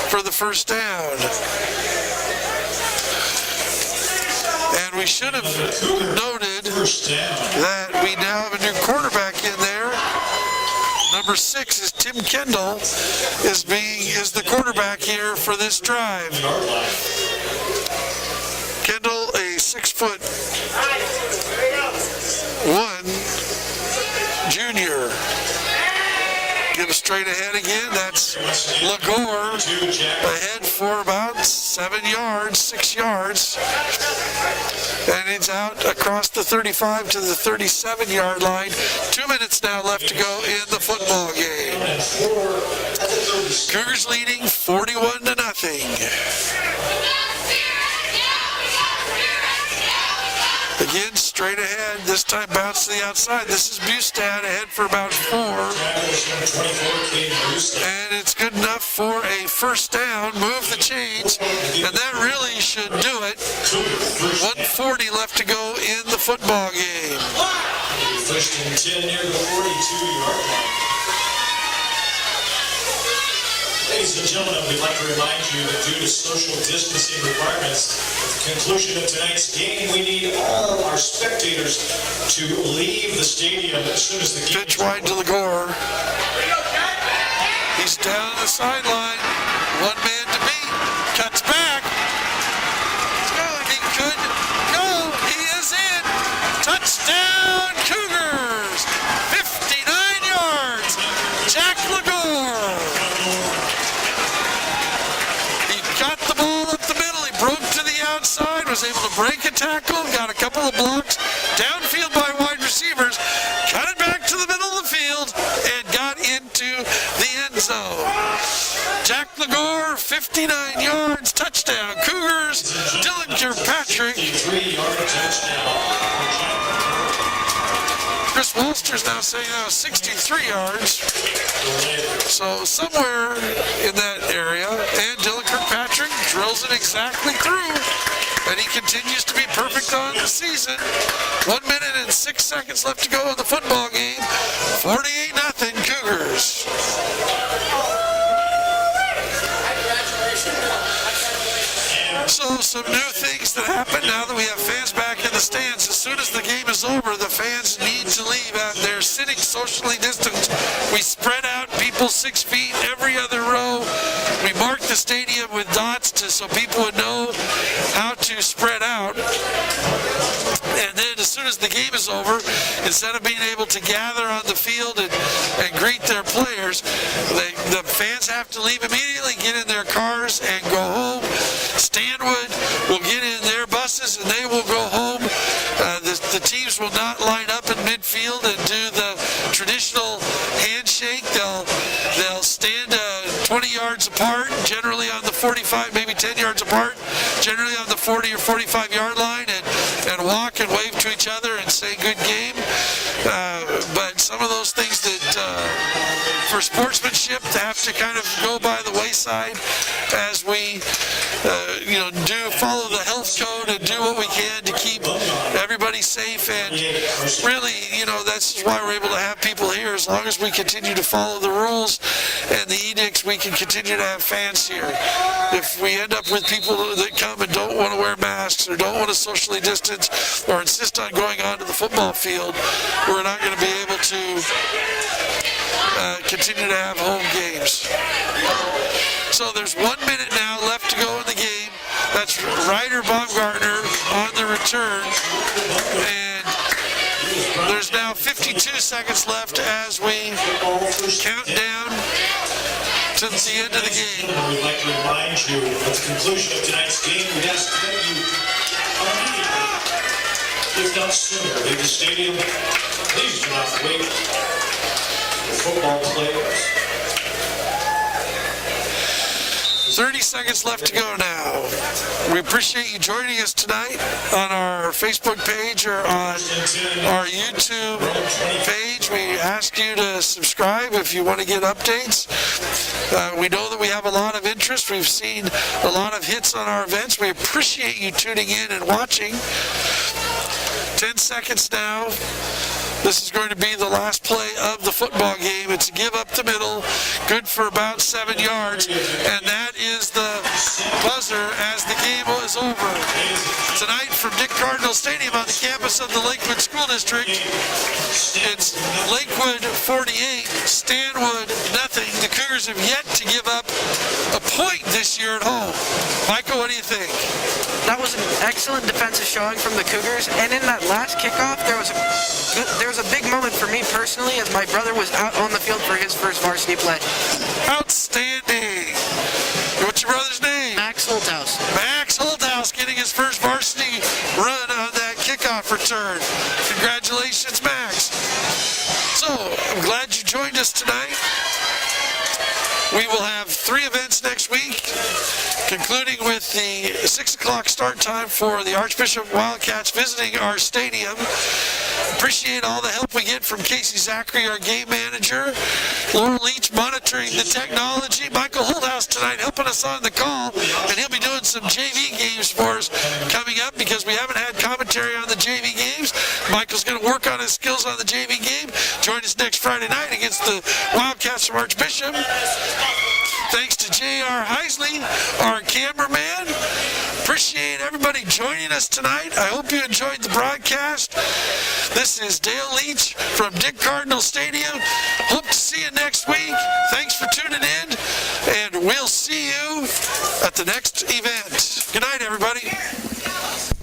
for the first down. And we should have noted that we now have a new quarterback in there. Number 6 is Tim Kendall, is the quarterback here for this drive. Kendall, a 6'1" junior. Give straight ahead again. That's Lagore ahead for about 7 yards, 6 yards. And it's out across the 35 to the 37-yard line. 2 minutes now left to go in the football game. Cougars leading 41-0. Again, straight ahead. This time bounce to the outside. This is Bustad ahead for about 4. And it's good enough for a first down. Move the chains. And that really should do it. 1:40 left to go in the football game. First and 10 near the 42-yard line. Ladies and gentlemen, we'd like to remind you that due to social distancing requirements, at the conclusion of tonight's game, we need all our spectators to leave the stadium as soon as the game Pitch wide to Lakewood. He's down the sideline. One man to beat. Cuts back. He could go. He is in. Touchdown Cougars. 59 yards. Jack Lakewood. He got the ball up the middle. He broke to the outside. Was able to break a tackle. Got a couple of blocks. Downfield by wide receivers. Cut it back to the middle of the field. And got into the end zone. Jack Lakewood, 59 yards, touchdown Cougars. Dylan Kirkpatrick. 3-yard touchdown. Chris Wolster's now saying 63 yards. So somewhere in that area. And Dylan Kirkpatrick drills it exactly through. And he continues to be perfect on the season. 1 minute and 6 seconds left to go in the football game. 48-0 Cougars. So some new things that happen now that we have fans back in the stands. As soon as the game is over, the fans need to leave out there sitting socially distanced. We spread out people 6 feet every other row. We mark the stadium with dots so people would know how to spread out. And then as soon as the game is over, instead of being able to gather on the field and greet their players, the fans have to leave immediately, get in their cars and go home. Stanwood will get in their buses and they will go home. The teams will not line up in midfield and do the traditional handshake. They'll stand 20 yards apart, generally on the 45, maybe 10 yards apart, generally on the 40 or 45 yard line, and walk and wave to each other and say good game. But some of those things that for sportsmanship have to kind of go by the wayside as we do follow the health code and do what we can to keep everybody safe. And really, that's why we're able to have people here. As long as we continue to follow the rules and the edicts, we can continue to have fans here. If we end up with people that come and don't want to wear masks or don't want to socially distance or insist on going onto the football field, we're not going to be able to continue to have home games. So there's 1 minute now left to go in the game. That's Ryder Baumgartner on the return. And there's now 52 seconds left as we count down to the end of the game. We'd like to remind you at the conclusion of tonight's game, we ask that you immediately, if not sooner, leave the stadium. Please do not wait for football players. 30 seconds left to go now. We appreciate you joining us tonight on our Facebook page or on our YouTube page. We ask you to subscribe if you want to get updates. We know that we have a lot of interest. We've seen a lot of hits on our events. We appreciate you tuning in and watching. 10 seconds now. This is going to be the last play of the football game. It's a give up the middle, good for about 7 yards, and that is the buzzer as the game is over. Tonight from Dick Cardinal Stadium on the campus of the Lakewood School District, it's Lakewood 48, Stanwood nothing. The Cougars have yet to give up a point this year at home. Michael, what do you think? That was an excellent defensive showing from the Cougars, and in that last kickoff, there was a big moment for me personally as my brother was out on the field for his first varsity play. Outstanding. What's your brother's name? Max Holthouse. Max Holthouse getting his first varsity run on that kickoff return. Congratulations, Max. So, I'm glad you joined us tonight. We will have 3 events next week. including with the 6 o'clock start time for the Archbishop Wildcats visiting our stadium. Appreciate all the help we get from Casey Zachary, our game manager. Laura Leach monitoring the technology. Michael Holthouse tonight helping us on the call, and he'll be doing some JV games for us coming up because we haven't had commentary on the JV games. Michael's going to work on his skills on the JV game. Join us next Friday night against the Wildcats from Archbishop. Thanks to J.R. Heisley, our cameraman. Appreciate everybody joining us tonight. I hope you enjoyed the broadcast. This is Dale Leach from Dick Cardinal Stadium. Hope to see you next week. Thanks for tuning in, and we'll see you at the next event. Good night, everybody.